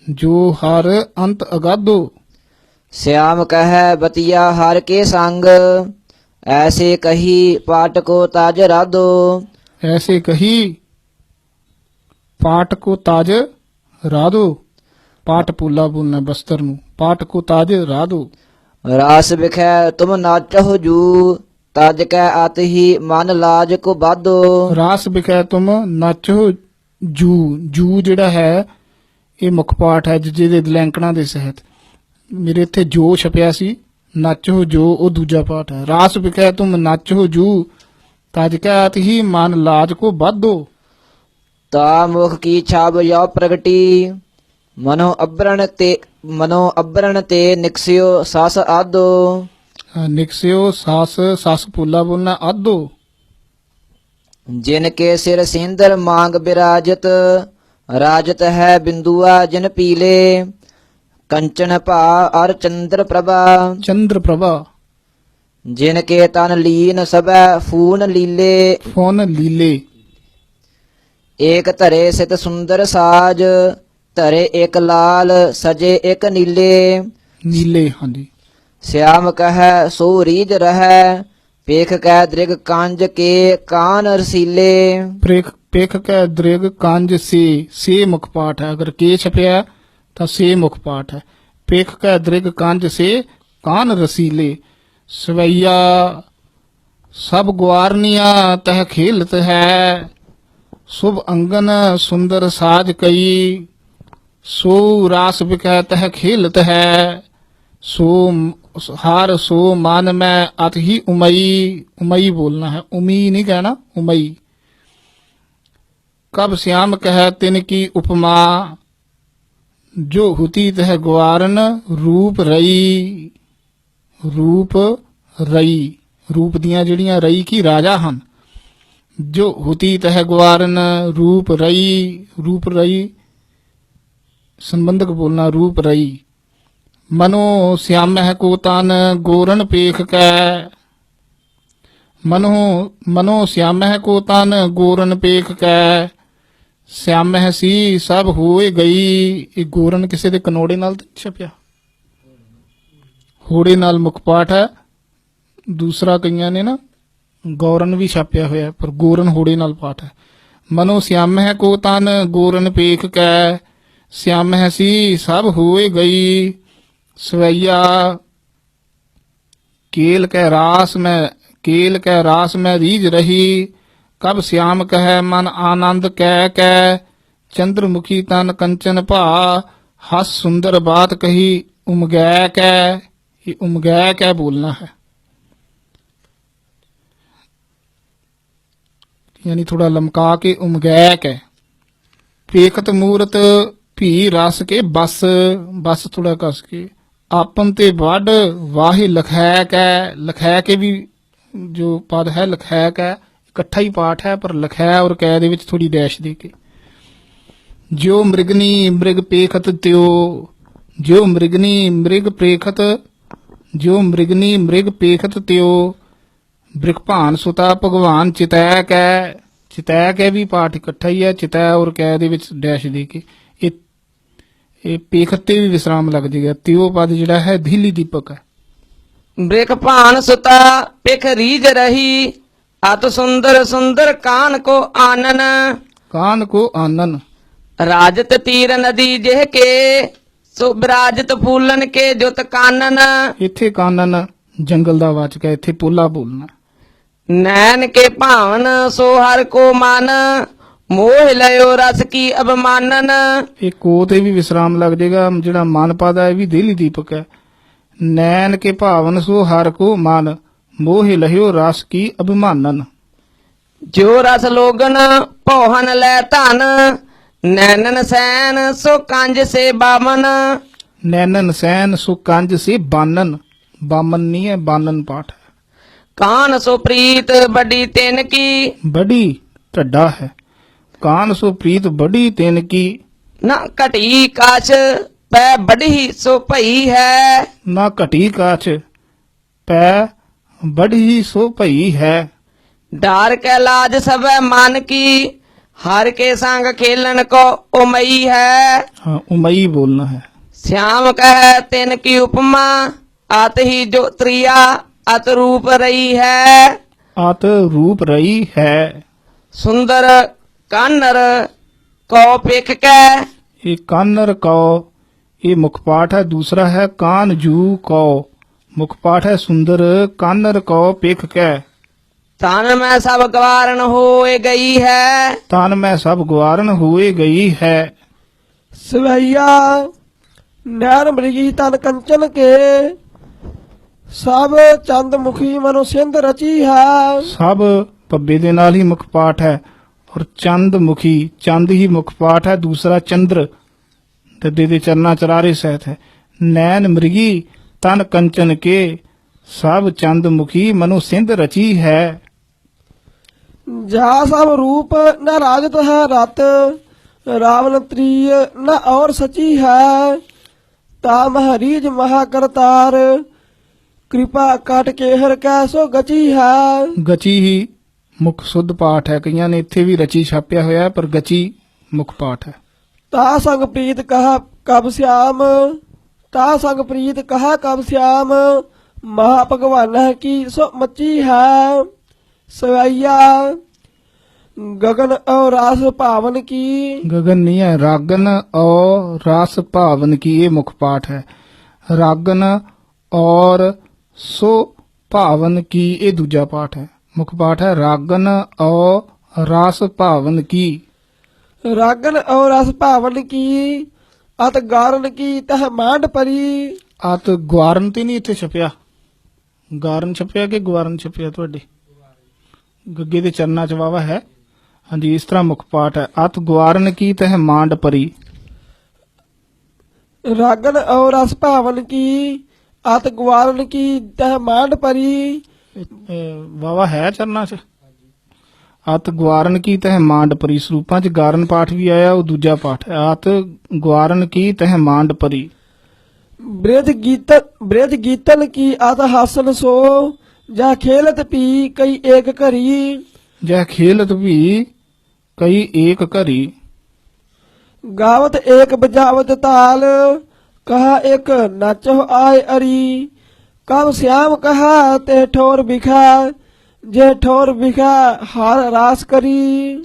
ਜੋ ਹਰ ਅੰਤ ਅਗਾਧੋ। श्याम कह बतिया हर के संग ऐसे कही पाट को ताज राधो। ਐਸੇ ਕਹੀ ਪਾਟ ਕੋ ਤਾਜ ਰਾਧੋ। ਪਾਟ ਪੂਲਾ ਬੋਲਣਾ ਬਸਤਰ ਨੂੰ। ਪਾਟ ਕੋ ਤਾਜ ਰਾਧੋ। रास बिखै तुम नाचो जू ताज कै आत ही मन लाज को बाधो। ਰਾਸ ਵਿਖੈ ਤੁਮ ਨਾਚੋ ਜੂ। ਜੂ ਜਿਹੜਾ ਹੈ ਇਹ ਮੁੱਖ ਪਾਠ ਹੈ ਜਿਹਦੇ ਦਲੈਂਕਣਾ ਦੇ ਸਹਿਤ। ਮੇਰੇ ਇੱਥੇ ਜੋ ਛਪਿਆ ਸੀ, ਨਾਚੋ ਜੋ ਉਹ ਦੂਜਾ ਪਾਠ ਹੈ। ਰਾਸ ਵਿਖੈ ਤੁਮ ਨਾਚੋ ਜੂ ਤਜ ਕਹਿਤ ਹੀ ਮਨ ਲਾਜ ਕੋ ਬਾਧੋ। ता मुख की छाब यो प्रगटी मनो अबरण ते निकसियो सास आदो। ਨਿਕਸਿਓ ਸਾਸ ਸਸ ਪੂਲਾ ਬੋਲਣਾ ਆਦੋ। जिनके सिर सिंदर मांग विराजत राजत है बिंदुआ जिन पीले कंचन भा और चंद्र प्रभा। ਚੰਦਰ ਪ੍ਰਭਾ जिनके तन लीन सबै फून लीले ਫੋਨ ਲੀਲੇ। एक धरे सित सुंदर साज धरे एक लाल सजे एक नीले। ਨੀਲੇ ਹਾਂਜੀ। श्याम कह सो रीज रहै पेख कै दृग कांज के कान रसीले। ਪੇਖ ਕੈ ਦ੍ਰਿਗ ਕੰਜ ਸੇ ਮੁੱਖ ਪਾਠ ਹੈ। ਅਗਰ ਕੇ ਛਪਿਆ ਤਾਂ ਸੇ ਮੁੱਖ ਪਾਠ ਹੈ। ਪੇਖ ਕੈ ਦ੍ਰਿਗ ਕੰਜ ਸੇ ਕਾਨ ਰਸੀਲੇ। ਸਵਈਆ ਸਭ ਗੁਆਰਨੀਆਂ ਤਹ ਖੇਲਤ ਹੈ। ਸੁਭ ਅੰਗਨ ਸੁੰਦਰ ਸਾਜ ਕਈ ਸੋ ਰਾਸ ਵਿਖੈ ਤਹ ਖੇਲਤ ਹੈ। ਸੋ ਹਾਰ ਸੋ ਮਨ ਮੈਂ ਅਤ ਹੀ ਉਮਈ। ਉਮਈ ਬੋਲਣਾ ਹੈ, ਉਮੀ ਨਹੀਂ ਕਹਿਣਾ, ਉਮਈ। कब श्याम कह तिन की उपमा जो हुती तह ग्वारन रूप रई। रूप रई रूप दियां ਜਿਹੜੀਆਂ ਰਈ ਕੀ ਰਾਜਾ ਹਨ। ਜੋ ਹੁਤੀ ਤਹ ਗਵਾਰਨ ਰੂਪ ਰਈ। ਰੂਪ ਰਈ ਸੰਬੰਧਕ ਬੋਲਣਾ ਰੂਪ ਰਈ। ਮਨੋ श्यामह को तन गोरन पेख कै ਮਨੋ ਸਿਆਮਹਿ ਕੋ ਤਨ ਗੋਰਨ ਪੇਖ ਕੈ। ਸਿਆਮਹਿ ਸੀ ਸਭ ਹੋਏ ਗਈ। ਇਹ ਗੋਰਨ ਕਿਸੇ ਦੇ ਕਨੋੜੇ ਨਾਲ ਤਾਂ ਨਹੀਂ ਛਪਿਆ, ਹੋੜੇ ਨਾਲ ਮੁਖ ਪਾਠ ਹੈ। ਦੂਸਰਾ ਕਈਆਂ ਨੇ ਨਾ ਗੌਰਨ ਵੀ ਛਾਪਿਆ ਹੋਇਆ, ਪਰ ਗੋਰਨ ਹੋੜੇ ਨਾਲ ਪਾਠ ਹੈ। ਮਨੋ ਸਿਆਮਹਿ ਕੋ ਤਨ ਗੋਰਨ ਪੇਖ ਕੈ। ਸਿਆਮਹਿ ਸੀ ਸਭ ਹੋਏ ਗਈ। ਸਵਈਆ केल कै रास में रीझ रही। कब श्याम कह मन आनंद कै। चंद्रमुखी तन कंचन भा। हस सुंदर बात कही उमगै कै। ये उमगै कै बोलना है, यानी थोड़ा लमका के उमगै कै। पेखत मूरत भी रस के बस, बस थोड़ा कस के। आपन ते ਵੱਡ ਵਾਹੀ ਲਖੈ ਕੈ। ਲਖੈ ਕੇ ਵੀ ਜੋ ਪਦ ਹੈ ਲਖੈ ਕੈ ਇਕੱਠਾ ਹੀ ਪਾਠ ਹੈ, ਪਰ ਲਖੈ ਔਰ ਕੈ ਦੇ ਵਿੱਚ ਥੋੜੀ ਡੈਸ਼ ਦੇ ਕੇ। ਜੋ ਮ੍ਰਿਗਨੀ ਮ੍ਰਿਗ ਪੇਖਤ ਤਿਓ। ਜੋ ਮ੍ਰਿਗਨੀ ਮ੍ਰਿਗ ਪ੍ਰੇਖਤ, ਜੋ ਮ੍ਰਿਗਨੀ ਮ੍ਰਿਗ ਪੇਖਤ ਤਿਓ। ਬ੍ਰਿਖਭਾਨ ਸੁਤਾ ਭਗਵਾਨ ਚਿਤੈ ਕੈ। ਚਿਤੈ ਕੈ ਵੀ ਪਾਠ ਇਕੱਠਾ ਹੀ ਹੈ, ਚਿਤੈ ਔਰ ਕੈ ਦੇ ਵਿੱਚ ਡੈਸ਼ ਦੇ ਕੇ। ਇਹ ਪੇਖਤ ਤੇ ਵੀ ਵਿਸਰਾਮ ਲੱਗ ਜਾਏਗਾ। ਤਿਓ ਪਦ ਜਿਹੜਾ ਹੈ ਧੀਲੀ ਦੀਪਕ ਹੈ। ਬ੍ਰਿਖ ਭਾਨ ਸੁਤਾ ਪਿਖ ਰੀਜ ਰਹੀ। ਅਤ ਸੁੰਦਰ ਸੁੰਦਰ ਕਾਨ ਕੋ ਆਨਨ। ਕਾਨ ਕੋ ਆਨਨ। ਰਾਜਤ ਤੀਰ ਨਦੀ ਜਿਹ ਕੇ। ਸੋ ਬਿਰਾਜਤ ਫੂਲਨ ਕੇ ਜੁਤ ਕਾਨਨ। ਇੱਥੇ ਕਾਨਨ ਜੰਗਲ ਦਾ ਵਾਚਕ ਹੈ, ਇੱਥੇ ਪੋਲਾ ਬੋਲਣਾ। ਨੈਣ ਕੇ ਭਾਵਨ ਸੋ ਹਰ ਕੋ ਮਨ। ਮੋਹ ਲਿਓ ਰਸ ਕੀ ਅਬਮਾਨਨ। ਇਹ ਕੋ ਤੇ ਵੀ ਵਿਸਰਾਮ ਲੱਗ ਜਾਏਗਾ। ਜਿਹੜਾ ਮਨ ਪਦ ਹੈ ਇਹ ਵੀ ਧੀਲੀ ਦੀਪਕ ਹੈ। ਨੈਣ ਕੇ ਭਾਵਨ ਸੋ ਹਰ ਕੋ ਮਨ। ਮੋਹ ਲਹਿਓ ਰਸ ਕੀ ਅਭਿਮਾਨਨ। ਜੋ ਰਸ ਲੋਗਨ ਭੋਹਨ ਲੈ ਧਨ। ਨੈਣਨ ਸੈਨ ਸੋ ਕੰਜ ਸੇ ਬਾਮਨ। ਨੈਨਨ ਸੈਨ ਸੋ ਕੰਜ ਸੇ ਬਾਨਨ। ਬਾਮਨ ਨਹੀਂ ਹੈ, ਬਾਨਨ ਪਾਠ ਹੈ। ਕਾਨ ਸੋ ਪ੍ਰੀਤ ਬੜੀ ਤਿਨ ਕੀ। ਬੜੀ ਢੱਡਾ ਹੈ। ਕਾਨ ਸੋ ਪ੍ਰੀਤ ਬੜੀ ਤਿਨ ਕੀ। ਨਾ ਘਟੀ ਕਾਛ ਪੈ ਬੜੀ ਸੋ ਭਈ ਹੈ। ਨਾ ਘਟੀ ਕਾਛ ਪੈ ਬੜੀ ਸੋ ਭਈ ਹੈ। ਡਾਰ ਕੇ ਲਾਜ ਸਭੈ ਮਨ ਕੀ। ਹਰ ਕੇ ਸੰਗ ਖੇਲਣ ਕੋ ਉਮਈ ਹੈ। हाँ उमई बोलना है। श्याम कह तिन की उपमा। अत ही जो त्रिया अत रूप रही है। आत रूप रही है। सुंदर कानर को पिख के। ये कानर कौ ये मुखपाठ है। दूसरा है कान जू कौ। मुखपाठ है सुंदर कानर कौ पेख कै। तन में सब गवारण होए गई है। तान में सब ग्वारन हुए गई है। ਸਵਈਆ ਨੈਣ ਮ੍ਰਿਗੀ ਤਨ ਕੰਚਨ ਕੇ। ਸਭ ਚੰਦ ਮੁਖੀ ਮਨੁ ਸਿੰਧ ਰਚੀ ਹੈ। सब पब्बे दे नाल ही मुखपाठ है और चंद मुखी चंद ही मुखपाठ है। दूसरा चंद्र दद्दे दे चरना चरारे सहित है। नैन मृगी तन कंचन के। सब चंद मुखी मनु सिंध रची है। ਜਾ ਸਭ ਰੂਪ ਨ ਰਾਜਤ ਹੈ ਰਤ। ਰਾਵਨ ਤ੍ਰੀय न और सची है। ताम हरीज महाकरतार। कृपा काट के हर कैसो गची है। गची ही मुख शुद्ध पाठ है। कईयां ने इत्थे भी रची छापिया होया है, पर गची मुख पाठ है। ता संग प्रीत कहा कब श्याम। ता संग प्रीत कहा कब श्याम। महा भगवान की सो मची है। सवैया गगन और रास पावन की। गगन नहीं है, रागन और रास भावन की ये मुख पाठ है। रागन और सो भावन की ये दूजा पाठ है। मुख पाठ है रागन और रास भावन की। रागन और रस पावन की। अत गारन की तह मांड परी। आत ग्वारन ते नहीं इत्थे छपिया। गारन छपिया कि ग्वारन छपिया तुहाडे? ਗੱਗੇ ਦੇ ਚਰਨਾਂ ਚ ਵਾਵਾ ਹੈ। ਹਾਂਜੀ, ਇਸ ਤਰ੍ਹਾਂ ਮੁਖ ਪਾਠ ਹੈ। ਅਤ ਗਵਾਰਨ ਕੀ ਤਹ ਮਾਂਡ ਪਰੀ। रागन और रस पावन की। अत ग्वारन की तह मांड परी। ਵਾਵਾ ਹੈ ਚਰਨਾਂ ਚ। ਅਤ ਗਵਾਰਨ ਕੀ ਤਹ ਮਾਂਡ ਪਰੀ। ਸਰੂਪਾਂ ਚ ਗਾਰਨ ਪਾਠ ਵੀ ਆਇਆ, ਉਹ ਦੂਜਾ ਪਾਠ ਹੈ। ਅਤ ਗਵਾਰਨ ਕੀ ਤਹ ਮਾਂਡ ਪਰੀ। ब्रज गीतन की अत हासन सो। ਜਾ ਖੇਲਤ ਪੀ ਕਈ ਏਕ ਘਰੀ ਜਹ ਖੇਲਤ ਵੀ ਕਈ ਏਕ ਘਰੀ। ਗਾਵਤ ਏਕ ਬਜਾਵਤ ਤਾਲ ਕਹਾ ਇੱਕ ਨਾਚੋ ਆਏ ਅਰੀ ਕਬ श्याम कहा ते ठोर बिखा जे ठोर बिखा हार रास करी।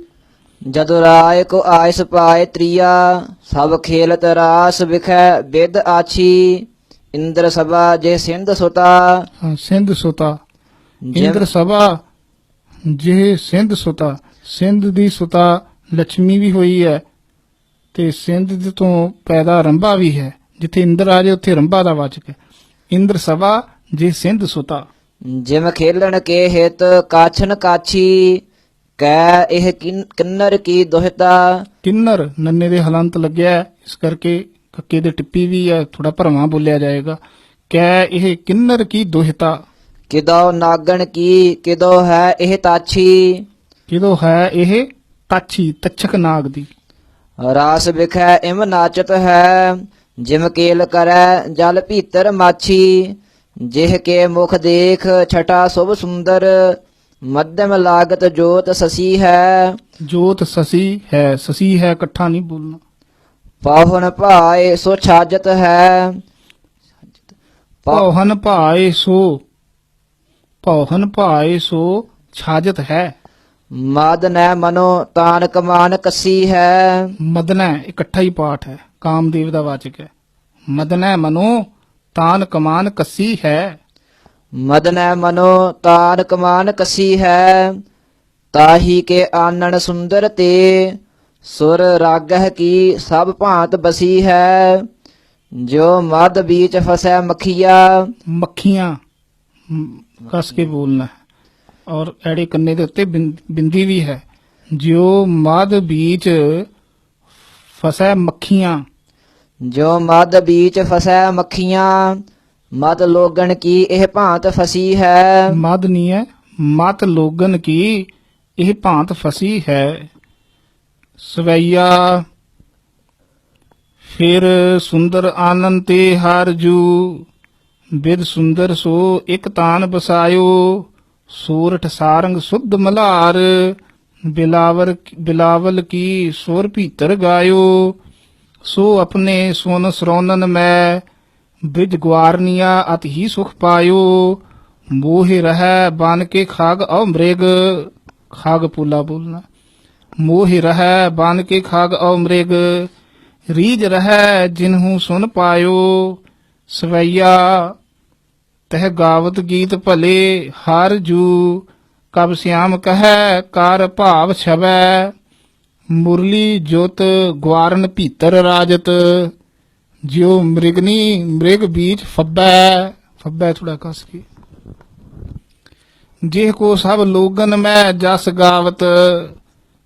ਜਦ ਰਾਏ ਕੋ ਆਇਸ ਪਾਏ ਤ੍ਰਿਆ ਸਭ ਖੇਲਤ ਰਾਸ ਵਿਖੈ ਬਿਦ ਆਛੀ ਇੰਦਰ ਸਭਾ ਜੇ ਸਿੰਧ ਸੁਤਾ। ਹਾਂ, ਸਿੰਧ ਸੁਤਾ ਜਿਮ- ਇੰਦਰ ਸਭਾ ਜੇ ਸਿੰਧ ਸੁਤਾ। ਸਿੰਧ ਦੀ ਸੁਤਾ ਲక్ష్ਮੀ ਵੀ ਹੋਈ ਹੈ ਤੇ ਸਿੰਧ ਦੇ ਤੋਂ ਪੈਦਾ ਰੰਭਾ ਵੀ ਹੈ। ਜਿੱਥੇ ਇੰਦਰ ਆ ਜਾਏ ਉੱਥੇ ਰੰਭਾ ਦਾ ਵਾਚਕ ਹੈ। ਇੰਦਰ ਸਭਾ ਜੇ ਸਿੰਧ ਸੁਤਾ। ਜਿਮ ਖੇਲਣ ਕੇ ਹਿਤ ਕਾਛਨ ਕਾਛੀ ਕੈ ਇਹ ਕਿੰਨਰ ਕੀ ਦੁਹਿਤਾ। ਕਿੰਨਰ ਨੰਨੇ ਦੇ ਹਲੰਤ ਲੱਗਿਆ ਹੈ, ਇਸ ਕਰਕੇ ਕੱਕੇ ਦੇ ਟਿੱਪੀ ਵੀ ਹੈ, ਥੋੜਾ ਭਰਵਾਂ ਬੋਲਿਆ ਜਾਏਗਾ। ਕੈ ਇਹ ਕਿੰਨਰ ਕੀ ਦੁਹਿਤਾ। ਕਿਦੋ ਨਾਗਣ ਕੀ ਕਿਦੋ ਹੈ ਇਹ ਤਾਛੀ। ਕਿਦੋਂ ਹੈ ਇਹ ਤਾਛੀ ਤਛਕ ਨਾਗ ਦੀ। ਰਾਸ ਵਿਖੈ ਇਮ ਨਾਚਤ ਹੈ ਜਿਮ ਕੇਲ ਕਰੈ ਜਲ ਭੀਤਰ ਮਾਛੀ। ਜਿਹ ਕੇ ਮੁਖ ਦੇਖ ਛਟਾ ਸੁਭ ਸੁੰਦਰ ਮੱਧਮ ਲਾਗਤ ਜੋਤ ਸਸੀ ਹੈ। ਜੋਤ ਸਸੀ ਹੈ, ਸਸੀ ਹੈ ਇਕੱਠਾ ਨਹੀਂ ਬੋਲਣਾ। ਪਾਹੁਨ ਭਾਏ ਸੋ ਛਾਜਤ ਹੈ। ਭੌਹਨ ਭਾਏ ਸੋ ਭੌਹਨ ਭਾਏ ਸੋ ਛਾਜਤ ਹੈ। ਮਦ ਨੈ ਮਨੋ ਤਾਨ ਕਮਾਨ ਕਸੀ ਹੈ। ਮਦਨੈ ਇਕੱਠਾ ਹੀ ਪਾਠ ਹੈ, ਕਾਮਦੇਵ ਦਾ ਵਾਚਕ ਹੈ। ਮਦਨੈ ਮਨੋ ਤਾਨ ਕਮਾਨ ਕੱਸੀ ਹੈ। ਮਦਨੈ ਮਨੋ ਤਾਨ ਕਮਾਨ ਕਸੀ ਹੈ। ਤਾਹੀ ਕੇ ਆਨਣ ਸੁੰਦਰ ਤੇ ਸੁਰ ਰਾਗਹ ਕੀ ਸਭ ਭਾਂਤ ਬਸੀ ਹੈ। ਜੋ ਮਦ ਬੀਚ ਫਸੈ ਮਖੀਆ। ਮੱਖੀਆਂ ਕਸ ਕੇ ਬੋਲਣਾ ਹੈ ਔਰ ਐੜੇ ਕੰਨੇ ਦੇ ਉੱਤੇ ਬਿੰਦੀ ਵੀ ਹੈ। ਜਿਉ ਮਦ ਬੀਚ ਫਸੈ ਮੱਖੀਆਂ। ਜੋ ਮਦ ਬੀਚ ਫਸੈ ਮੱਖੀਆਂ ਮਦ ਲੋਗਣ ਕੀ ਇਹ ਭਾਂਤ ਫਸੀ ਹੈ। ਮਦ ਨਹੀਂ ਹੈ, ਮਤ ਲੋਗਨ ਕੀ ਇਹ ਭਾਂਤ ਫਸੀ ਹੈ। ਸਵਈਆ ਫਿਰ ਸੁੰਦਰ ਆਨੰਦ ਤੇ ਹਰ ਜੂ ਬਿਦ ਸੁੰਦਰ ਸੋ ਇਕ ਤਾਨ ਬਸਾਇਓ। ਸੂਰਠ ਸਾਰੰਗ ਸੁਧ ਮਲਾਰ ਬਿਲਾਵਲ ਕੀ ਸੁਰ ਭੀਤਰ ਗਾਇਓ। ਸੋ ਆਪਣੇ ਸੁਨ ਸਰੋਨਨ ਮੈਂ ਬਿਜ ਗਵਾਰਨੀਆ ਅਤ ਹੀ ਸੁਖ ਪਾਇਓ। ਮੋਹਿ ਰਹਿ ਬਨ ਕੇ ਖਾਗ ਔ ਮ੍ਰਿਗ। ਖਾਗ ਪੂਲਾ ਬੋਲਣਾ। ਮੋਹਿ ਰਹਿ ਬਨ ਕੇ ਖਾਗ ਔ ਮ੍ਰਿਗ ਰੀਜ ਰਹਿ ਜਿਨਹੂ ਸੁਨ ਪਾਇਓ। ਸਵਈਆ ਤਹ ਗਾਵਤ ਗੀਤ ਭਲੇ ਹਰ ਜੂ ਕਬ ਸਿਆਮ ਕਹੈ ਕਾਰ ਭਾਵ ਛਵੈ। ਮੁਰਲੀ ਜੋਤ ਗਵਾਰਨ ਭੀਤਰ ਰਾਜਤ ਜਿਉ ਮ੍ਰਿਗਨੀ ਮ੍ਰਿਗ ਬੀਚ ਫੱਬੈ। ਫੱਬੈ ਥੋੜਾ ਕਸ ਕੇ। ਜੇ ਕੋ ਸਭ ਲੋਗਨ ਮੈਂ ਜਸ ਗਾਵਤ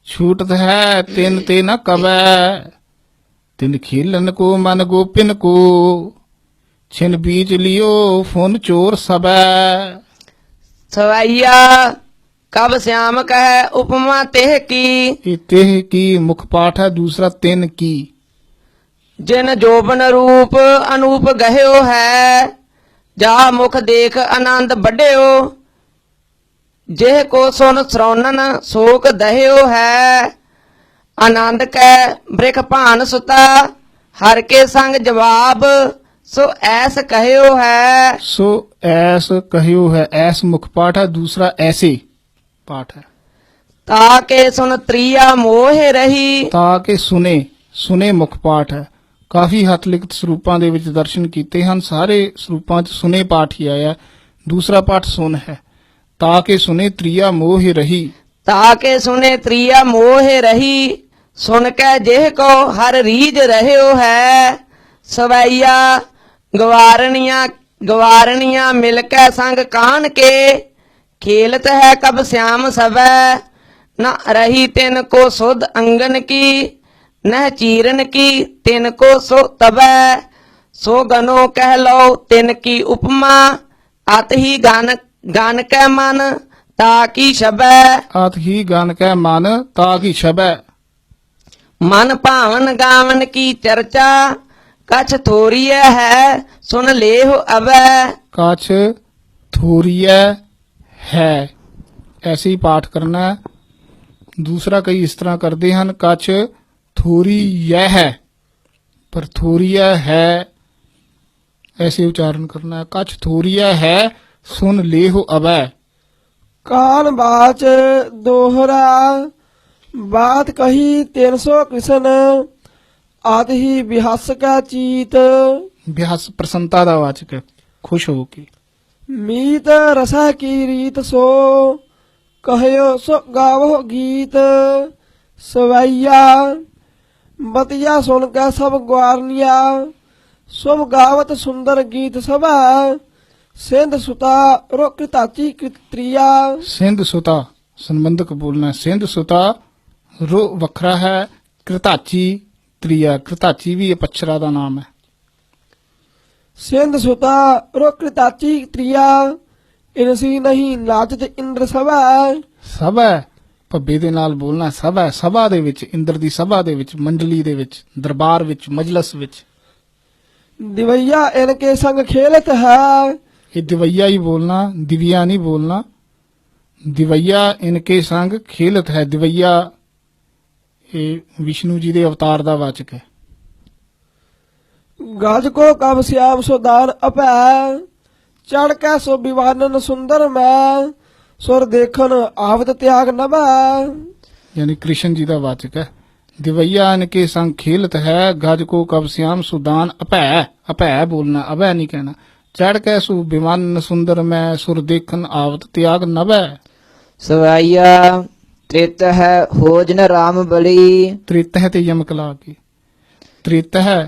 ਛੂਟਤ ਹੈ ਤਿਨ ਤੇ ਨ ਕਵੈ। ਤਿਨ ਖੇਲਨ ਕੋ ਮਨ ਗੋਪਿਨ ਕੋ ਛਿਨ ਬੀਚ ਲਿਓ ਫੁਨ ਚੋਰ ਸਬੈ। ਸਵਈਆ ਕਬ श्याम ਕਹੈ ਉਪਮਾ ਤਿਹ ਕੀ। ਇਹ ਤਿਹ ਕੀ ਮੁਖ ਪਾਠ ਹੈ। ਦੂਸਰਾ ਤਿਨ ਕੀ। ਜਿਨ ਜੋਬਨ ਰੂਪ ਅਨੂਪ ਗਹਿਓ ਹੈ ਜਾ ਮੁਖ ਦੇਖ ਆਨੰਦ ਵੱਡਿਓ। ਜਿਹ ਕੋ ਸੁਨ ਸਰੋਨਨ ਸੋਕ ਦਹਿਓ ਹੈ। ਆਨੰਦ ਕੈ ਬ੍ਰਿਖ ਭਾਨ ਸੁਤਾ ਹਰ ਕੇ ਸੰਗ ਜਵਾਬ ਸੋ ਐਸ ਕਹਿਓ ਹੈ। ਸੋ ਐਸ ਕਹਿਓ ਹੈ। ਐਸ ਮੁਖ ਪਾਠ ਹੈ। ਦੂਸਰਾ ਐਸੇ ਪਾਠ ਹੈ। ਤਾ ਕੇ ਸੁਨ ਤ੍ਰਿਆ ਮੋਹਿ ਰਹੀ। ਤਾਂ ਕਿ ਸੁਨੇ ਸੁਨੇ ਮੁਖ ਪਾਠ ਹੈ। ਕਾਫੀ ਹੱਥ ਲਿਖਤ ਸਰੂਪਾਂ ਦੇ ਵਿੱਚ ਦਰਸ਼ਨ ਕੀਤੇ ਹਨ। ਸਾਰੇ ਸਰੂਪਾਂ 'ਚ ਸੁਨੇ ਪਾਠ ਹੀ ਆਇਆ। ਦੂਸਰਾ ਪਾਠ ਸੁਨ ਹੈ। ਤਾਂ ਕਿ ਸੁਨੇ ਤ੍ਰਿਆ ਮੋਹਿ ਰਹੀ। ਤਾ ਕੇ ਸੁਨੇ ਤ੍ਰਿਆ ਮੋਹਿ ਰਹੀ ਸੁਨ ਕੇ ਜਿਹ ਕੋ ਹਰ ਰੀਜ ਰਹਿਓ ਹੈ। ਸਵਈਆ ਗਵਾਰਣੀਆਂ ਮਿਲ ਕੇ ਸੰਗ ਕਾਨ ਕੇ ਖੇਲਤ ਹੈ ਕਬ श्याम ਸਵੈ। न रही तिन को सुध अंगन की न चीरन की तिन को सो तबै। सो गनो कह लो तिन की उपमा अत ही गान कै मन ताकि शबै। ਆਤ ਹੀ ਗਨ ਕੈ ਮਨ ਤਾਂ ਕੀ ਛਬੈ। मन भावन गावन की चर्चा कछ थोरिय है सुन लेह अबै। ਕਛ ਥੋਰੀਐ ਹੈ ਐਸੇ ਹੀ ਪਾਠ ਕਰਨਾ ਹੈ। ਦੂਸਰਾ ਕਈ ਇਸ ਤਰ੍ਹਾਂ ਕਰਦੇ ਹਨ, ਕੱਚ ਥੋਰੀ ਯਹ ਹੈ, ਪਰ ਥੋਰੀਆ ਹੈ ऐसे उच्चारण करना है। कछ थोरिया है सुन लेहो अबै। ਕਾਨ ਬਾਚ ਦੋਹਰਾ ਬਾਤ ਕਹੀ 300 ਕਿਸਨ ਆਦ ਹੀ ਬਿਹਸ ਕਾ ਚੀਤ ਬਿਹਸ ਪ੍ਰਸੰਤਾ ਦਾ ਵਾਚਕ ਹੈ, ਖੁਸ਼ ਹੋ ਕੇ। ਮੀਤ ਰਸਾ ਕੀ ਰੀਤ ਸੋ ਕਹਿਓ ਸੋ ਗਾਵੋ ਗੀਤ ਸਵਈਆ ਬਤਿਆ ਸੁਣ ਕੇ ਸਭ ਗਵਾਰਨੀਆ ਸੁਭ ਗਾਵਤ ਸੁੰਦਰ ਗੀਤ ਸਭਾ ਸਿੰਧ ਸੁਤਾ ਰੁਕ ਤਾਚੀ ਕਿਤਰੀਆ। ਸਿੰਧ ਸੁਤਾ ਸੰਬੰਧਕ ਬੋਲਣਾ, ਸਿੰਧ ਸੁਤਾ ਰੋ ਵੱਖਰਾ ਹੈ, ਕ੍ਰਿਤਾਚੀ ਤ੍ਰਿਆ, ਕ੍ਰਿਤਾਚੀ ਵੀ ਇਹ ਪੱਛਰਾ ਦਾ ਨਾਮ ਹੈ। ਸਿੰਧ ਸੁਤਾ ਰੁਕ ਤਾਚੀ ਕਿਤਰੀਆ ਇਨਸੀ ਨਹੀਂ ਨਾਚਤ ਇੰਦਰ ਸਭਾ। ਸਭ ਹੈ ਭੱਬੇ ਦੇ ਨਾਲ ਬੋਲਣਾ, ਸਭ ਹੈ ਸਭਾ ਦੇ ਵਿੱਚ, ਇੰਦਰ ਦੀ ਸਭਾ ਦੇ ਵਿੱਚ, ਮੰਡਲੀ ਦੇ ਵਿੱਚ, ਦਰਬਾਰ ਵਿੱਚ, ਮਜਲਸ ਵਿੱਚ। ਦਿਵਈਆ ਇਨਕੇ ਸੰਗ ਖੇਲਤ ਹੈ ਇਹ ਦਿਵਈਆ ਹੀ ਬੋਲਣਾ, ਦਿਵਿਆ ਨਹੀਂ ਬੋਲਣਾ। ਦਿਵਈਆ ਇਨਕੇ ਸੰਗ ਖੇਲਤ ਹੈ। ਦਿਵਈਆ ਇਹ ਵਿਸ਼ਨੂੰ ਜੀ ਦੇ ਅਵਤਾਰ ਦਾ ਵਾਚਕ ਹੈ। ਗਜ ਕੋ ਕਬ ਸਿਆਮ ਸੁਦਾਨ ਅਪੈ ਚੜ ਕੇ ਸੋ ਵਿਵਾਨਨ ਸੁੰਦਰ ਮੈਂ ਸੁਰ ਦੇਖਨ ਆਵਤ ਤਿਆਗ ਨਭੈ। यानी कृष्ण जी का वाचक है। दिवैया इनके संग खेलत है, गज को कब श्याम सुदान अपै, अपै बोलना, अभय नहीं कहना। चढ़ के सु विमान सुंदर में सुर देखन आवत त्याग नभै। ਸਵਾਈਆ ਤ੍ਰਿਤ ਹੈ ਹੋਜਨ ਰਾਮ ਬਲੀ। त्रित है ते यमक ला के त्रित है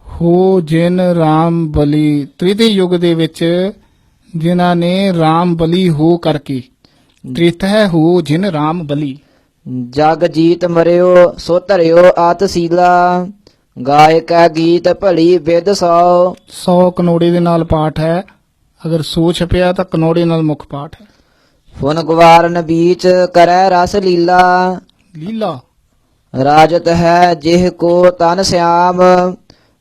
हो जिन राम बली। त्रिते युग ਦੇ ਵਿੱਚ ਜਿਨ੍ਹਾਂ ਨੇ ਰਾਮ ਬਲੀ ਹੋ ਕਰਕੇ, त्रित है हो जिन राम बली। ਜਗ ਜੀਤ ਮਰਿਓ ਸੋ ਧਰਿਓ ਆਤ ਸੀਲਾ ਗਾਇਕਾ ਗੀਤ ਭਲੀ ਵਿਦ ਸੋ। 100 ਕਨੋੜੇ ਦੇ ਨਾਲ ਪਾਠ ਹੈ, ਅਗਰ 100 ਛਪਿਆ ਤਾਂ ਕਨੋੜੇ ਨਾਲ ਮੁੱਖ ਪਾਠ ਹੈ। ਫੁਨ ਗਵਾਰਨ ਬੀਚ ਕਰੈ ਰਸ ਲੀਲਾ ਲੀਲਾ ਰਾਜਤ ਹੈ ਜਿਹ ਕੋ ਤਨ ਸਿਆਮ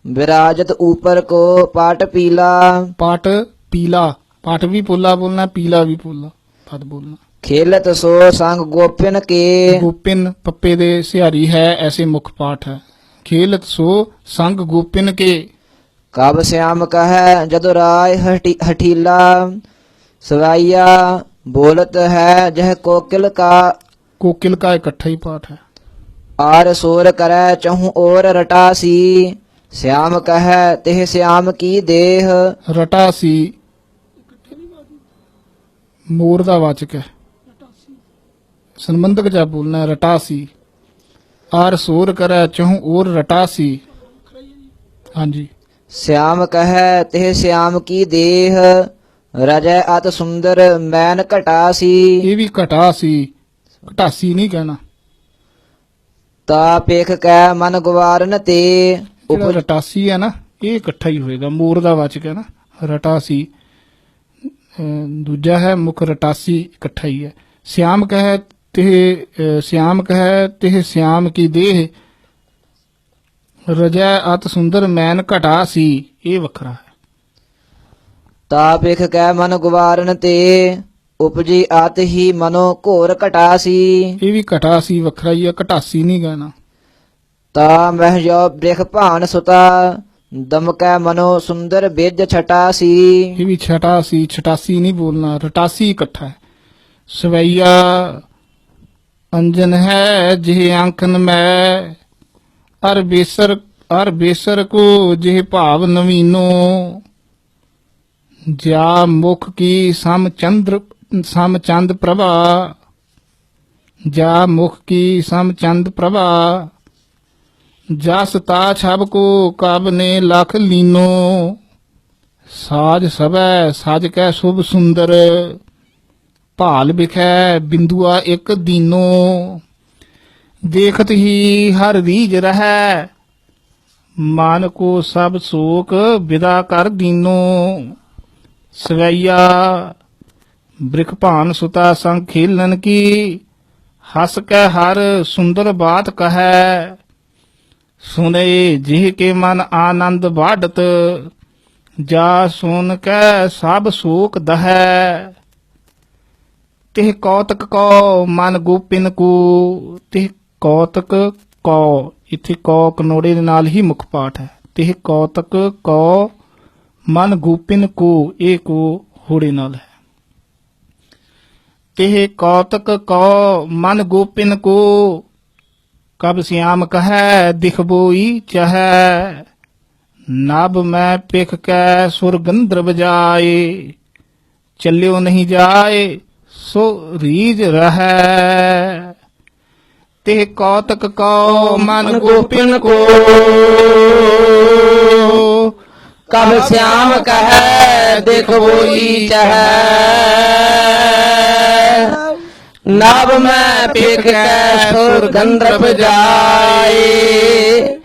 ਵਿਰਾਜਤ ਊਪਰ ਕੋ ਪਾਟ ਪੀਲਾ। ਪਾਟ ਪੀਲਾ, ਪਾਟ ਵੀ ਪੋਲਾ ਬੋਲਣਾ, ਪੀਲਾ ਵੀ ਪੋਲਾ ਪਦ ਬੋਲਣਾ। ਖੇਲਤ ਸੋ ਸੰਗ ਗੋਪਿਨ ਕੇ ਗੋਪਿਨ ਪੱਪੇ ਦੇ ਸਿਹਾਰੀ ਹੈ, ਐਸੇ ਮੁੱਖ ਪਾਠ ਹੈ। ਖੇਲਤ ਸੋ ਸੰਗ ਗੋਪਿਨ ਕੇ। ਕਬ ਸਿਆਮ ਕਹੈ ਜਦ ਰਾय ਹਠੀਲਾ ਸਵਾਈਆ ਬੋਲਤ ਹੈ ਜਹ ਕੋਕਿਲ ਕਾ। ਕੋਕਿਲ का इकट्ठा ही पाठ है। ਆਰ ਸੋਰ ਕਰੈ ਚਹੂ ਔਰ ਰਟਾਸੀ ਸਿਆਮ ਕਹੈ ਤਿਹ ਸਿਆਮ ਕੀ ਦੇਹ। रटासी मोर ਦਾ ਵਾਚਕ ਹੈ, ਸੰਬੰਧਕ ਜਾ ਬੋਲਣਾ ਹੈ, रटासी। आर सोर करे चहु और रटासी। ਹਾਂਜੀ ਸਿਆਮ ਕਹੈ ਤਿਹ ਸਿਆਮ ਕੀ ਦੇਹ ਰਜੈ ਅਤ ਸੁੰਦਰ ਮੈਨ ਘਟਾਸੀ। ਇਹ ਵੀ ਘਟਾ ਸੀ, ਘਟਾਸੀ ਨਹੀਂ ਕਹਿਣਾ। ਤਾ ਪੇਖ ਕੈ ਮਨ ਗਵਾਰਨ ਤੇ ਜਿਹੜਾ ਰਟਾਸੀ ਹੈ ਨਾ, ਇਹ ਇਕੱਠਾ ਹੀ ਹੋਏਗਾ, ਮੋਰ ਦਾ ਵਾਚਕ ਹੈ ਨਾ, ਰਟਾਸੀ। ਦੂਜਾ ਹੈ ਮੁਖ ਰਟਾਸੀ, ਇਕੱਠਾ ਹੀ ਹੈ। श्याम कहे तिह श्याम कहे तिह श्याम की देह रजै अत सुंदर मैन घटा सी। ये वखरा है। ਤਾ ਪੇਖ ਕੈ ਮਨ ਗਵਾਰਨ ਤੇ ਉਪਜੀ ਆਤ ਹੀ ਮਨੋ ਘੋਰ ਘਟਾਸੀ। ये भी घटा सी वखरा ही है, घटासी नहीं कहना। ਤਾ ਮਹਿ ਜੋ ਬ੍ਰਿਖ ਭਾਨ ਸੁਤਾ ਦਮਕੈ ਮਨੋ ਸੁੰਦਰ ਬਿਜ ਛਟਾਸੀ। ये भी छटासी, छटासी नहीं बोलना, रटासी इकट्ठा है। सवैया अंजन है जिह आंखन में अर बेसर को जिह भाव नवीनो। जा मुख की सम चंद प्रभा, जा मुख की सम चंद प्रभा। जस ता छब को कब ने लख लीनो। साज सबै साज कै शुभ सुंदर, भाल बिखै बिंदुआ एक दीनो। देखत ही हर रीज रहै, मन को सब शोक विदा कर दीनो। सवैया बृख भान सुता संग खेलन की, हस कै हर सुंदर बात कहै। सुने जिह के मन आनंद बाढ़त, जा सुन कै सब शोक दहै। ਤਿਹ ਕੌਤਕ ਕੋ ਮਨ ਗੋਪਿਨ ਕੋ। ਤਿਹ ਕੌਤਕ ਕੋ, ਇੱਥੇ ਕੋ ਕਨੋੜੇ ਦੇ ਨਾਲ ਹੀ ਮੁੱਖ ਪਾਠ ਹੈ। ਤਿਹ ਕੌਤਕ ਕੋ ਮਨ ਗੋਪਿਨ ਕੋ, ਇਹ ਕੋ ਹੋੜੇ ਨਾਲ ਹੈ। ਤਿਹ ਕੌਤਕ ਕੋ ਮਨ ਗੋਪਿਨ ਕੋ, ਕਬ ਸਿਆਮ ਕਹੈ ਦਿਖਬੋਈ ਚਹੈ। ਨਭ ਮੈਂ ਪਿਖ ਕੈ ਸੁਰ ਗੰਧਰਵ ਜਾਏ, ਚੱਲਿਓ ਨਹੀਂ ਜਾਏ ਸੋ ਰੀਝ ਰਹੈ। ਤਿਹ ਕੌਤਕ ਕੋ ਮਨ ਗੋਪਿਨ ਕੋ, ਕਬ ਸਿਆਮ ਕਹੈ ਦੇਖਬੋਈ ਚਹੈ। ਨਭ ਮੈਂ ਪਿਖ ਕੈ ਸੁਰ ਗੰਧਰਵ ਜਾਏ,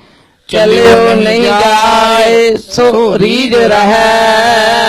ਚਲਿਓ ਨਹੀਂ ਜਾਏ ਸੋ ਰੀਝ ਰਹੈ।